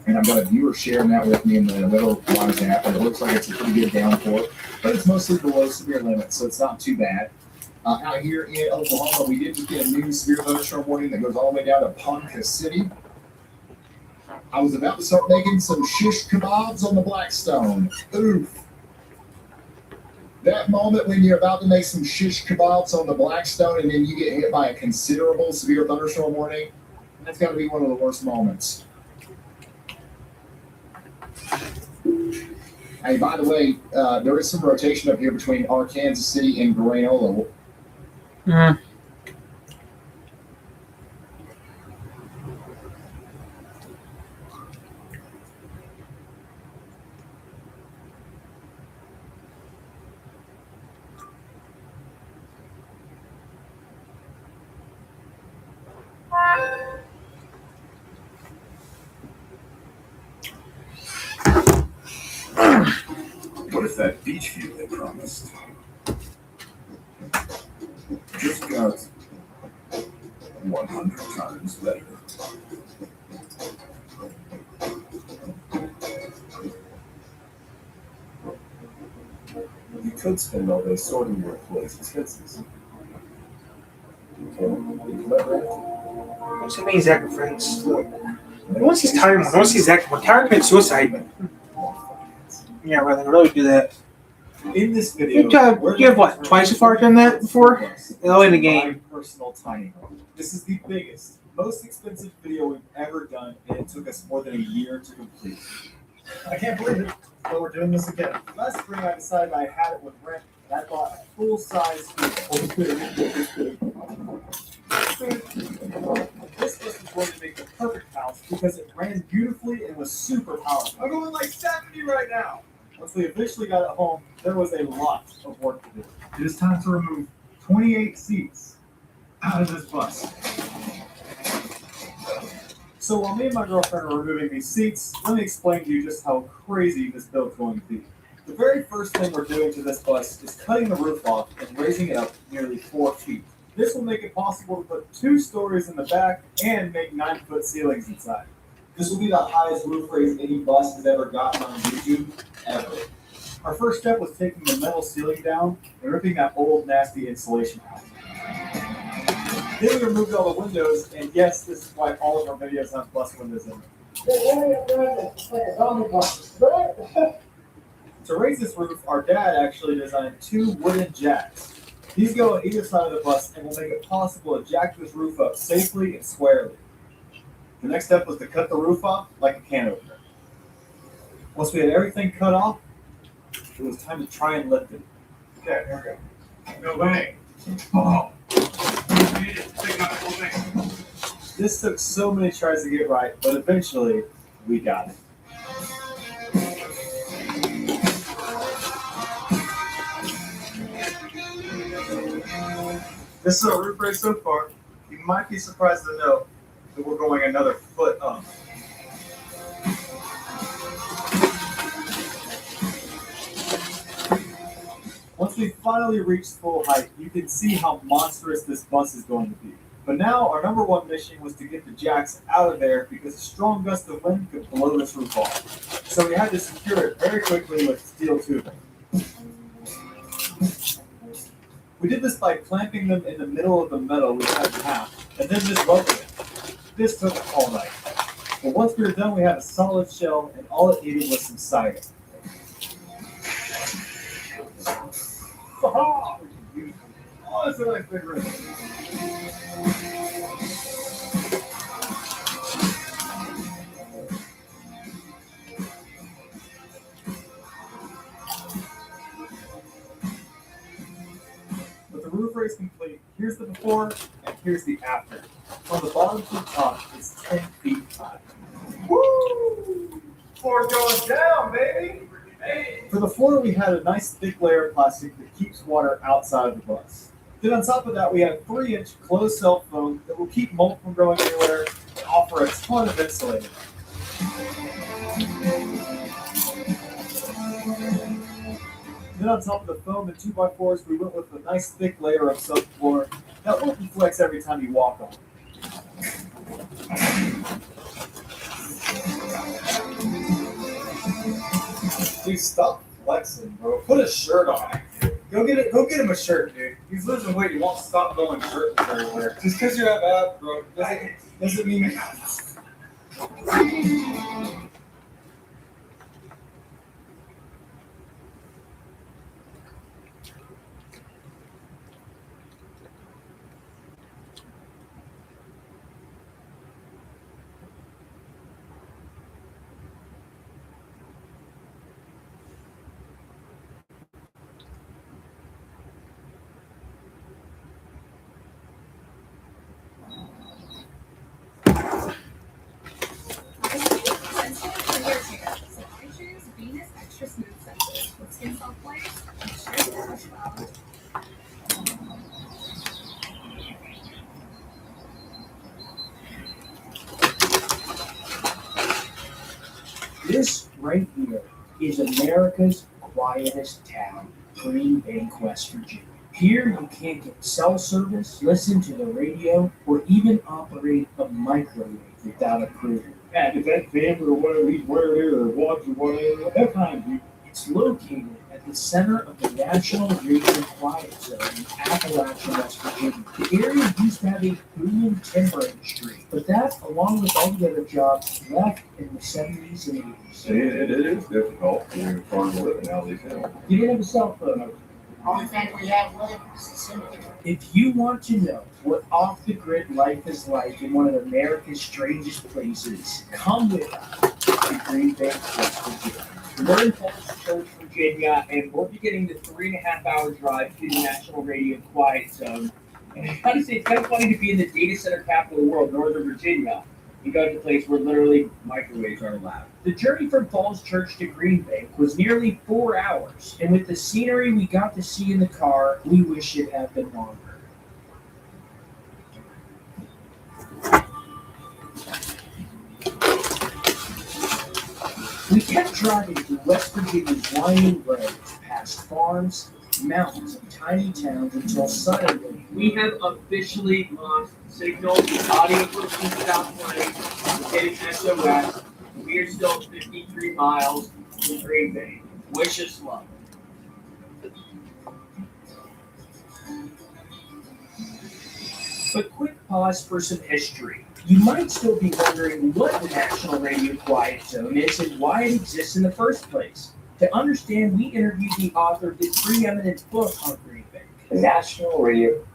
[SPEAKER 1] And I've got a viewer sharing that with me in the middle lines app, and it looks like it's a pretty good downpour, but it's mostly below severe limit, so it's not too bad. Out here in Oklahoma, we did just get a new severe thunderstorm warning that goes all the way down to Ponca City. I was about to start making some shish kebabs on the Blackstone. Oof. That moment when you're about to make some shish kebabs on the Blackstone and then you get hit by a considerable severe thunderstorm warning, that's got to be one of the worst moments. Hey, by the way, there is some rotation up here between Arkansas City and Granola.
[SPEAKER 2] Mm.
[SPEAKER 16] What if that beach view they promised just got 100 times better? You could spend all day sorting your employees' expenses.
[SPEAKER 2] What's the name, Zach, friends? Once he's tired, once he's Zach, when tired commit suicide. Yeah, rather than really do that.
[SPEAKER 17] In this video,
[SPEAKER 2] you have what, twice so far done that before? Early in the game.
[SPEAKER 17] Personal tiny home. This is the biggest, most expensive video we've ever done, and it took us more than a year to complete. I can't believe it, but we're doing this again. Last spring, I decided I had it with rent, and I bought a full-size This was going to make the perfect house because it ran beautifully and was super powerful. I'm going like 70 right now. Once we officially got it home, there was a lot of work to do. It is time to remove 28 seats out of this bus. So while me and my girlfriend are removing these seats, let me explain to you just how crazy this build is going to be. The very first thing we're doing to this bus is cutting the roof off and raising it up nearly 4 feet. This will make it possible to put 2 stories in the back and make 9-foot ceilings inside. This will be the highest roof raise any bus has ever gotten on YouTube, ever. Our first step was taking the metal ceiling down and ripping that old, nasty insulation out. Then we removed all the windows, and yes, this is why all of our videos have bus windows in them. To raise this roof, our dad actually designed 2 wooden jacks. These go on either side of the bus and will make it possible to jack this roof up safely and squarely. The next step was to cut the roof off like a can opener. Once we had everything cut off, it was time to try and lift it. Okay, here we go. Go bang. Oh. This took so many tries to get right, but eventually we got it. This is our roof raise so far. You might be surprised to know that we're going another foot up. Once we finally reach full height, you can see how monstrous this bus is going to be. But now our number one mission was to get the jacks out of there because a strong gust of wind could blow this roof off. So we had to secure it very quickly with steel tubing. We did this by clamping them in the middle of the metal we cut in half, and then just welding it. This took all night. But once we were done, we had a solid shell, and all it needed was some siding. Oh, that's a nice big ring. With the roof race complete, here's the before and here's the after. From the bottom to the top, it's 10 feet high. Woo! Floor's going down, baby! Hey. For the floor, we had a nice thick layer of plastic that keeps water outside of the bus. Then on top of that, we have 3-inch closed cell foam that will keep mold from growing anywhere and offer a ton of insulating. Then on top of the foam and 2x4s, we went with a nice thick layer of subfloor that won't flex every time you walk on it. Dude, stop flexing, bro. Put a shirt on. Go get him a shirt, dude. He's losing weight. He won't stop going shirts everywhere. Just because you have abs, bro, doesn't mean.
[SPEAKER 18] This right here is America's quietest town, Green Bank, West Virginia. Here you can't get cell service, listen to the radio, or even operate a microwave without approval.
[SPEAKER 15] And if that family or whatever he's wearing there or watch or whatever, that kind of
[SPEAKER 18] It's located at the center of the National Radio Quiet Zone in Appalachia, West Virginia. The area used to have a booming timber industry, but that, along with all the other jobs, left in the 70s and 80s.
[SPEAKER 16] It is difficult doing farm living now these days.
[SPEAKER 18] You didn't have a cell phone.
[SPEAKER 19] Only thing we have left is the cemetery.
[SPEAKER 18] If you want to know what off-the-grid life is like in one of America's strangest places, come with us to Green Bank, West Virginia.
[SPEAKER 7] We're in Falls Church, Virginia, and we're beginning the 3.5-hour drive to the National Radio Quiet Zone. And I gotta say, it's kind of funny to be in the data center capital of the world, Northern Virginia, and go to a place where literally microwaves are allowed.
[SPEAKER 18] The journey from Falls Church to Green Bank was nearly 4 hours, and with the scenery we got to see in the car, we wish it had been longer. We kept driving through West Virginia's winding roads, past farms, mountains, and tiny towns until suddenly
[SPEAKER 7] We have officially lost signal. The audio system stopped playing. It's getting SOS. We are still 53 miles from Green Bay. Wish us luck.
[SPEAKER 18] But quick pause for some history. You might still be wondering what the National Radio Quiet Zone is and why it exists in the first place. To understand, we interviewed the author of the preeminent book on Green Bank.
[SPEAKER 11] The National Radio.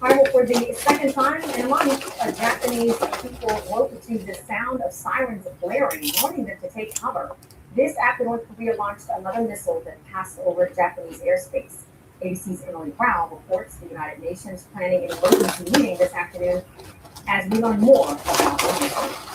[SPEAKER 20] All right, for the second time in a month, Japanese people woke to the sound of sirens blaring, warning them to take cover. This after North Korea launched another missile that passed over Japanese airspace. ABC's Emily Brown reports the United Nations planning an emergency meeting this afternoon as we learn more about the missile.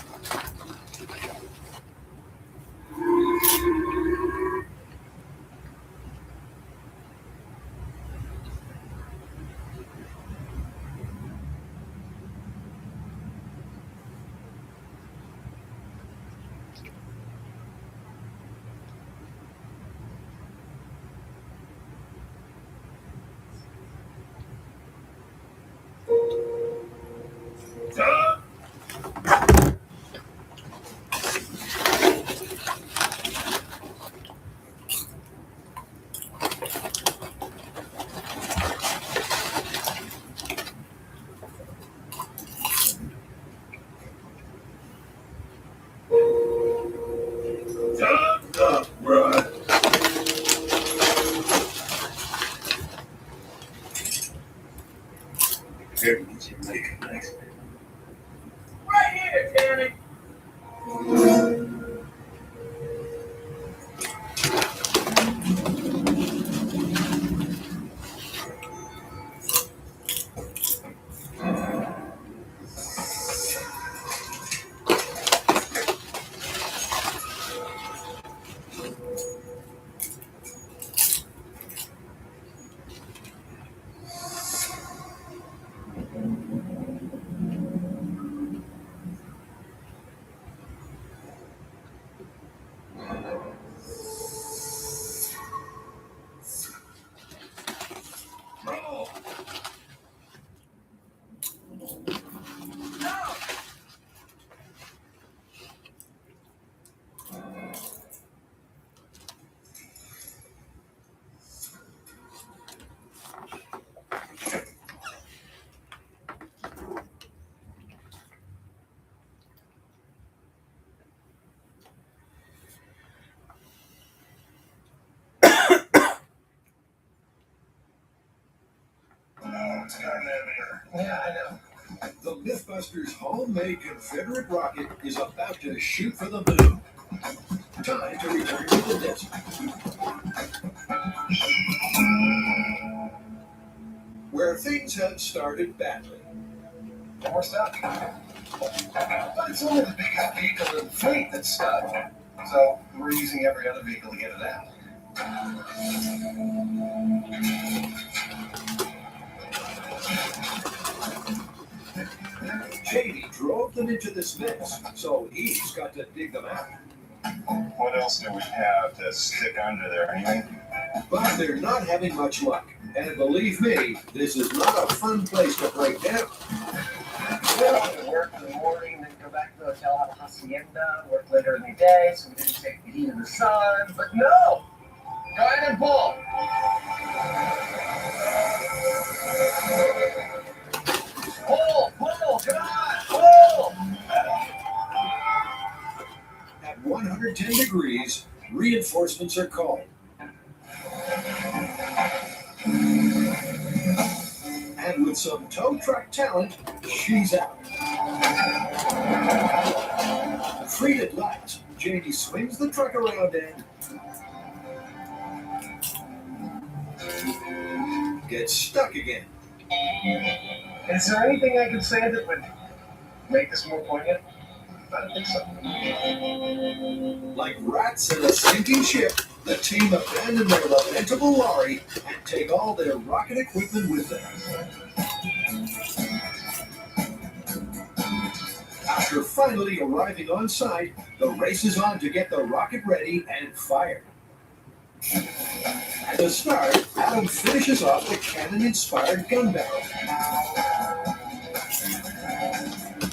[SPEAKER 7] Right here, Danny.
[SPEAKER 9] Yeah, I know. The Mythbusters' homemade Confederate rocket is about to shoot for the moon. Time to return to the desert. Where things had started badly.
[SPEAKER 11] More stuff. But it's only the big vehicle and fleet that's stuck. So we're using every other vehicle to get it out.
[SPEAKER 9] JD drove them into this mess, so he's got to dig them out.
[SPEAKER 16] What else do we have to stick under there? Anything?
[SPEAKER 9] But they're not having much luck. And believe me, this is not a fun place to break down.
[SPEAKER 7] Well, we work in the morning, then go back to the hotel, have a hacienda, work later in the day, so we didn't take the heat of the sun. But no! Go ahead and pull! Pull! Pull! Come on! Pull!
[SPEAKER 9] At 110 degrees, reinforcements are called. And with some tow truck talent, she's out. Freed at last, JD swings the truck around and gets stuck again.
[SPEAKER 11] Is there anything I could say that would make this more poignant? I don't think so.
[SPEAKER 9] Like rats in a sinking ship, the team abandon their lamentable lorry and take all their rocket equipment with them. After finally arriving on site, the race is on to get the rocket ready and fired. At the start, Adam finishes off the cannon-inspired gun barrel.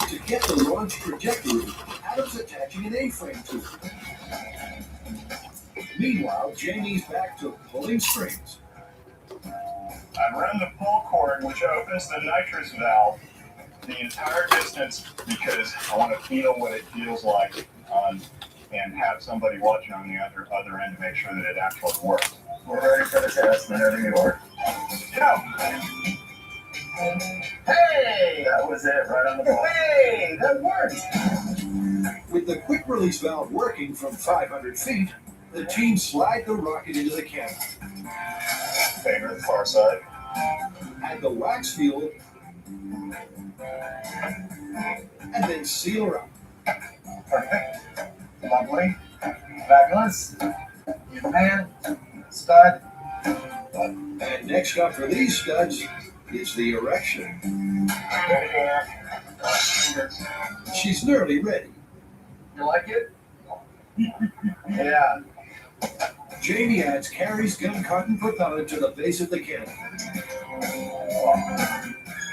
[SPEAKER 9] To get the launch trajectory, Adam's attaching an A-frame to it. Meanwhile, Jamie's back to pulling strings.
[SPEAKER 16] I run the pull cord, which opens the nitrous valve the entire distance because I want to feel what it feels like and have somebody watching on the other end to make sure that it actually works.
[SPEAKER 11] We're ready for the test whenever you are.
[SPEAKER 16] Go!
[SPEAKER 11] Hey! That was it, right on the ball. Hey! That worked!
[SPEAKER 9] With the quick release valve working from 500 feet, the team slide the rocket into the cannon.
[SPEAKER 16] Favor the far side.
[SPEAKER 9] Add the wax fuel, and then seal her up.
[SPEAKER 11] Perfect. Lovely. Fabulous. You're the man. Stud.
[SPEAKER 9] And next up for these studs is the erection. She's nearly ready.
[SPEAKER 11] You like it? Yeah.
[SPEAKER 9] Jamie adds Carrie's gun cotton propellant to the base of the cannon.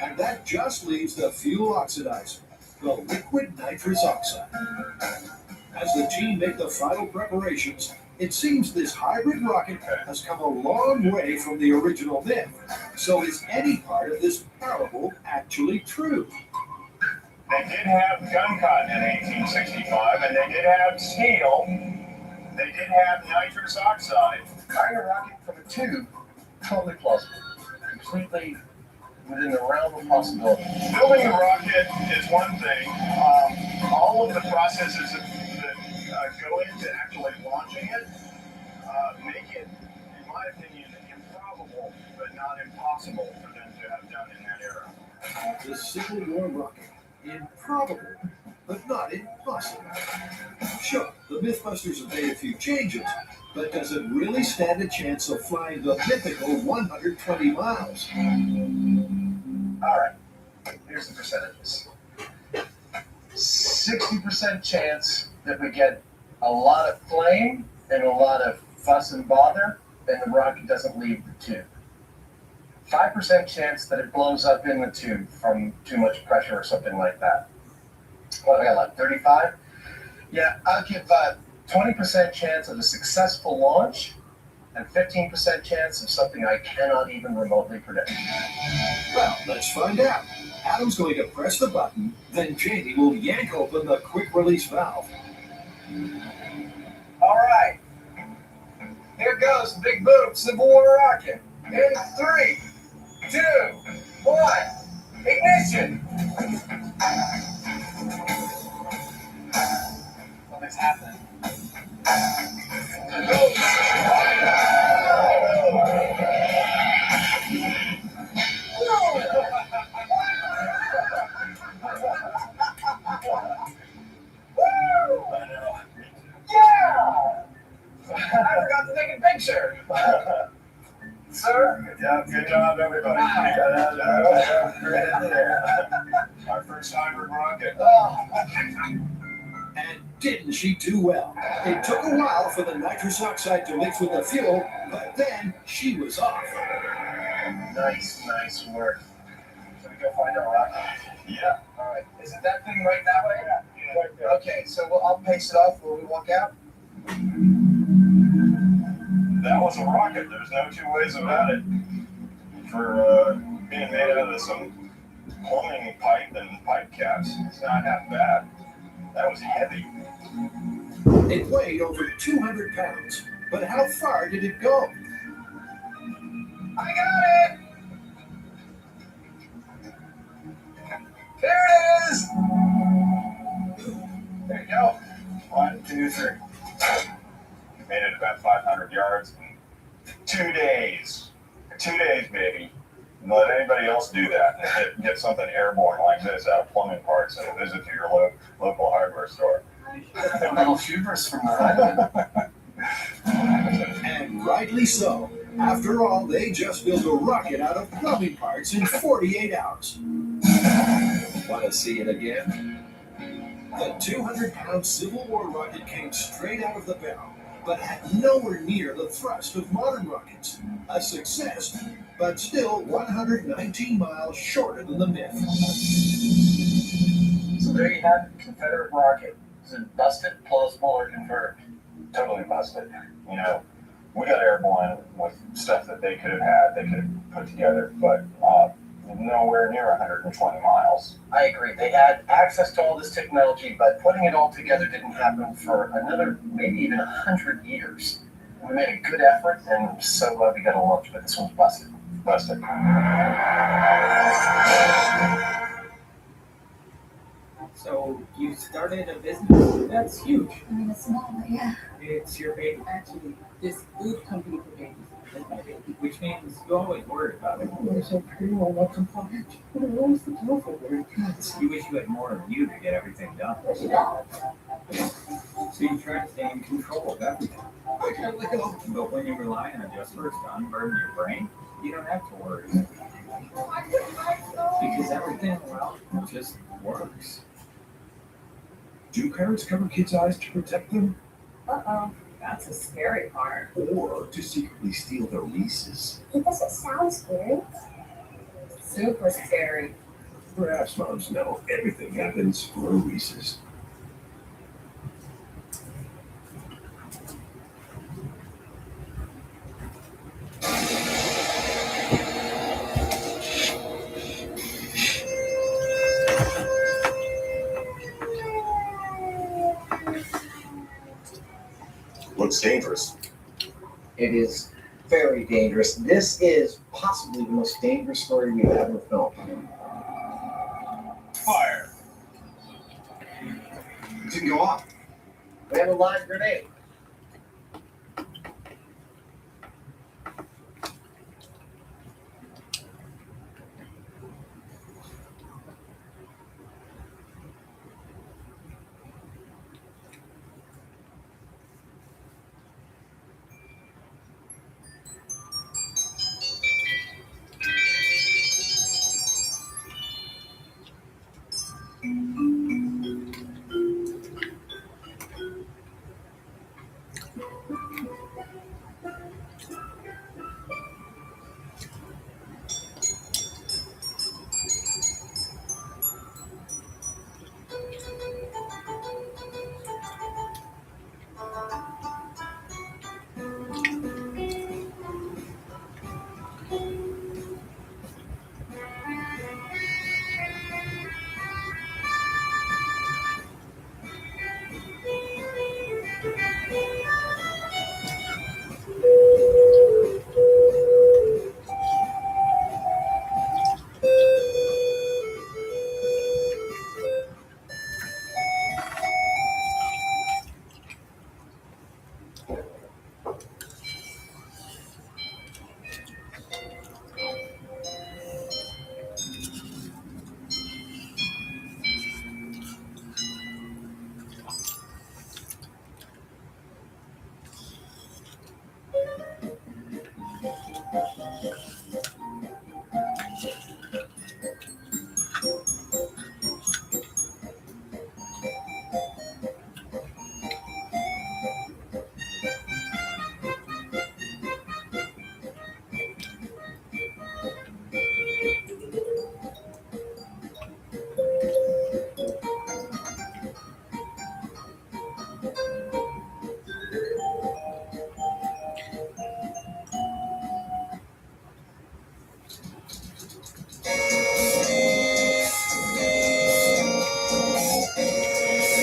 [SPEAKER 9] And That just leaves the fuel oxidizer, the liquid nitrous oxide. As the team make the final preparations, it seems this hybrid rocket has come a long way from the original myth. So is any part of this parable actually true?
[SPEAKER 16] They did have gun cotton in 1865, and they did have steel. They did have nitrous oxide.
[SPEAKER 11] Firing a rocket from a tube, totally plausible. Completely within the realm of possibility.
[SPEAKER 16] Building a rocket is one thing. All of the processes that go into actually launching it make it, in my opinion, improbable, but not impossible for them to have done in that era.
[SPEAKER 9] The Civil War rocket. Improbable, but not impossible. Sure, the Mythbusters have made a few changes, but does it really stand a chance of flying the mythical 120 miles?
[SPEAKER 11] All right, here's the percentages. 60% chance that we get a lot of flame and a lot of fuss and bother, and the rocket doesn't leave the tube. 5% chance that it blows up in the tube from too much pressure or something like that. What, I got like 35? Yeah, I'll give 20% chance of a successful launch and 15% chance of something I cannot even remotely predict.
[SPEAKER 9] Well, let's find out. Adam's going to press the button, then Jamie will yank open the quick release valve.
[SPEAKER 11] All right. Here goes the big boom Civil War rocket. In 3, 2, 1, ignition! Something's happening. Yeah! I forgot to take a picture. Sir?
[SPEAKER 16] Good job, everybody. Our first hybrid rocket.
[SPEAKER 9] And didn't she do well? It took a while for the nitrous oxide to mix with the fuel, but then she was off.
[SPEAKER 11] Nice work. Should we go find our rocket?
[SPEAKER 16] Yeah.
[SPEAKER 11] All right. Is it that thing right that way? Yeah. Okay, so I'll pace it off when we walk out.
[SPEAKER 16] That was a rocket. There's no two ways about it. For being made out of some plumbing pipe and pipe caps, it's not half bad. That was heavy.
[SPEAKER 9] It weighed over 200 pounds, but how far did it go?
[SPEAKER 11] I got it! There it is! There you go.
[SPEAKER 16] 1, 2, 3. Made it about 500 yards in 2 days. 2 days, baby. And let anybody else do that. Get something airborne like this out of plumbing parts and a visit to your local hardware store.
[SPEAKER 11] A little hubris from the
[SPEAKER 9] And rightly so. After all, they just built a rocket out of plumbing parts in 48 hours. Want to see it again? The 200-pound Civil War rocket came straight out of the barrel, but had nowhere near the thrust of modern rockets. A success, but still 119 miles shorter than the myth.
[SPEAKER 11] So there you have it, Confederate rocket. Is it busted, plausible, or confirmed?
[SPEAKER 16] Totally busted. You know, we got airborne with stuff that they could have put together, but nowhere near 120 miles.
[SPEAKER 11] I agree. They had access to all this technology, but putting it all together didn't happen for another, maybe even 100 years. We made a good effort, and I'm so glad we got a launch, but this one's busted.
[SPEAKER 16] Busted.
[SPEAKER 6] So you started a business? That's huge.
[SPEAKER 13] I mean, it's small, but yeah.
[SPEAKER 6] It's your baby.
[SPEAKER 10] Actually, this food company for babies is my baby.
[SPEAKER 6] Which means you always worried about it.
[SPEAKER 10] They're so pretty, I want some porridge. But it always the careful word.
[SPEAKER 6] You wish you had more of you to get everything done. So you try to stay in control of everything.
[SPEAKER 10] I can't let go.
[SPEAKER 6] But when you rely on adjusters to unburden your brain, you don't have to worry. Because everything, well, just works.
[SPEAKER 9] Do parents cover kids' eyes to protect them?
[SPEAKER 20] Uh-oh, that's a scary part.
[SPEAKER 9] Or to secretly steal their Reese's?
[SPEAKER 13] It doesn't sound scary.
[SPEAKER 20] Super scary.
[SPEAKER 9] Perhaps moms know everything happens for a Reese's.
[SPEAKER 11] Looks dangerous. It is very dangerous. This is possibly the most dangerous story we've ever filmed.
[SPEAKER 9] Fire!
[SPEAKER 1] It didn't go off.
[SPEAKER 11] We have a live grenade.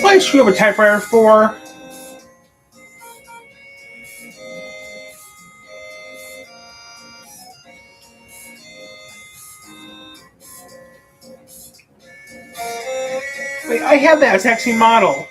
[SPEAKER 2] What did you have a typewriter for? Wait, I have that sexy model.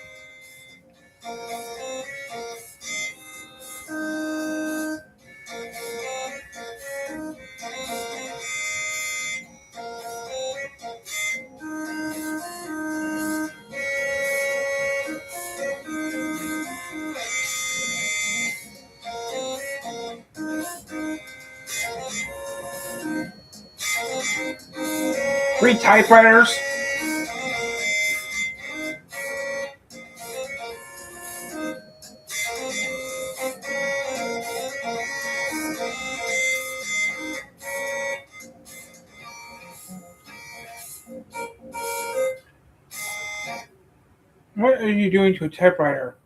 [SPEAKER 2] Three typewriters. What are you doing to a typewriter?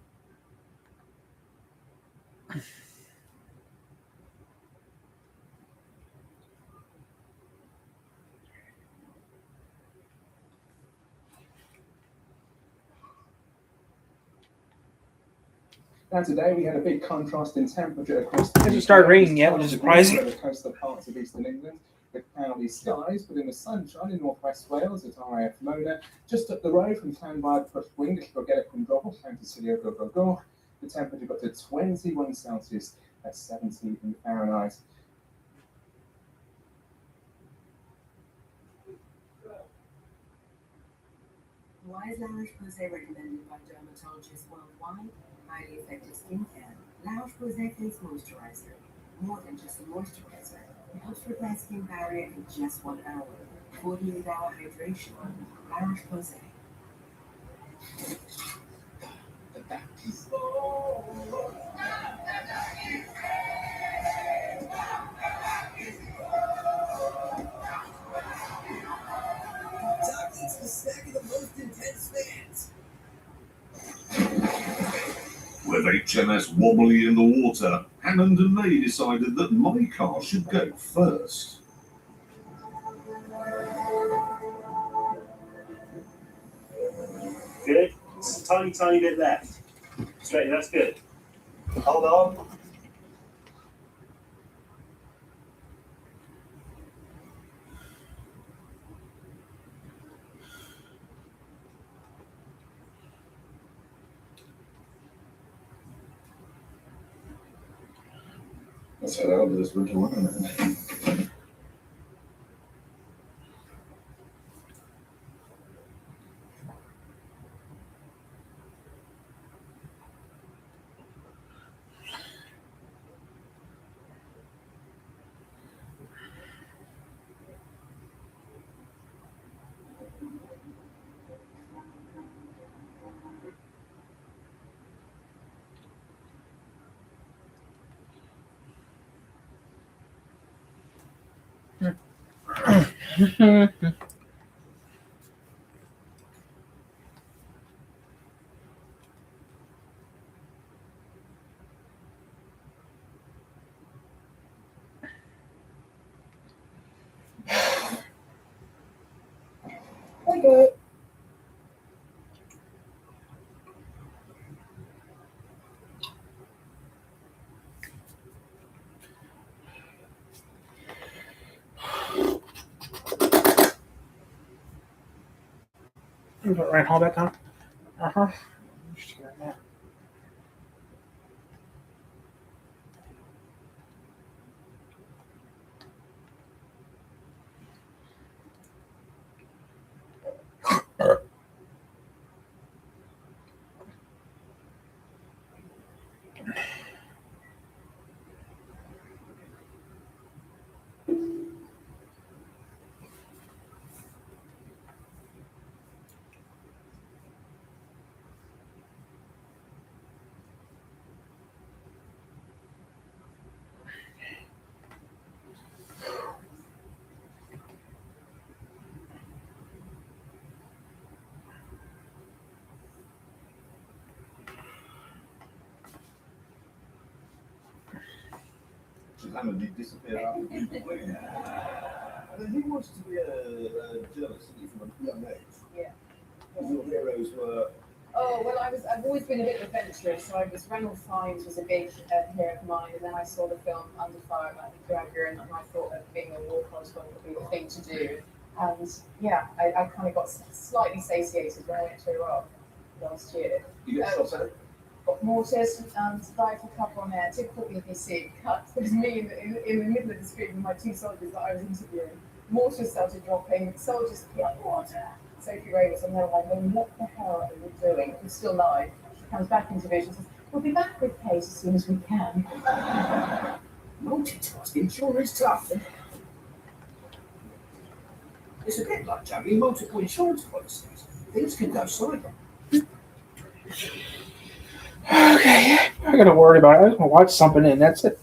[SPEAKER 17] Now today we had a big contrast in temperature across the
[SPEAKER 2] Hasn't started raining yet, which is surprising.
[SPEAKER 17] The coastal parts of eastern England with cloudy skies, but in the sunshine in northwest Wales at RAF Mona, just up the road from Llanfair Pwllgwyn, Llgorgelig Cwmdrobol, County City of Gogogoch, the temperature got to 21 Celsius at 70 in Fahrenheit.
[SPEAKER 3] Why is La Roche-Posay recommended by dermatologists worldwide? Highly effective skincare. La Roche-Posay face moisturizer. More than just a moisturizer. It helps repair skin barrier in just 1 hour. 48-hour hydration. La Roche-Posay.
[SPEAKER 21] With HMS wobbly in the water, Hammond and May decided that my car should go first.
[SPEAKER 22] Good. Just a tiny, tiny bit left. Straight, that's good.
[SPEAKER 23] Hold on.
[SPEAKER 14] Let's head out to this winter wonderland.
[SPEAKER 20] Okay.
[SPEAKER 2] Ryan Hall back on. Uh-huh.
[SPEAKER 14] Hammond, he disappeared after completely. He wants to be a journalist from a young age.
[SPEAKER 20] Yeah.
[SPEAKER 14] Your heroes were.
[SPEAKER 20] Oh, well, I've always been a bit adventurous, so Reynold Fiennes was a big hero of mine, and then I saw the film Under Fire about the Dragon, and I thought that being a war correspondent would be the thing to do. And yeah, I kind of got slightly satiated when I went to Iraq last year.
[SPEAKER 14] You get shot at?
[SPEAKER 20] Got mortars and died for cover on air. Typical BBC. Cut was me in the middle of the street with my two soldiers that I was interviewing. Mortars started dropping. Soldiers get water. Sophie Ray was on there like, what the hell are you doing? We're still live. She comes back into vision and says, we'll be back with Kate as soon as we can.
[SPEAKER 18] Multitasking sure is tough. It's a bit like juggling multiple insurance policies. Things can go cyber.
[SPEAKER 2] Okay, I gotta worry about it. I just want to watch something and that's it.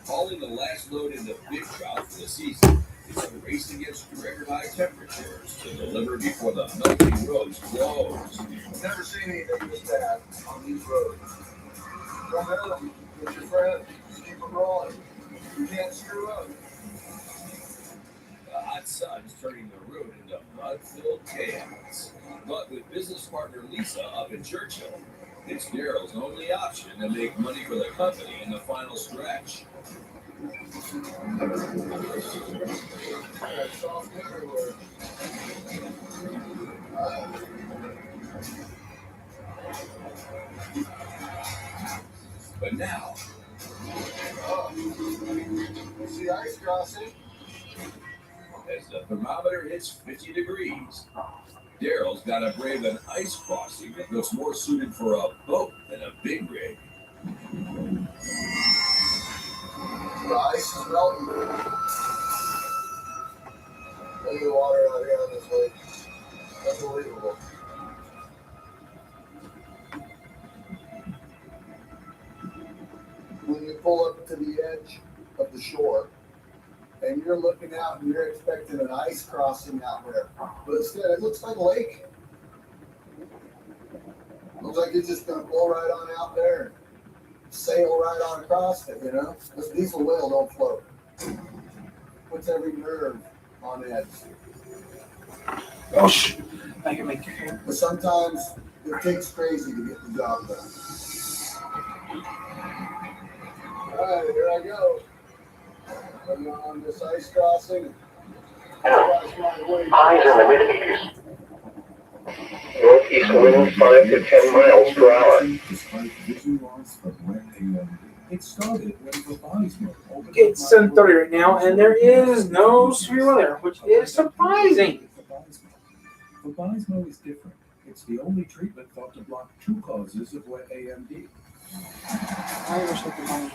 [SPEAKER 24] Hauling the last load into big trout for the season is a race against record high temperatures to deliver before the melting roads close.
[SPEAKER 9] Never seen anything this bad on these roads. Come early with your friends, keep them rolling. You can't screw up.
[SPEAKER 24] The hot sun's turning the road into mud-filled chaos. But with business partner Lisa up in Churchill, it's Daryl's only option to make money for the company in the final stretch. But now,
[SPEAKER 9] See ice crossing?
[SPEAKER 24] as the thermometer hits 50 degrees, Daryl's got to brave an ice crossing that looks more suited for a boat than a big rig.
[SPEAKER 9] The ice is melting.
[SPEAKER 4] Look at the water out here on this lake. Unbelievable. When you pull up to the edge of the shore and you're looking out and you're expecting an ice crossing out there, but instead it looks like a lake. Looks like it's just gonna blow right on out there and sail right on across it, you know? This diesel whale don't float. Puts every nerve on edge.
[SPEAKER 2] Oh, I can make it.
[SPEAKER 4] But sometimes it takes crazy to get the job done. Alright, here I go. I'm on this ice crossing.
[SPEAKER 5] Highs in the mid-80s. Northeast winds 5 to 10 miles per hour.
[SPEAKER 2] It's 7:30 right now, and there is no severe weather, which is surprising.
[SPEAKER 8] Vabysmo is different. It's the only treatment thought to block two causes of wet AMD.
[SPEAKER 2] I wish I could money.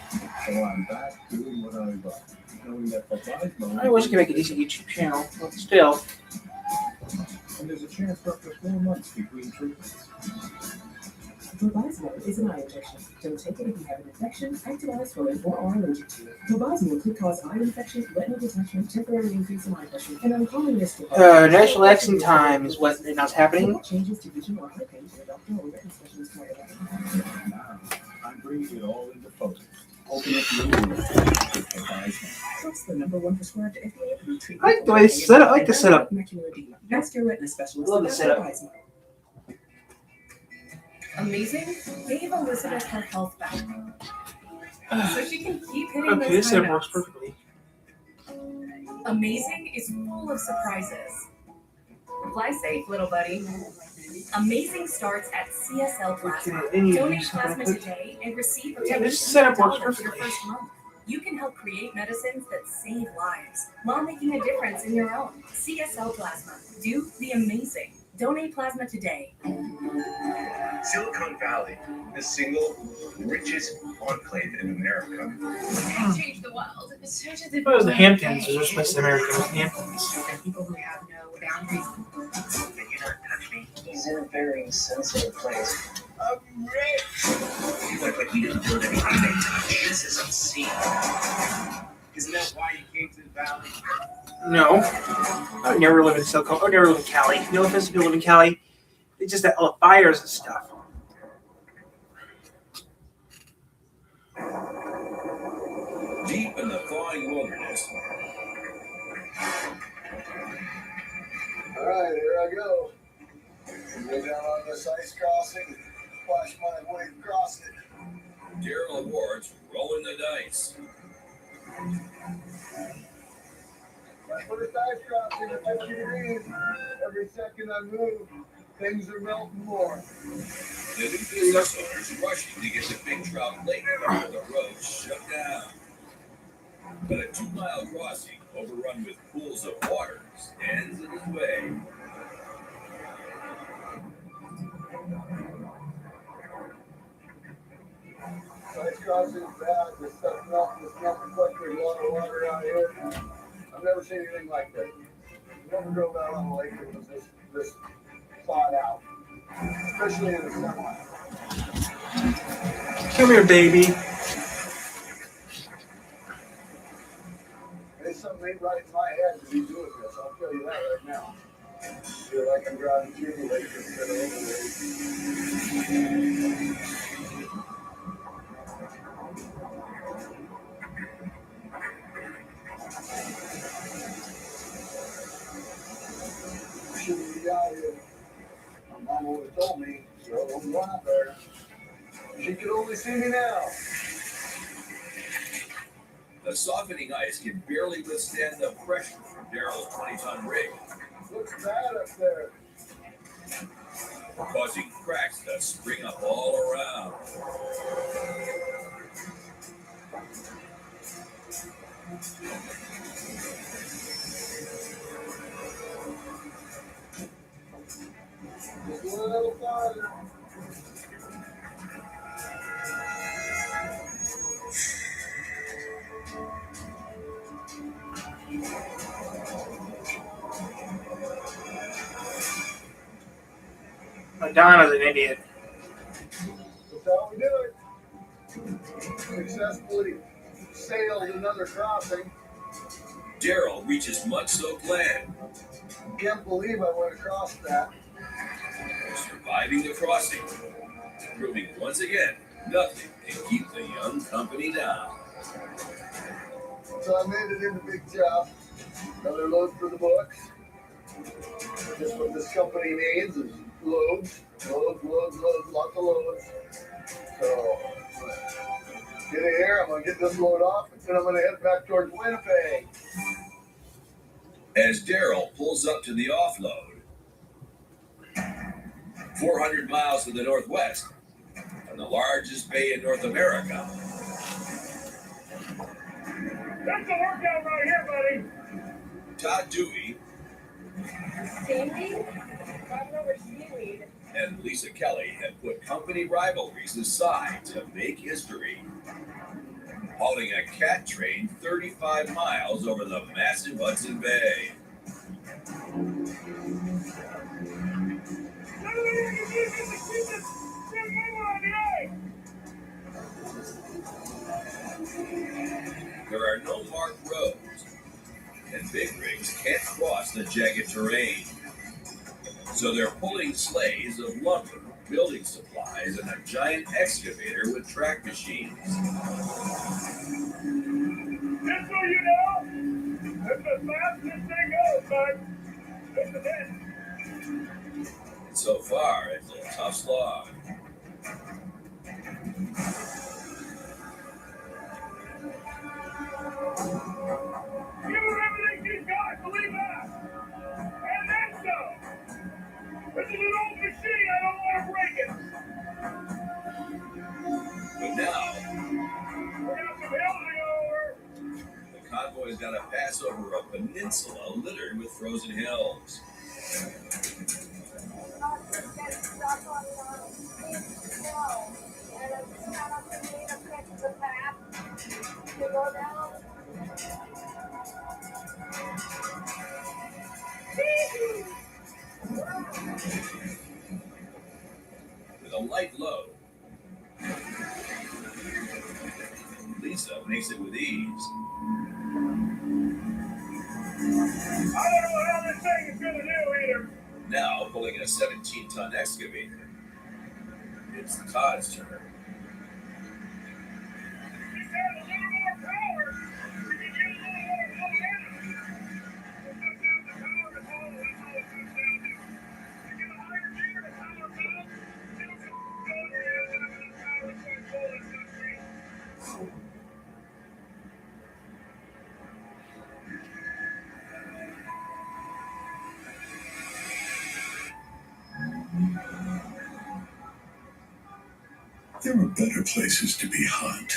[SPEAKER 8] So I'm back doing what I love. Knowing that Vabysmo.
[SPEAKER 2] I wish I could make a decent YouTube channel, but still.
[SPEAKER 8] And there's a chance for up to 4 months between treatments.
[SPEAKER 6] Vabysmo is an eye injection. Don't take it if you have an infection, active eye swelling, or are allergic to it. Vabysmo could cause eye infection, retinal detachment, temporary increase in eye pressure, and uncommon risk of
[SPEAKER 2] National Election Time is what is happening.
[SPEAKER 6] Changes to vision or eye pain to a doctor or retina specialist might have.
[SPEAKER 8] Now, I'm bringing it all into focus. Open up your window with Vabysmo.
[SPEAKER 6] What's the #1 prescribed FDA-approved treatment?
[SPEAKER 2] I like the way it's set up. I like the setup.
[SPEAKER 6] Macular edema. Ask your retina specialist.
[SPEAKER 2] I love the
[SPEAKER 6] about
[SPEAKER 2] setup.
[SPEAKER 6] Vabysmo. Amazing gave Elizabeth her health back, so she can keep hitting
[SPEAKER 2] Okay,
[SPEAKER 6] those
[SPEAKER 2] this
[SPEAKER 6] high
[SPEAKER 2] setup
[SPEAKER 6] notes.
[SPEAKER 2] works perfectly.
[SPEAKER 3] Amazing is full of surprises. Fly safe, little buddy. Amazing starts at CSL Plasma.
[SPEAKER 2] Okay, then you
[SPEAKER 3] Donate
[SPEAKER 2] do something
[SPEAKER 3] plasma
[SPEAKER 2] quick.
[SPEAKER 3] today and receive
[SPEAKER 2] Yeah,
[SPEAKER 3] up to
[SPEAKER 2] this setup works
[SPEAKER 3] $100 for your
[SPEAKER 2] perfectly.
[SPEAKER 3] first month. You can help create medicines that save lives while making a difference in your own. CSL Plasma. Do the amazing. Donate plasma today.
[SPEAKER 12] Silicon Valley, the single richest enclave in America.
[SPEAKER 3] Change the world. So does
[SPEAKER 2] It was the Hamptons. It was just America. It was the Hamptons.
[SPEAKER 3] people who have no boundaries.
[SPEAKER 12] Can you not touch me?
[SPEAKER 5] He's in a very sensitive place.
[SPEAKER 12] I'm rich! Like he didn't build anything they touch. This is obscene. Isn't that why you came to the valley?
[SPEAKER 2] No. I would never live in Silicon. I would never live in Cali. No offense to people who live in Cali. It's just that all the fires and stuff.
[SPEAKER 24] Deep in the thawing wilderness,
[SPEAKER 4] Alright, here I go. Go down on this ice crossing, splash my way across it.
[SPEAKER 24] Daryl Ward's rolling the dice.
[SPEAKER 4] My first ice crossing at 50 degrees. Every second I move, things are melting more.
[SPEAKER 24] The new business owners rushing to get the big trout lake before the road shut down. But a 2-mile crossing overrun with pools of water stands in his way.
[SPEAKER 4] Ice crossing is bad. This stuff melting. It's melting like there's a lot of water out here. I've never seen anything like that. Never drove out on a lake that was this thawed out, especially in the summer.
[SPEAKER 2] Come here, baby.
[SPEAKER 4] There's something ain't right in my head to be doing this. I'll tell you that right now. Feel like I'm driving through the lake instead of over the lake. Shouldn't be out here. My mama would have told me, girl, don't go out there. She could only see me now.
[SPEAKER 24] The softening ice can barely withstand the pressure from Daryl's 20-ton rig,
[SPEAKER 4] Looks bad up there.
[SPEAKER 24] causing cracks to spring up all around.
[SPEAKER 4] Just a little farther.
[SPEAKER 2] Donna's an idiot.
[SPEAKER 4] That's how we do it. Successfully sailed another crossing.
[SPEAKER 24] Daryl reaches mud-soaked land,
[SPEAKER 4] Can't believe I went across that.
[SPEAKER 24] surviving the crossing, proving once again nothing can keep the young company down.
[SPEAKER 4] So I made it in the big job. Another load for the books. Just what this company needs is loads, lots of loads. So get it here. I'm gonna get this load off, and then I'm gonna head back towards Winnipeg.
[SPEAKER 24] As Daryl pulls up to the offload, 400 miles to the northwest, from the largest bay in North America,
[SPEAKER 4] That's a workout right here, buddy.
[SPEAKER 24] Todd Dewey
[SPEAKER 20] Seaweed? Talking over seaweed.
[SPEAKER 24] and Lisa Kelly have put company rivalries aside to make history, hauling a cat train 35 miles over the massive Hudson Bay. There are no marked roads, and big rigs can't cross the jagged terrain. So they're pulling sleighs of lumber, building supplies, and a giant excavator with track machines.
[SPEAKER 4] Just so you know, that's the fastest thing goes, bud. This is it.
[SPEAKER 24] And so far, it's a tough slog.
[SPEAKER 4] Give her everything she's got, believe that. And then some. This is an old machine, I don't want to break it.
[SPEAKER 24] But now,
[SPEAKER 4] We got some hills to go over.
[SPEAKER 24] the convoy's got to pass over a peninsula littered with frozen hills. With a light load, Lisa makes it with ease.
[SPEAKER 4] I don't know how this thing is going to do either.
[SPEAKER 24] Now pulling a 17-ton excavator. It's Todd's turn.
[SPEAKER 4] Just have a little more power. We can get a little more momentum. We'll put down the power to haul this all comes down to. We get a higher gear to power up. It'll go over here and have enough power to pull this stuff free.
[SPEAKER 21] There are better places to be hot.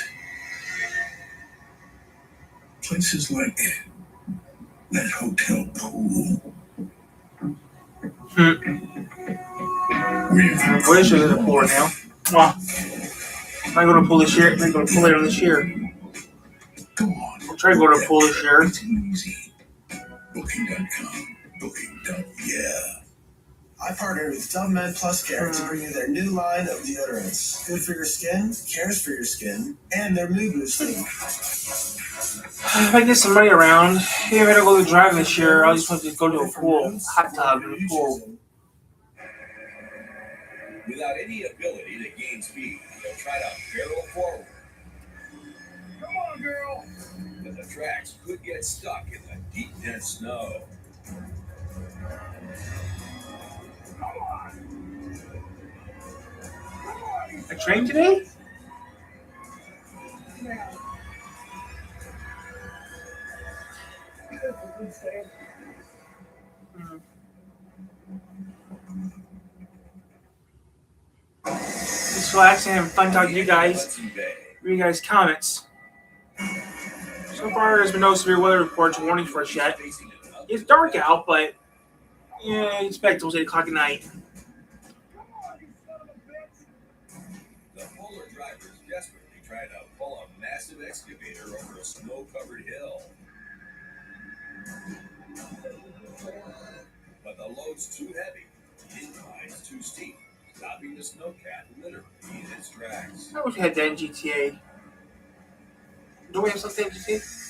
[SPEAKER 21] Places like that hotel pool.
[SPEAKER 2] What is going to pull it now? Well, I'm not going to pull this year. I'm not going to pull later this year. I'll try to go to pull this year.
[SPEAKER 21] It's easy. Booking.com. Booking.yeah.
[SPEAKER 12] I partnered with Dove Med Plus Care to bring you their new line of deodorants. Good for your skin, cares for your skin, and they're mood boosting.
[SPEAKER 2] If I get some money around, maybe I'm going to go to driving this year. I just want to go to a pool, hot tub in a pool.
[SPEAKER 24] Without any ability to gain speed, they'll try to barrel forward.
[SPEAKER 4] Come on, girl.
[SPEAKER 24] But the tracks could get stuck in the deep, dense snow.
[SPEAKER 2] A train today? Just relaxing and having fun talking to you guys. Read you guys' comments. So far, there's been no severe weather reports or warnings for us yet. It's dark out, but yeah, expect it was 8 o'clock at night.
[SPEAKER 24] The polar drivers desperately try to pull a massive excavator over a snow-covered hill. But the load's too heavy, the incline's too steep, keeping the snowcat literally in its tracks.
[SPEAKER 2] I wish we had that in GTA. Do we have something in GTA?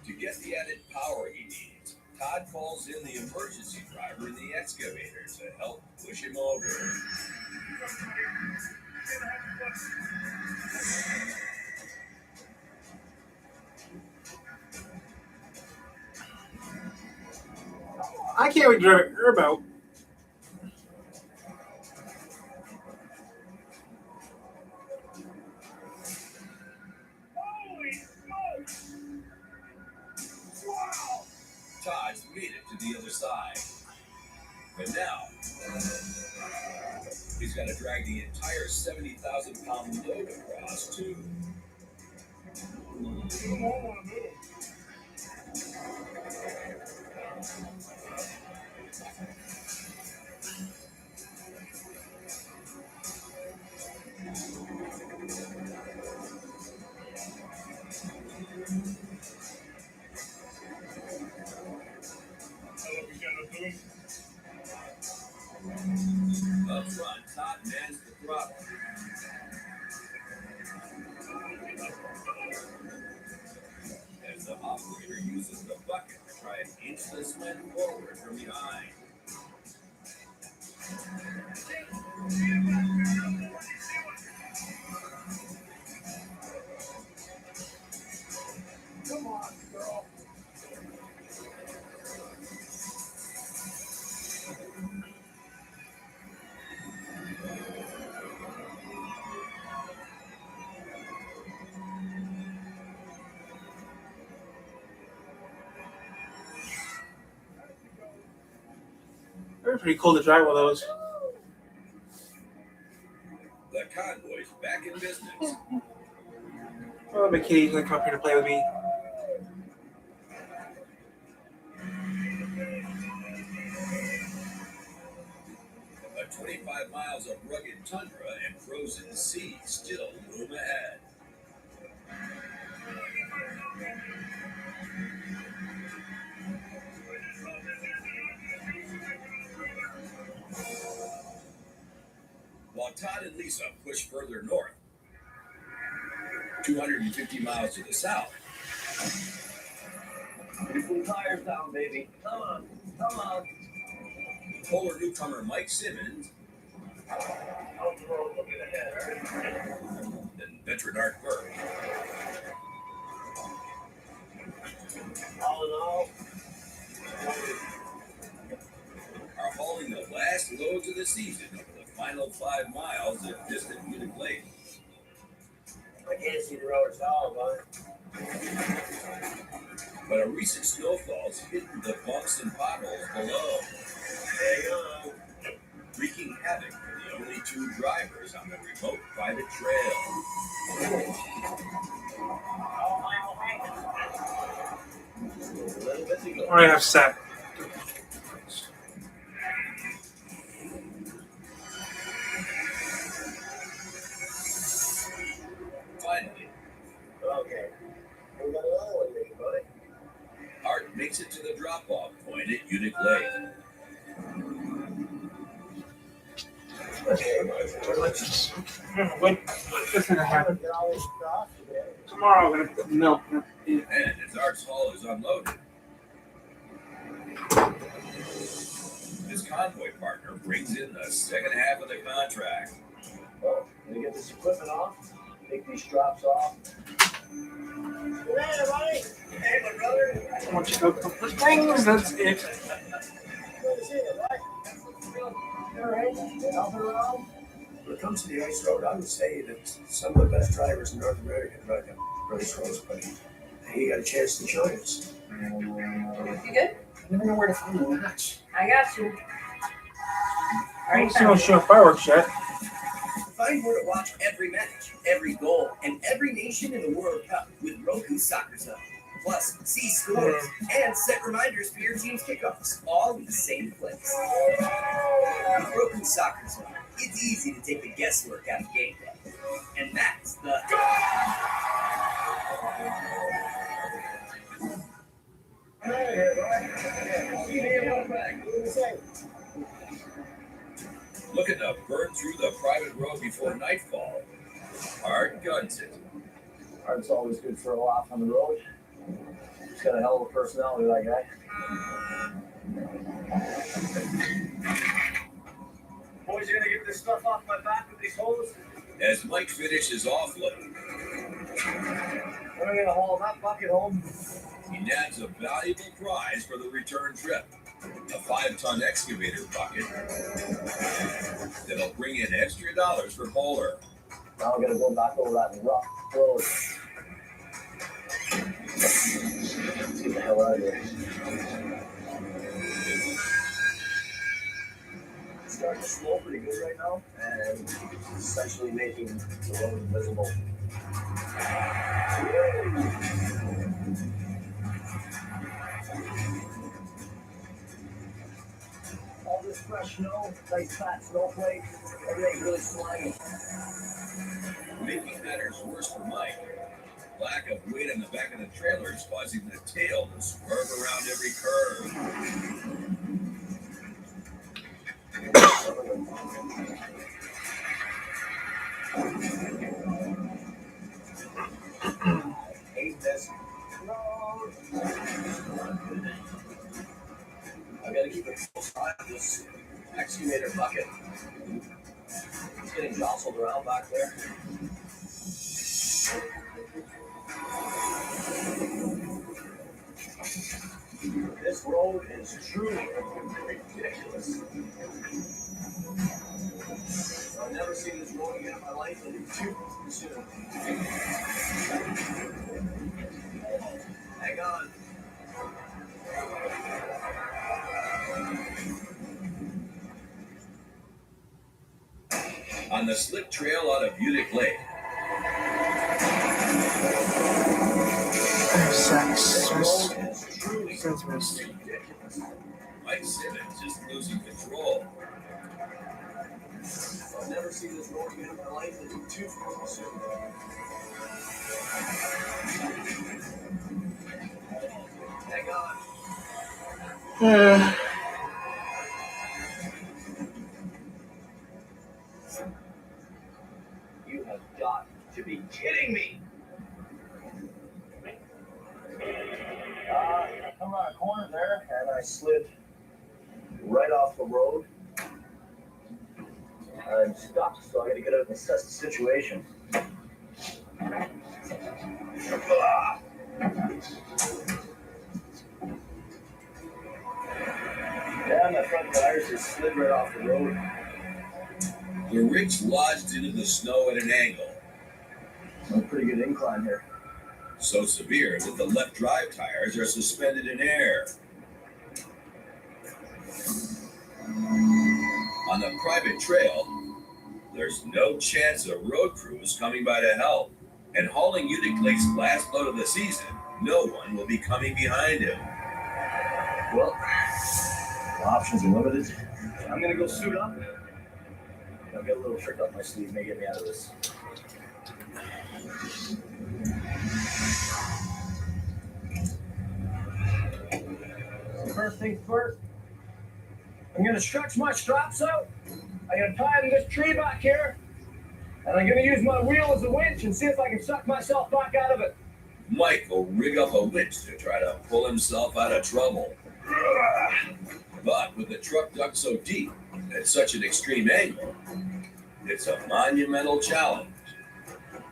[SPEAKER 24] To get the added power he needs, Todd calls in the emergency driver in the excavator to help push him over.
[SPEAKER 2] I can't even drive an airboat.
[SPEAKER 24] Todd's made it to the other side. But now, he's got to drag the entire 70,000-pound load across, too. Up front, Todd mans the throttle. As the operator uses the bucket to try and inch the sled forward from behind.
[SPEAKER 4] Come on, girl.
[SPEAKER 2] They're pretty cool to drive with those.
[SPEAKER 24] The convoy's back in business.
[SPEAKER 2] Oh, my kitty's gonna come up here to play with me.
[SPEAKER 24] But 25 miles of rugged tundra and frozen sea still loom ahead. While Todd and Lisa push further north, 250 miles to the south,
[SPEAKER 5] Put some tires down, baby. Come on, come on.
[SPEAKER 24] Polar newcomer Mike Simmons,
[SPEAKER 5] How's the road looking ahead?
[SPEAKER 24] and veteran Art Burke.
[SPEAKER 5] All in all,
[SPEAKER 24] Are hauling the last loads of the season over the final 5 miles of distant Munich Lake.
[SPEAKER 5] I can't see the road at all, bud.
[SPEAKER 24] But a recent snowfall's hidden the bumps and potholes below,
[SPEAKER 5] Hang on.
[SPEAKER 24] wreaking havoc for the only 2 drivers on the remote private trail.
[SPEAKER 5] A little bit to go.
[SPEAKER 2] I have set.
[SPEAKER 24] Finally,
[SPEAKER 5] Okay. We got another one, big buddy.
[SPEAKER 24] Art makes it to the drop-off point at Munich Lake.
[SPEAKER 2] What's gonna happen? Tomorrow I'm gonna put milk.
[SPEAKER 24] And as Art's haul is unloaded, his convoy partner brings in the second half of the contract.
[SPEAKER 5] Well, we get this equipment off, take these straps off. Hey, buddy. Hey, my brother.
[SPEAKER 2] I want you to go complete things. That's it.
[SPEAKER 5] Good to see you, right? All right. Help around.
[SPEAKER 7] When it comes to the ice road, I would say that some of the best drivers in North America drive the ice roads, but he got a chance to join us.
[SPEAKER 6] You good?
[SPEAKER 2] I never know where to find the match.
[SPEAKER 6] I got you.
[SPEAKER 2] I don't see no show fireworks yet.
[SPEAKER 15] Find where to watch every match, every goal, and every nation in the World Cup with Roku Soccer Zone. Plus, see scores and set reminders for your team's kickoffs, all in the same place. With Roku Soccer Zone, it's easy to take the guesswork out of game day. And that's the
[SPEAKER 24] Looking to burn through the private road before nightfall. Art guns it.
[SPEAKER 10] Art's always good for a laugh on the road. He's got a hell of a personality, that guy.
[SPEAKER 4] Boys, you gonna get this stuff off my back with these holes?
[SPEAKER 24] As Mike finishes offloading,
[SPEAKER 10] When are we gonna haul that bucket home?
[SPEAKER 24] he nabs a valuable prize for the return trip. A 5-ton excavator bucket that'll bring in extra dollars for Polar.
[SPEAKER 10] Now we're gonna go back over that rough road. Let's get the hell out of here. It's starting to slow pretty good right now, and essentially making the road invisible. All this fresh snow, nice fat snowflake, everything's really slimy.
[SPEAKER 24] Making matters worse for Mike, lack of weight on the back of the trailer is causing the tail to swerve around every curve.
[SPEAKER 10] I hate this road. I gotta keep a close eye on this excavator bucket. It's getting jostled around back there. This road is truly ridiculous. I've never seen this road again in my life, and it's too soon. Hang on.
[SPEAKER 24] On the slick trail out of Utic Lake, Mike Simmons is losing control.
[SPEAKER 10] I've never seen this road again in my life, and it's too soon. Hang on. You have got to be kidding me! I come around a corner there, and I slid right off the road. I'm stuck, so I gotta get out and assess the situation. Yeah, my front tires just slid right off the road.
[SPEAKER 24] The rig's lodged into the snow at an angle.
[SPEAKER 10] A pretty good incline here.
[SPEAKER 24] So severe that the left drive tires are suspended in air. On the private trail, there's no chance a road crew is coming by to help. And hauling Utic Lake's last load of the season, no one will be coming behind him.
[SPEAKER 10] Well, the options are limited. I'm gonna go suit up. I've got a little trick up my sleeve, may get me out of this. First things first, I'm gonna stretch my straps out. I'm gonna tie them to this tree back here, and I'm gonna use my wheel as a winch and see if I can suck myself back out of it.
[SPEAKER 24] Mike will rig up a winch to try to pull himself out of trouble. But with the truck dug so deep at such an extreme angle, it's a monumental challenge.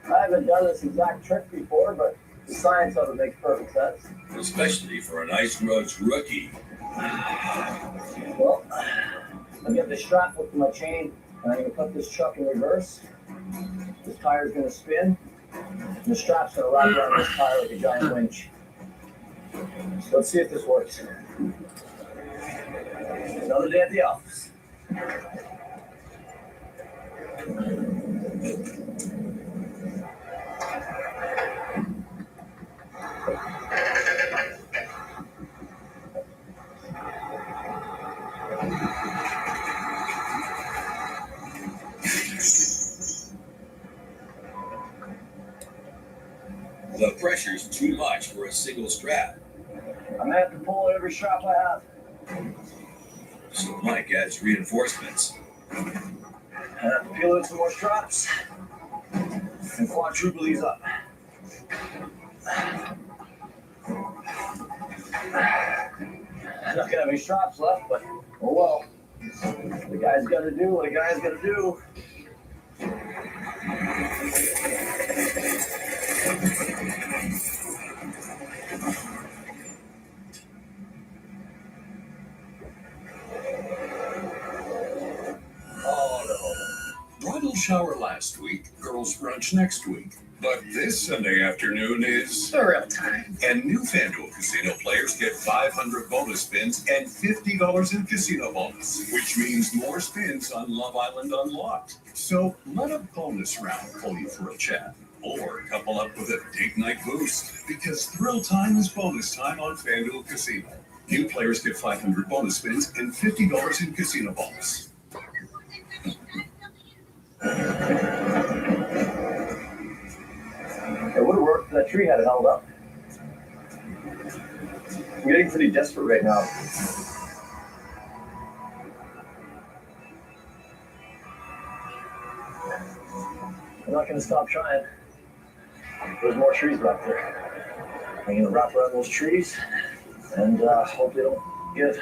[SPEAKER 10] I haven't done this exact trick before, but the science of it makes perfect sense.
[SPEAKER 24] Especially for an Ice Roads rookie.
[SPEAKER 10] Well, I'm getting the strap hooked to my chain, and I'm going to put this truck in reverse. This tire's going to spin, and the strap's going to wrap around this tire like a giant winch. So let's see if this works. Another day at the office.
[SPEAKER 24] The pressure's too much for a single strap.
[SPEAKER 10] I'm gonna have to pull every strap I have.
[SPEAKER 24] So Mike adds reinforcements.
[SPEAKER 10] I have to peel in some more straps and quadruple these up. I'm not gonna have any straps left, but oh well. The guy's gotta do what a guy's gotta do.
[SPEAKER 21] Oh no. Bridal shower last week, girls brunch next week. But this Sunday afternoon is
[SPEAKER 15] Real time.
[SPEAKER 21] And new FanDuel Casino players get 500 bonus spins and $50 in casino bonus, which means more spins on Love Island Unlocked. So let a bonus round pull you for a chat, or couple up with a date night boost, because thrill time is bonus time on FanDuel Casino. New players get 500 bonus spins and $50 in casino bonus.
[SPEAKER 10] It would have worked if that tree had it held up. I'm getting pretty desperate right now. I'm not going to stop trying. There's more trees back there. I'm going to wrap around those trees and hope they don't get.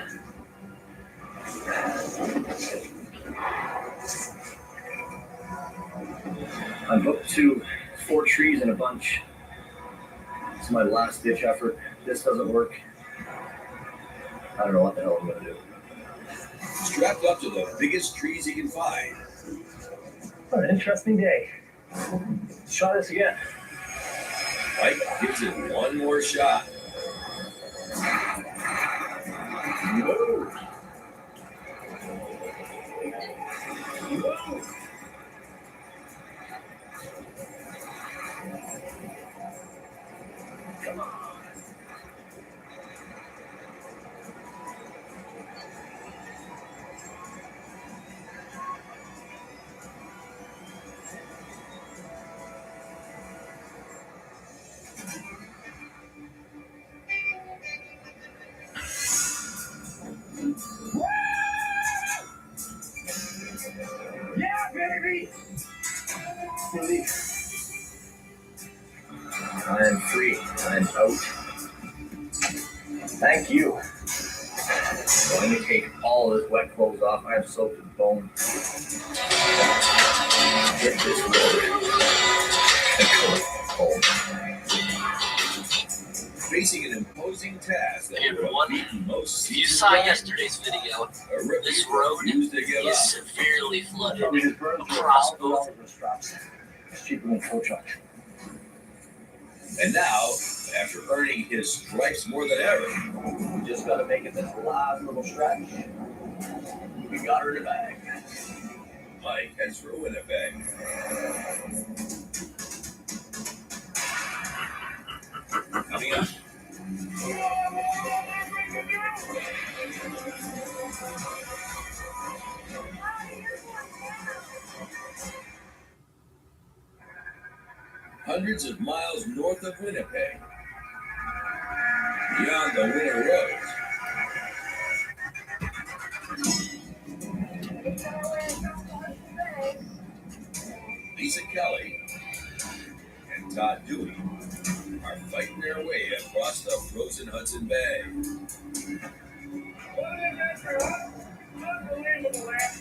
[SPEAKER 10] I'm up to 4 trees in a bunch. It's my last ditch effort. This doesn't work. I don't know what the hell I'm going to do.
[SPEAKER 24] Strapped up to the biggest trees he can find.
[SPEAKER 10] What an interesting day. Let's try this again.
[SPEAKER 24] Mike gives it one more shot.
[SPEAKER 10] Whoa. Whoa. Come on. Yeah, baby! I'm free. I'm out. Thank you. So let me take all this wet clothes off. I am soaked to the bone. Get this road and cold.
[SPEAKER 24] Facing an imposing task that would have beaten most
[SPEAKER 1] You saw yesterday's video. This road is severely flooded across both.
[SPEAKER 10] It's cheaper than tow truck.
[SPEAKER 24] And now, after earning his stripes more than ever,
[SPEAKER 10] we just got to make it this last little stretch. We got her in the bag.
[SPEAKER 24] Mike heads for Winnipeg. Coming up. Hundreds of miles north of Winnipeg, beyond the winter roads, Lisa Kelly and Todd Dewey are fighting their way across the frozen Hudson Bay.
[SPEAKER 5] Unbelievable, man.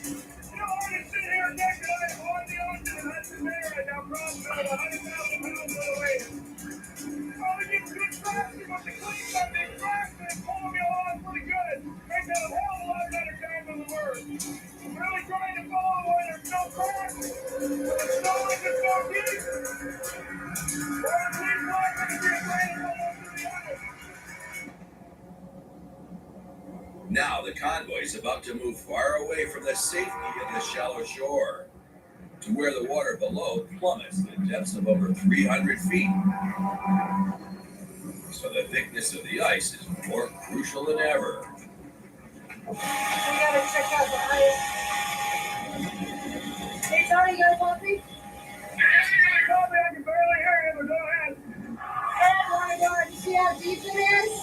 [SPEAKER 5] You know, I can sit here next to like on the ocean in Hudson Bay right now, probably about 100,000 pounds away. Oh, we get good traction, but the clean got big traction and pull me along pretty good. Makes it a hell of a lot better time than the worst. I'm really trying to follow where there's no cracks. The snow is just so deep. Or at least like it to be afraid of almost to the ice.
[SPEAKER 24] Now the convoy is about to move far away from the safety of the shallow shore to where the water below plummets to depths of over 300 feet. So the thickness of the ice is more crucial than ever.
[SPEAKER 20] We gotta check out the ice. Hey, Tony, you got a coffee?
[SPEAKER 5] Coffee, I can barely hear you, but go ahead.
[SPEAKER 20] how deep it is?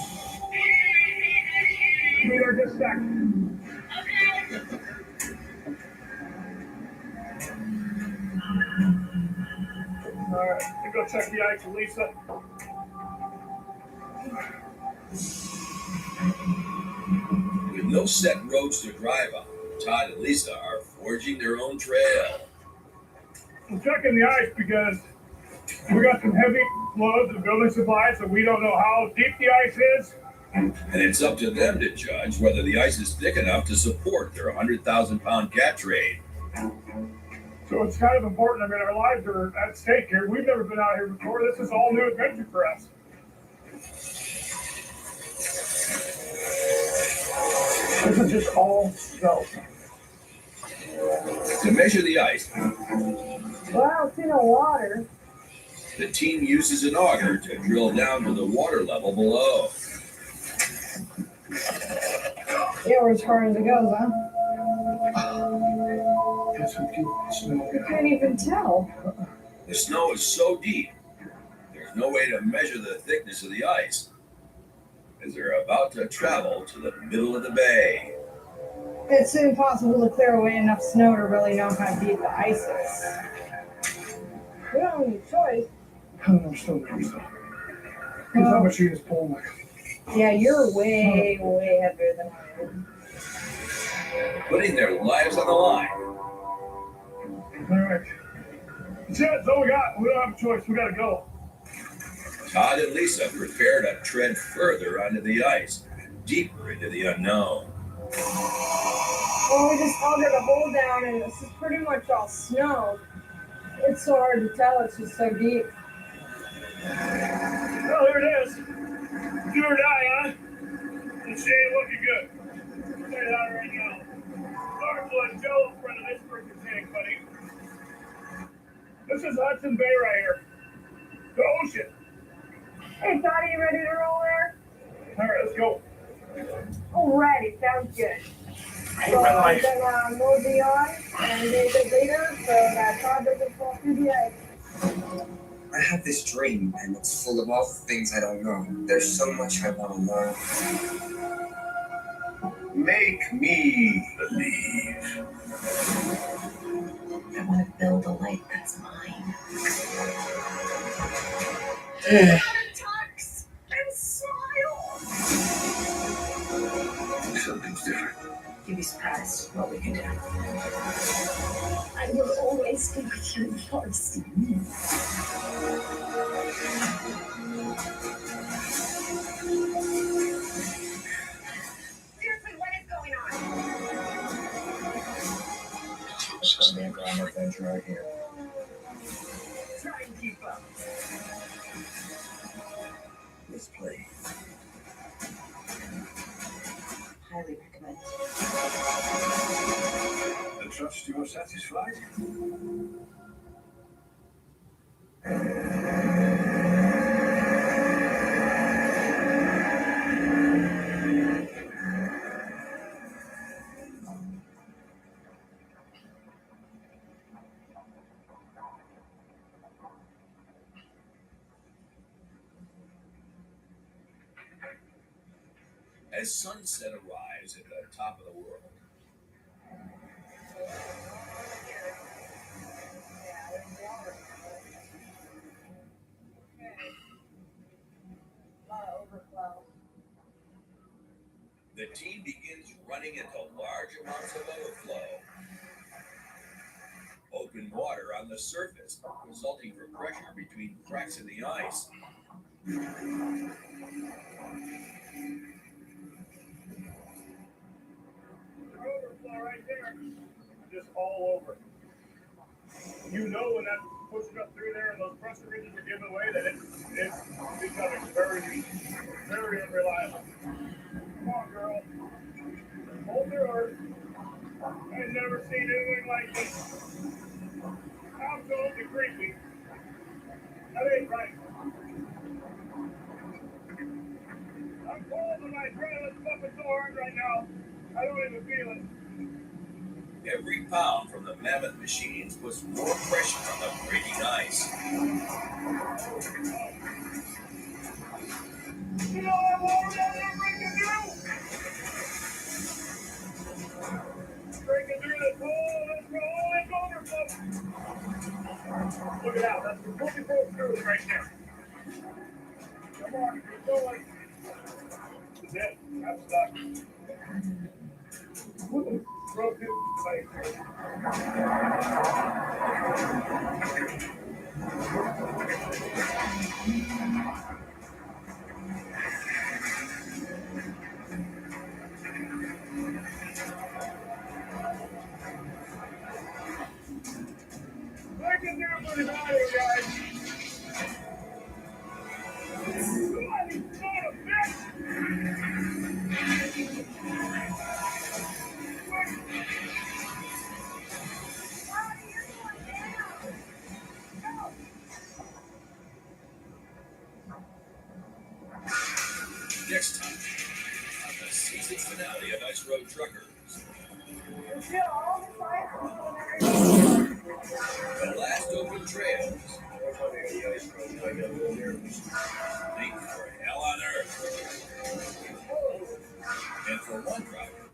[SPEAKER 5] Be there just a second. All right, you go check the ice, Lisa.
[SPEAKER 21] With no set roads to drive on, Todd and Lisa are forging their own trail.
[SPEAKER 5] I'm checking the ice because we got some heavy loads of building supplies, so we don't know how deep the ice is.
[SPEAKER 21] And it's up to them to judge whether the ice is thick enough to support their 100,000-pound cat trade.
[SPEAKER 5] So it's kind of important. I mean, our lives are at stake here. We've never been out here before. This is all new adventure for us. This is just all snow.
[SPEAKER 21] To measure the ice,
[SPEAKER 20] Well, it's in the water.
[SPEAKER 21] the team uses an auger to drill down to the water level below.
[SPEAKER 20] Yeah, we're as far as it goes, huh?
[SPEAKER 4] Guess we can smell
[SPEAKER 20] You can't even tell.
[SPEAKER 21] The snow is so deep, there's no way to measure the thickness of the ice, as they're about to travel to the middle of the bay.
[SPEAKER 20] It's impossible to clear away enough snow to really know how deep the ice is. We don't have any choice.
[SPEAKER 4] I don't know, still there, so. Because that machine is pulling like.
[SPEAKER 20] Yeah, you're way, way heavier than I am.
[SPEAKER 21] Putting their lives on the line.
[SPEAKER 5] All right. That's it. That's all we got. We don't have a choice. We got to go.
[SPEAKER 21] Todd and Lisa prepare to tread further onto the ice, deeper into the unknown.
[SPEAKER 20] Well, we just augered a hole down, and this is pretty much all snow. It's so hard to tell. It's just so deep.
[SPEAKER 5] Well, here it is. Do or die, huh? And she ain't looking good. I'll tell you that right now. Mark like Joe in front of this freaking tank, buddy. This is Hudson Bay right here. The ocean.
[SPEAKER 20] Hey, Todd, are you ready to roll there?
[SPEAKER 5] All right, let's go.
[SPEAKER 20] Alrighty, sounds good.
[SPEAKER 5] Hey,
[SPEAKER 20] So
[SPEAKER 5] my
[SPEAKER 20] I'm
[SPEAKER 5] life.
[SPEAKER 20] gonna mosey on and do a bit later so that Todd doesn't fall through the ice.
[SPEAKER 11] I had this dream, and it's full of all the things I don't know. There's so much I want to learn.
[SPEAKER 21] Make me believe.
[SPEAKER 6] I want to build a life that's mine.
[SPEAKER 20] Talks and smile.
[SPEAKER 21] Something's different.
[SPEAKER 6] You'd be surprised what we can do.
[SPEAKER 20] I will always stay with you, Forrest. Seriously, what is going on?
[SPEAKER 10] It's gonna be a grand adventure right here.
[SPEAKER 20] Try and keep up.
[SPEAKER 10] Let's play.
[SPEAKER 6] Highly recommend.
[SPEAKER 4] I trust you are satisfied.
[SPEAKER 21] As sunset arrives at the top of the world, the team begins running into large amounts of overflow. Open water on the surface, resulting from pressure between cracks in the ice.
[SPEAKER 5] The overflow right there. Just all over. You know when that's pushing up through there and those pressure ridges are giving way that it's becoming very, very unreliable. Come on, girl. Hold through her. I've never seen anything like this. Absolutely creepy. That ain't right. I'm cold and my adrenaline's pumping so hard right now. I don't even feel it.
[SPEAKER 21] Every pound from the mammoth machines puts more pressure on the breaking ice.
[SPEAKER 5] You know I'm already breaking through. Breaking through the pool. Let's roll. It's over, folks. Look it out. That's completely broke through right there. Come on. Keep going. That's it. I'm stuck. Broke through. Breaking through for the battery, guys. Bloody son of a bitch.
[SPEAKER 24] Next time, on the season finale of Ice Road Truckers, the last open trails. Think for hell on earth. And for one driver,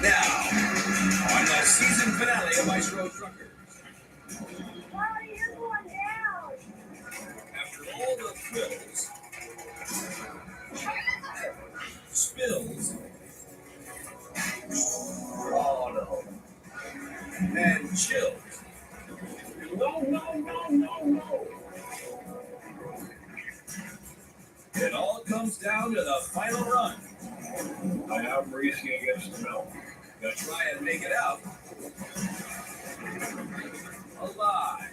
[SPEAKER 24] now, on the season finale of Ice Road Truckers. After all the thrills, spills, oh no, and chills.
[SPEAKER 5] No.
[SPEAKER 24] It all comes down to the final run.
[SPEAKER 4] I am racing against the milk.
[SPEAKER 24] To try and make it out alive.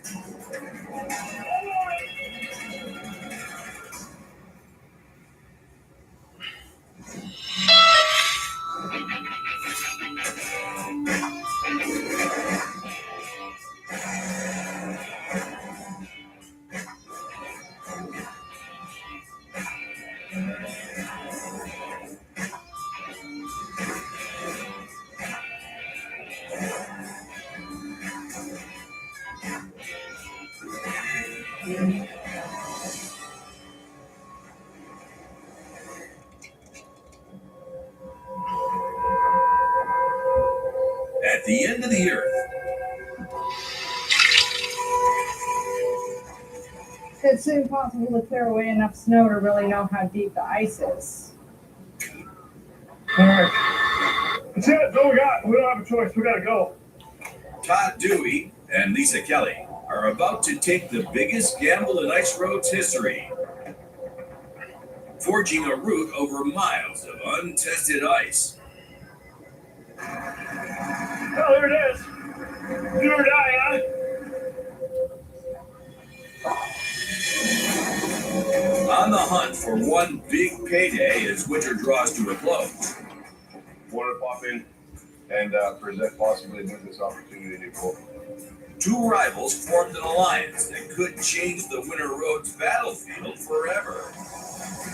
[SPEAKER 24] At the end of the earth,
[SPEAKER 13] It's soon possible to clear away enough snow to really know how deep the ice is.
[SPEAKER 5] Alright. That's it. That's all we got. We don't have a choice. We gotta go.
[SPEAKER 24] Todd Dewey and Lisa Kelly are about to take the biggest gamble in Ice Road's history, forging a route over miles of untested ice.
[SPEAKER 5] Oh, there it is. Do or die, huh?
[SPEAKER 24] On the hunt for one big payday as winter draws to a close.
[SPEAKER 4] Want to pop in and present possibly with this opportunity for
[SPEAKER 24] Two rivals formed an alliance that could change the Winter Road's battlefield forever.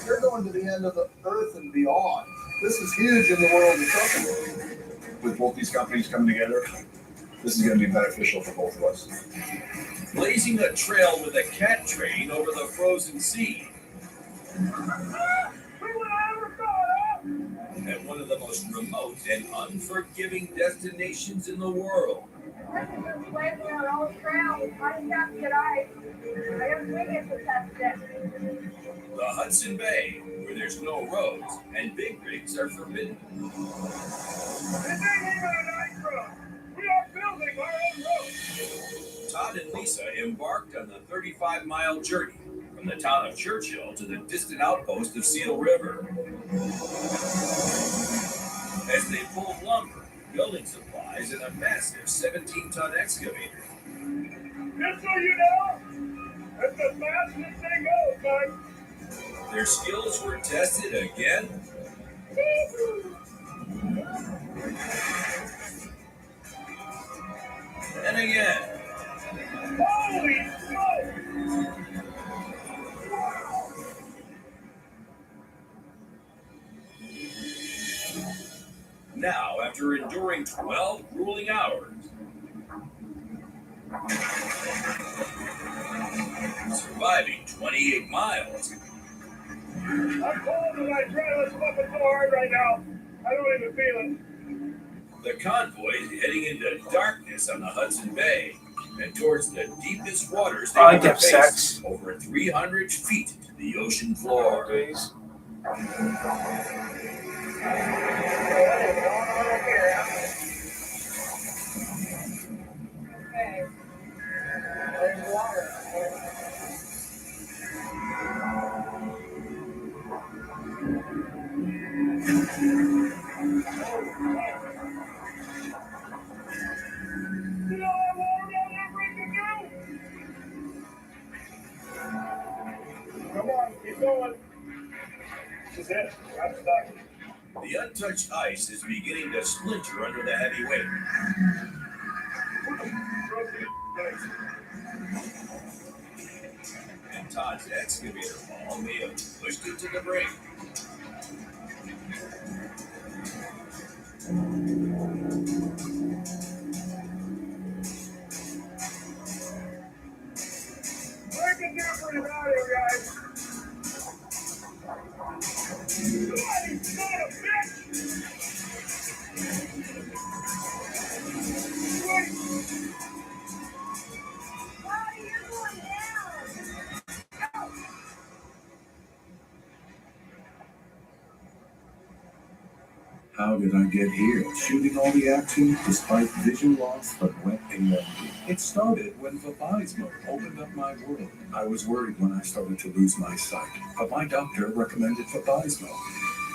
[SPEAKER 4] They're going to the end of the earth and beyond. This is huge in the world of trucking. With both these companies coming together, this is going to be beneficial for both of us.
[SPEAKER 24] Blazing a trail with a cat train over the frozen sea. At one of the most remote and unforgiving destinations in the world. The Hudson Bay, where there's no roads and big rigs are forbidden.
[SPEAKER 5] This ain't even an ice road. We are building our own road.
[SPEAKER 24] Todd and Lisa embarked on the 35-mile journey from the town of Churchill to the distant outpost of Seal River. As they pulled lumber, building supplies, and a massive 17-ton excavator.
[SPEAKER 5] Just so you know, that's the fastest thing goes, bud.
[SPEAKER 24] Their skills were tested again and again.
[SPEAKER 5] Holy smoke!
[SPEAKER 24] now after enduring 12 grueling hours. Surviving 28 miles.
[SPEAKER 5] I'm cold and I try to lift up so hard right now. I don't even feel it.
[SPEAKER 24] The convoy is heading into darkness on the Hudson Bay and towards the deepest waters they
[SPEAKER 2] I like
[SPEAKER 24] ever
[SPEAKER 2] that sex.
[SPEAKER 24] faced, over 300 feet to the ocean floor.
[SPEAKER 5] Come on, keep going. This is it. I'm stuck.
[SPEAKER 24] The untouched ice is beginning to splinter under the heavy weight. And Todd's excavator ball may have pushed it to the brink.
[SPEAKER 5] Break it down for you out here, guys. Bloody son of a bitch!
[SPEAKER 8] How did I get here? Shooting all the action despite vision loss but wet AMD. It started when Vabysmo opened up my world. I was worried when I started to lose my sight, but my doctor recommended Vabysmo.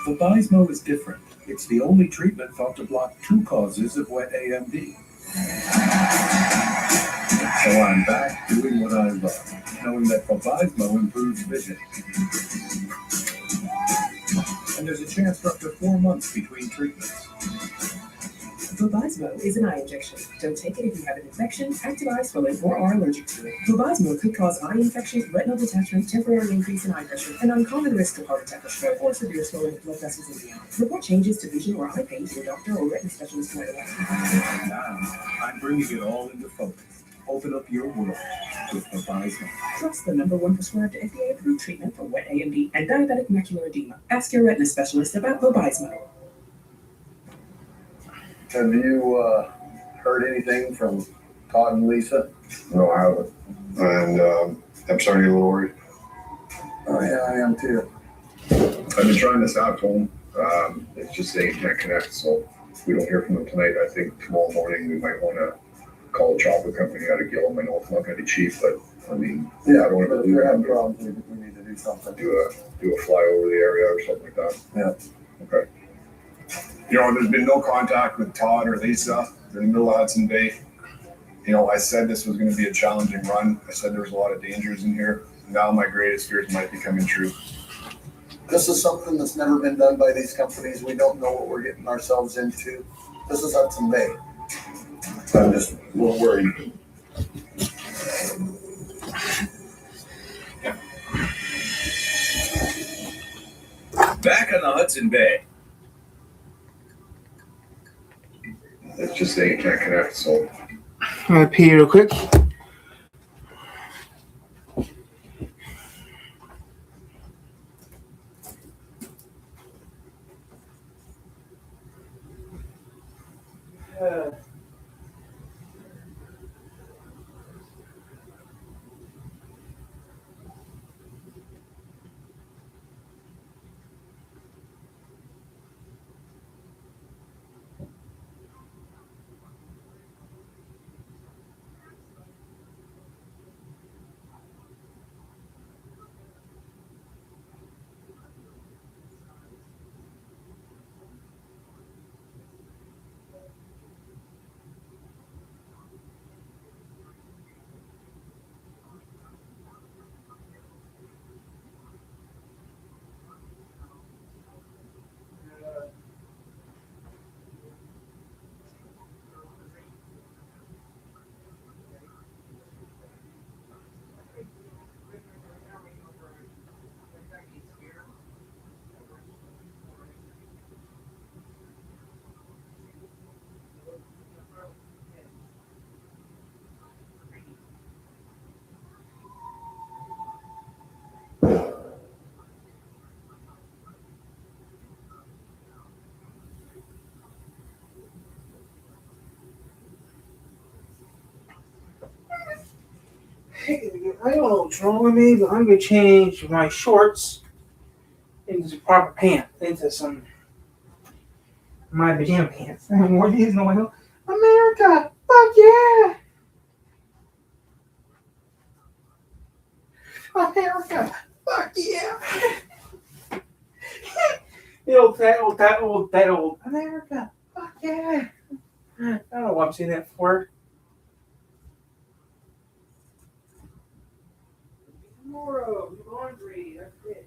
[SPEAKER 8] Vabysmo is different. It's the only treatment thought to block 2 causes of wet AMD. So I'm back doing what I love, knowing that Vabysmo improves vision. And there's a chance for up to 4 months between treatments.
[SPEAKER 6] Vabysmo is an eye injection. Don't take it if you have an infection, active eye swelling, or are allergic to it. Vabysmo could cause eye infection, retinal detachment, temporary increase in eye pressure, an uncommon risk of heart attack or stroke, or severe swelling of blood vessels in the eye. Report changes to vision or eye pain to your doctor or retina specialist right away.
[SPEAKER 8] Now, I'm bringing it all into focus. Open up your world with Vabysmo.
[SPEAKER 6] Trust the #1 prescribed FDA-approved treatment for wet AMD and diabetic macular edema. Ask your retina specialist about Vabysmo.
[SPEAKER 4] Have you heard anything from Todd and Lisa?
[SPEAKER 16] No, I haven't. And I'm starting to get a little worried.
[SPEAKER 4] Oh, yeah, I am too.
[SPEAKER 16] I've been trying this out to them. It's just they can't connect. So if we don't hear from them tonight, I think tomorrow morning we might want to call a chocolate company out of Gillum. I know it's not going to be cheap, but I mean,
[SPEAKER 4] Yeah,
[SPEAKER 16] I don't want
[SPEAKER 4] but
[SPEAKER 16] to
[SPEAKER 4] if
[SPEAKER 16] do
[SPEAKER 4] they're
[SPEAKER 16] that.
[SPEAKER 4] having problems, we need to do something.
[SPEAKER 16] Do a fly over the area or something like that.
[SPEAKER 4] Yeah.
[SPEAKER 16] Okay. You know, there's been no contact with Todd or Lisa. They're in the middle of Hudson Bay. You know, I said this was going to be a challenging run. I said there was a lot of dangers in here. Now my greatest fears might be coming true.
[SPEAKER 4] This is something that's never been done by these companies. We don't know what we're getting ourselves into. This is Hudson Bay. I'm just a little worried.
[SPEAKER 24] Back on the Hudson Bay.
[SPEAKER 16] It's just they can't connect. So
[SPEAKER 2] I'm gonna pee real quick. I don't know what's wrong with me, but I'm gonna change my shorts into some proper pants, into some my pajama pants. I have more of these in a while. America, fuck yeah! America, fuck yeah! that old America, fuck yeah! I don't know why I'm saying that for. Tomorrow, laundry, that's it.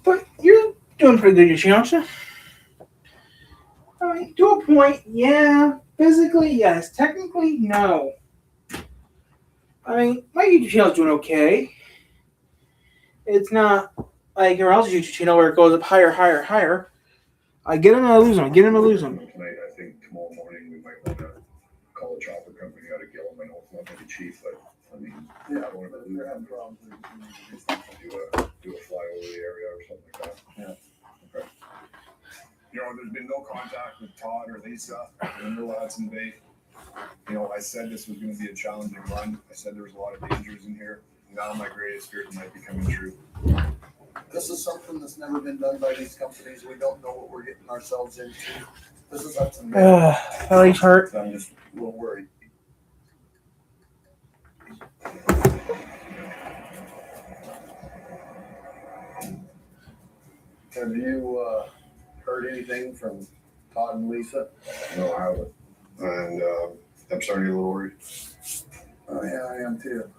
[SPEAKER 2] But you're doing pretty good, Yoshinosha. I mean, to a point, yeah. Physically, yes. Technically, no. I mean, my YouTube channel's doing okay. It's not like your else's YouTube channel where it goes up higher, higher, higher. I get them, I lose them. I get them, I lose them.
[SPEAKER 16] Tonight, I think tomorrow morning we might want to call a chopper company out of Gillum. I know it's not going to be cheap, but I mean, I don't want to
[SPEAKER 4] They're having problems.
[SPEAKER 16] do a fly over the area or something like that. Yeah. Okay. You know, there's been no contact with Todd or Lisa in Little Hudson Bay. You know, I said this was going to be a challenging run. I said there was a lot of dangers in here. Now my greatest fears might be coming true.
[SPEAKER 4] This is something that's never been done by these companies. We don't know what we're getting ourselves into. This is up to me.
[SPEAKER 2] Belly's hurt.
[SPEAKER 4] I'm just a little worried. Have you heard anything from Todd and Lisa?
[SPEAKER 16] No, I haven't. And I'm starting to get a little worried.
[SPEAKER 4] Oh yeah, I am too.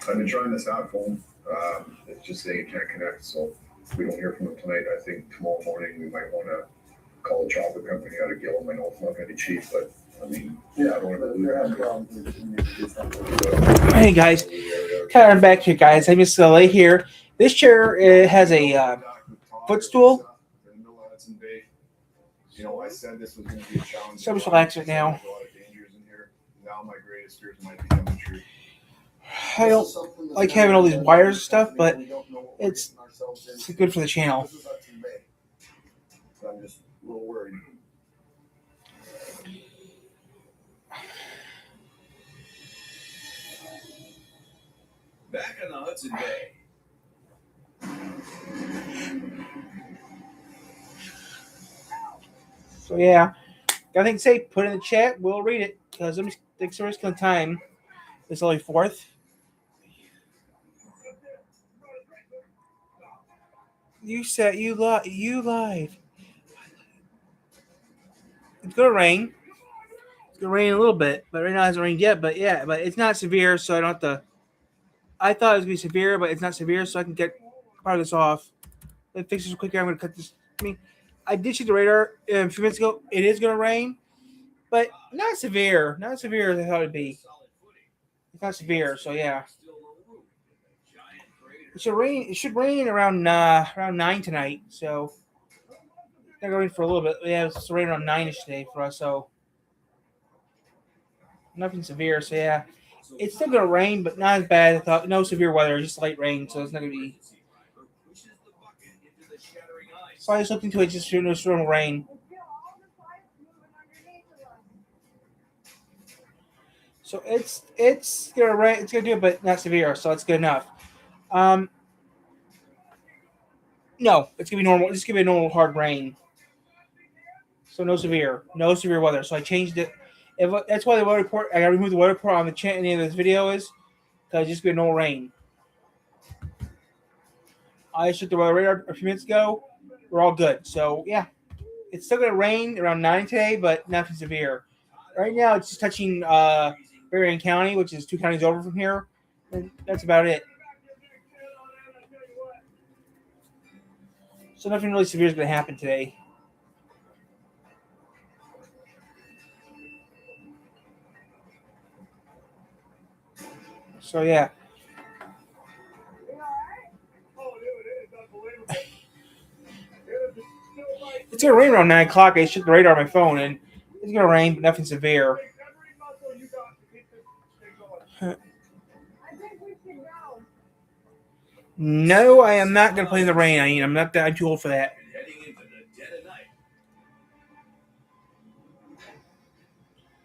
[SPEAKER 16] I've been trying this out phone. It's just saying it can't connect, so if we don't hear from them tonight, I think tomorrow morning we might want to call a chopper company out of Gillum. I know it's not going to be cheap, but I mean, yeah, I don't want to
[SPEAKER 4] They're having problems. We need to do something.
[SPEAKER 2] Hey guys, I'm back here, guys. I'm just lay here. This chair it has a footstool.
[SPEAKER 16] You know, I said this was going to be a challenge.
[SPEAKER 2] So I'm just relax right now.
[SPEAKER 16] There's a lot of dangers in here. Now my greatest fears might be coming true.
[SPEAKER 2] I don't like having all these wires and stuff, but it's good for the channel.
[SPEAKER 4] So I'm just a little worried.
[SPEAKER 24] Back on the Hudson Bay.
[SPEAKER 2] So yeah, got anything to say? Put it in the chat. We'll read it because I'm just risking time. It's only 4th. You said you lied. It's gonna rain. It's gonna rain a little bit, but right now it hasn't rained yet. But yeah, but it's not severe, so I don't have to. I thought it was gonna be severe, but it's not severe, so I can get part of this off. Let me fix this quicker. I'm gonna cut this. I mean, I did check the radar a few minutes ago. It is gonna rain, but not severe. Not severe as I thought it'd be. It's not severe, so yeah. It should rain. It should rain around 9 tonight. So it's not going for a little bit. Yeah, it's raining around 9ish today for us. So nothing severe. So yeah, it's still gonna rain, but not as bad. I thought no severe weather, just light rain. So it's not gonna be. So I just looked into it, just normal rain. So it's gonna rain. It's gonna do it, but not severe. So it's good enough. No, it's gonna be normal. It's gonna be a normal hard rain. So no severe weather. So I changed it. That's why the weather report. I gotta remove the weather report on the channel. Of this video is because it's just gonna be normal rain. I checked the weather radar a few minutes ago. We're all good. So yeah, it's still gonna rain around 9 today, but nothing severe. Right now, it's just touching Berrien County, which is 2 counties over from here. And that's about it. So nothing really severe is going to happen today. So yeah. It's gonna rain around 9 o'clock. I checked the radar on my phone, and it's gonna rain, but nothing severe. No, I am not gonna play in the rain. I'm not that. I'm too old for that.
[SPEAKER 24] Heading into the dead of night.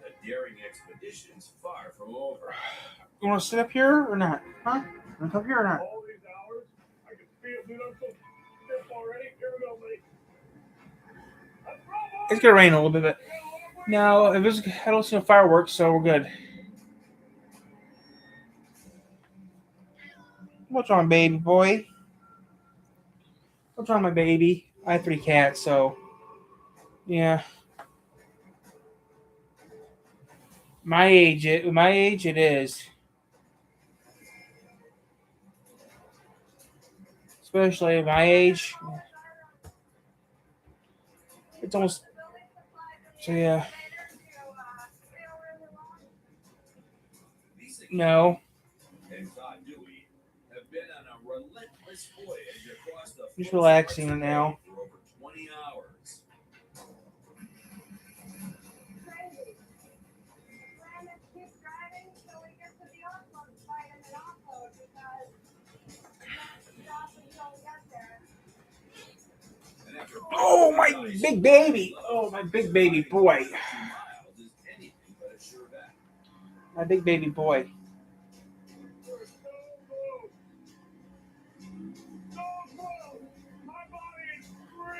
[SPEAKER 24] The daring expedition's far from over.
[SPEAKER 2] You want to sit up here or not? Huh? You want to come up here or not?
[SPEAKER 5] All these hours, I can feel, dude, I'm so stiff already. Here we go, buddy.
[SPEAKER 2] It's gonna rain a little bit, but no, I don't see no fireworks, so we're good. What's wrong, baby boy? What's wrong, my baby? I have 3 cats, so yeah. My age it is. Especially at my age. It's almost so yeah. No.
[SPEAKER 24] And Todd Dewey have been on a relentless voyage across the
[SPEAKER 2] Just relaxing now.
[SPEAKER 24] for over 20 hours.
[SPEAKER 2] Oh, my big baby. Oh, my big baby boy. My big baby boy.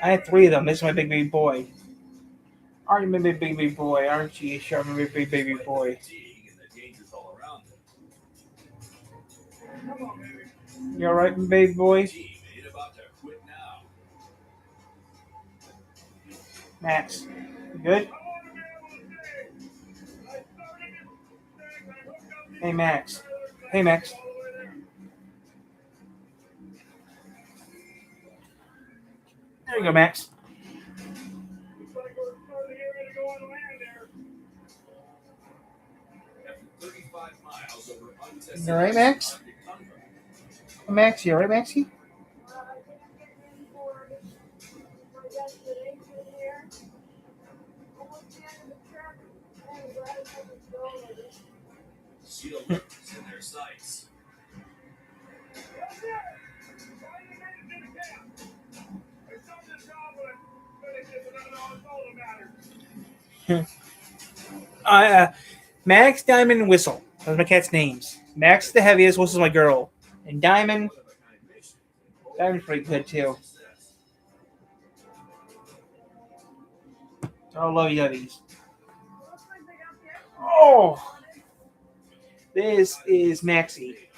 [SPEAKER 2] I had 3 of them. This is my big baby boy. Aren't you my big baby boy? Aren't you? Sure, my big baby boy. You alright, my baby boy? Max, you good? Hey, Max. Hey, Max. There you go, Max. You alright, Max? Hey, Max, you alright, Maxie?
[SPEAKER 24] Seal lurks in their sights.
[SPEAKER 2] Max, Diamond, and Whistle. Those are my cat's names. Max is the heaviest, Whistle's my girl. And Diamond's pretty good too. I love yuppies. Oh! This is Maxie.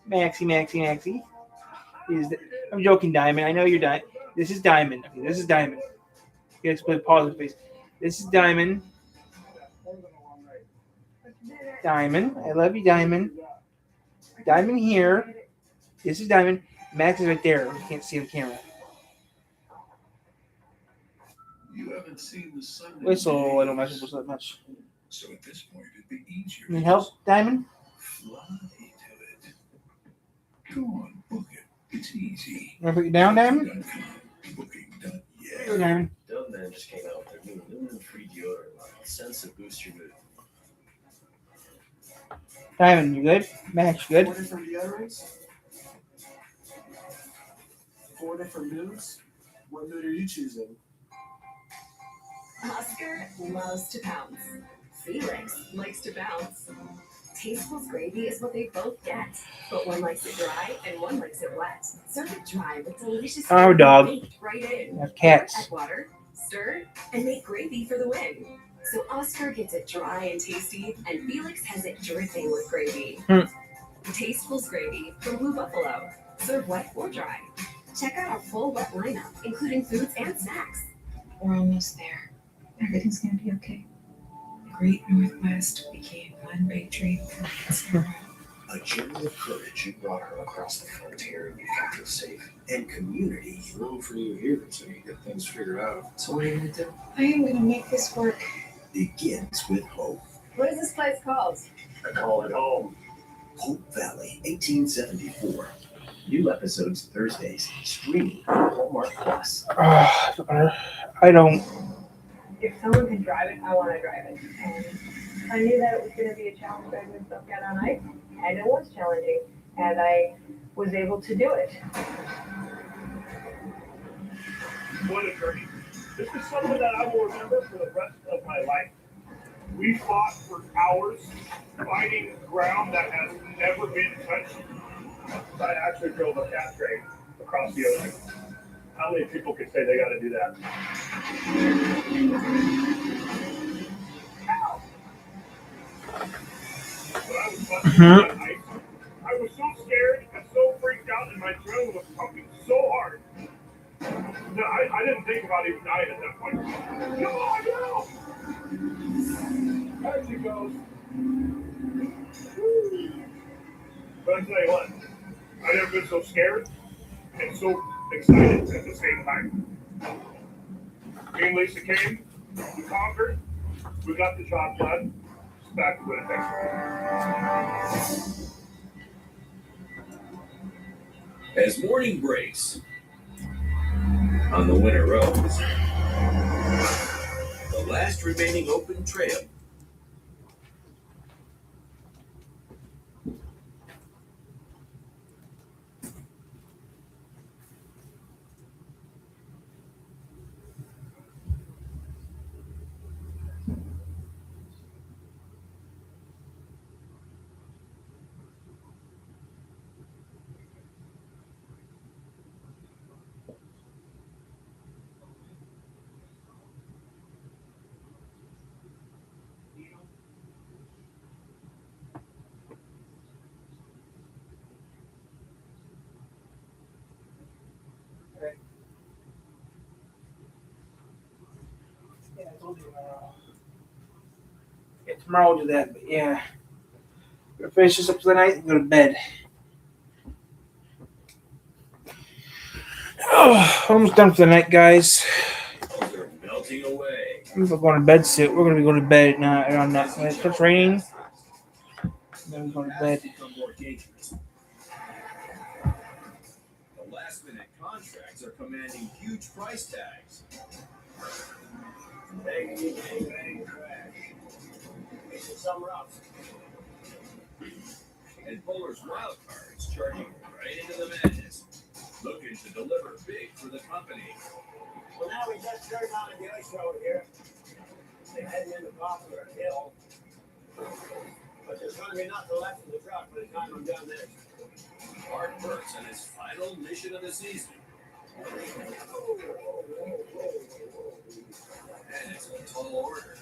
[SPEAKER 2] Maxie. I'm joking, Diamond. I know you're Diamond. This is Diamond. Okay, this is Diamond. You guys put pause on face. This is Diamond. Diamond. I love you, Diamond. Diamond here. This is Diamond. Max is right there. You can't see the camera.
[SPEAKER 8] You haven't seen the sun.
[SPEAKER 2] Whistle. I don't mess with Whistle that much.
[SPEAKER 8] So at this point, it'd be easier.
[SPEAKER 2] Need help, Diamond?
[SPEAKER 8] Fly to it. Go on, book it. It's easy.
[SPEAKER 2] Want to put you down, Diamond?
[SPEAKER 8] Booking done.
[SPEAKER 2] There you go, Diamond.
[SPEAKER 10] Dove just came out with their new lumen-free deodorant line. Scents that boost your mood.
[SPEAKER 2] Diamond, you good? Max, you good?
[SPEAKER 6] 4 different deodorants. 4 different moods. What mood are you choosing?
[SPEAKER 3] Oscar loves to pounce. Felix likes to bounce. Tasteful's gravy is what they both get, but one likes it dry and one likes it wet. Serve it dry with delicious
[SPEAKER 2] Our dog.
[SPEAKER 3] baked right in.
[SPEAKER 2] I have cats.
[SPEAKER 3] Add water, stir, and make gravy for the win. So Oscar gets it dry and tasty, and Felix has it dripping with gravy. Tasteful's gravy from Blue Buffalo. Serve wet or dry. Check out our full wet lineup, including foods and snacks.
[SPEAKER 17] We're almost there. Everything's gonna be okay. The Great Northwest became one big dream for me.
[SPEAKER 7] A journey of courage you brought her across the frontier and you kept her safe. And community.
[SPEAKER 10] Room for you here until you get things figured out. So what are you gonna do?
[SPEAKER 17] I am gonna make this work.
[SPEAKER 7] Begins with hope.
[SPEAKER 20] What is this place called?
[SPEAKER 7] I call it home. Hope Valley, 1874.
[SPEAKER 15] New episodes Thursdays, streaming on Hallmark Plus.
[SPEAKER 2] I don't.
[SPEAKER 14] If someone can drive it, I want to drive it. And I knew that it was going to be a challenge driving stuff down on ice, and it was challenging, and I was able to do it.
[SPEAKER 5] What a journey. This is something that I will remember for the rest of my life. We fought for hours, fighting ground that has never been touched. I actually drove a cat train across the ocean. How many people could say they got to do that? Ow! When I was busting on ice, I was so scared and so freaked out, and my adrenaline was pumping so hard. No, I didn't think about even dying at that point. Come on, go! There she goes. But I tell you what, I've never been so scared and so excited at the same time. Me and Lisa came, we conquered, we got the job done. It's back to Winnipeg.
[SPEAKER 24] As morning breaks on the winter roads, the last remaining open trail
[SPEAKER 2] Yeah, tomorrow we'll do that, but yeah. We're gonna finish this up for the night and go to bed. Oh, almost done for the night, guys.
[SPEAKER 24] are melting away.
[SPEAKER 2] I'm going to bed soon. We're gonna be going to bed at night around that. When it starts raining, then we're going to bed.
[SPEAKER 24] The last-minute contracts are commanding huge price tags.
[SPEAKER 7] Bang, bang, bang, crash. It's some rough.
[SPEAKER 24] And Polar's wild cards charging right into the madness, looking to deliver big for the company.
[SPEAKER 7] Well, now we just turned on the ice road here. They're heading into Poplar Hill. But there's going to be nothing left in the truck by the time I'm done this.
[SPEAKER 24] Mark Burks on his final mission of the season. And it's a tall order.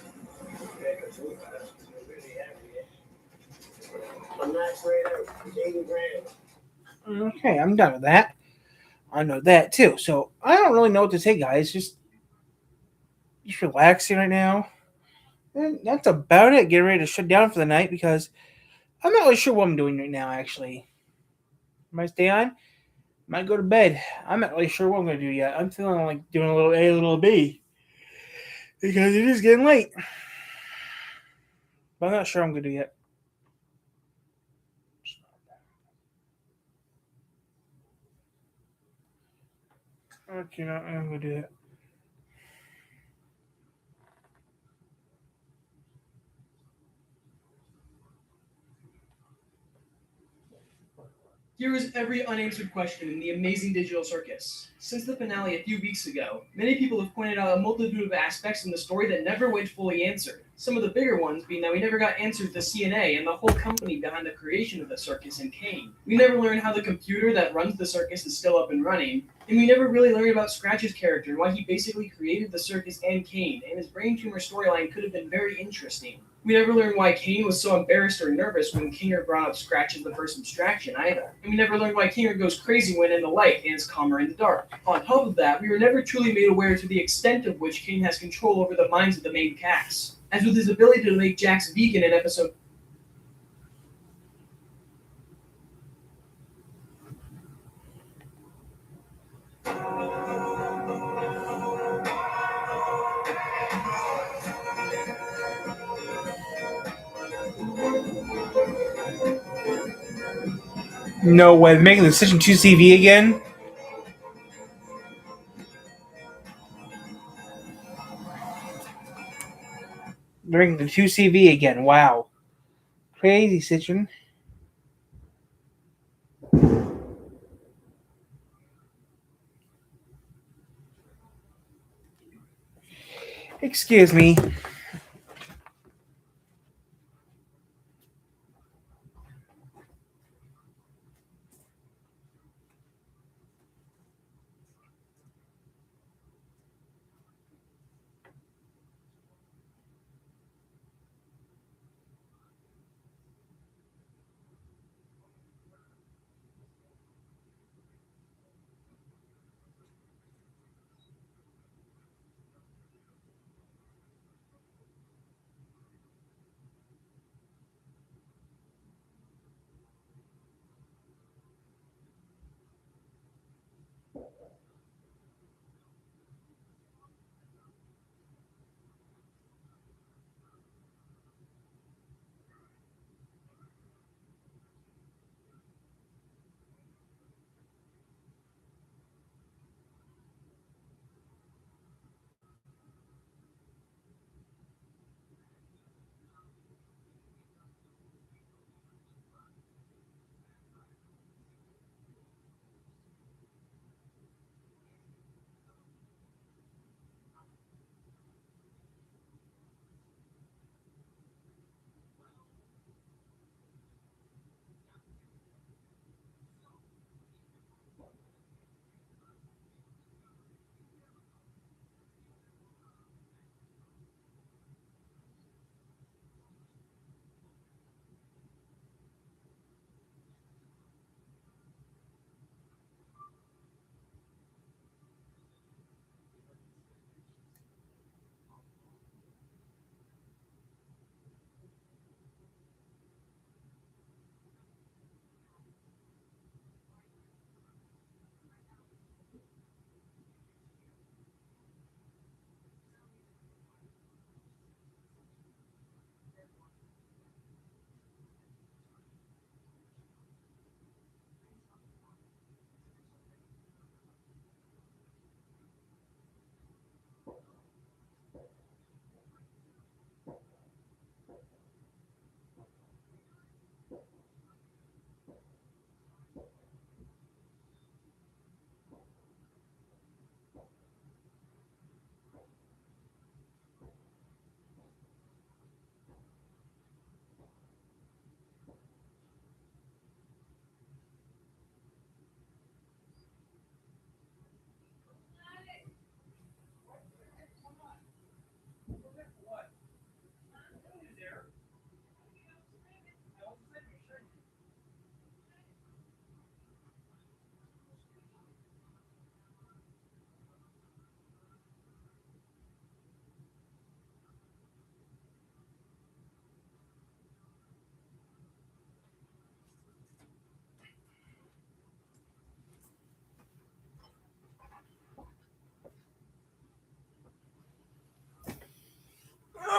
[SPEAKER 7] I'm not straight out. It's 80 grand.
[SPEAKER 2] Okay, I'm done with that. I know that too. So I don't really know what to say, guys. Just relaxing right now. And that's about it. Getting ready to shut down for the night because I'm not really sure what I'm doing right now, actually. Might stay on. Might go to bed. I'm not really sure what I'm going to do yet. I'm feeling like doing a little A, a little B. Because it is getting late. But I'm not sure I'm going to do yet. Okay, no, I'm going to do that.
[SPEAKER 19] Here is every unanswered question in the amazing digital circus. Since the finale a few weeks ago, many people have pointed out a multitude of aspects in the story that never went fully answered. Some of the bigger ones being that we never got answers to CNA and the whole company behind the creation of the circus and Kane. We never learned how the computer that runs the circus is still up and running. And we never really learned about Scratch's character and why he basically created the circus and Kane, and his brain tumor storyline could have been very interesting. We never learned why Kane was so embarrassed or nervous when Kinger brought up Scratch as the first abstraction either. And we never learned why Kinger goes crazy when in the light and is calmer in the dark. On top of that, we were never truly made aware to the extent of which Kane has control over the minds of the main cast. As with his ability to make Jax vegan in episode
[SPEAKER 2] No way. They're making the decision 2 CV again? They're making the 2 CV again. Wow. Crazy decision. Excuse me.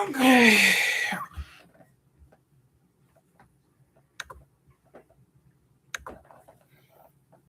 [SPEAKER 2] Okay.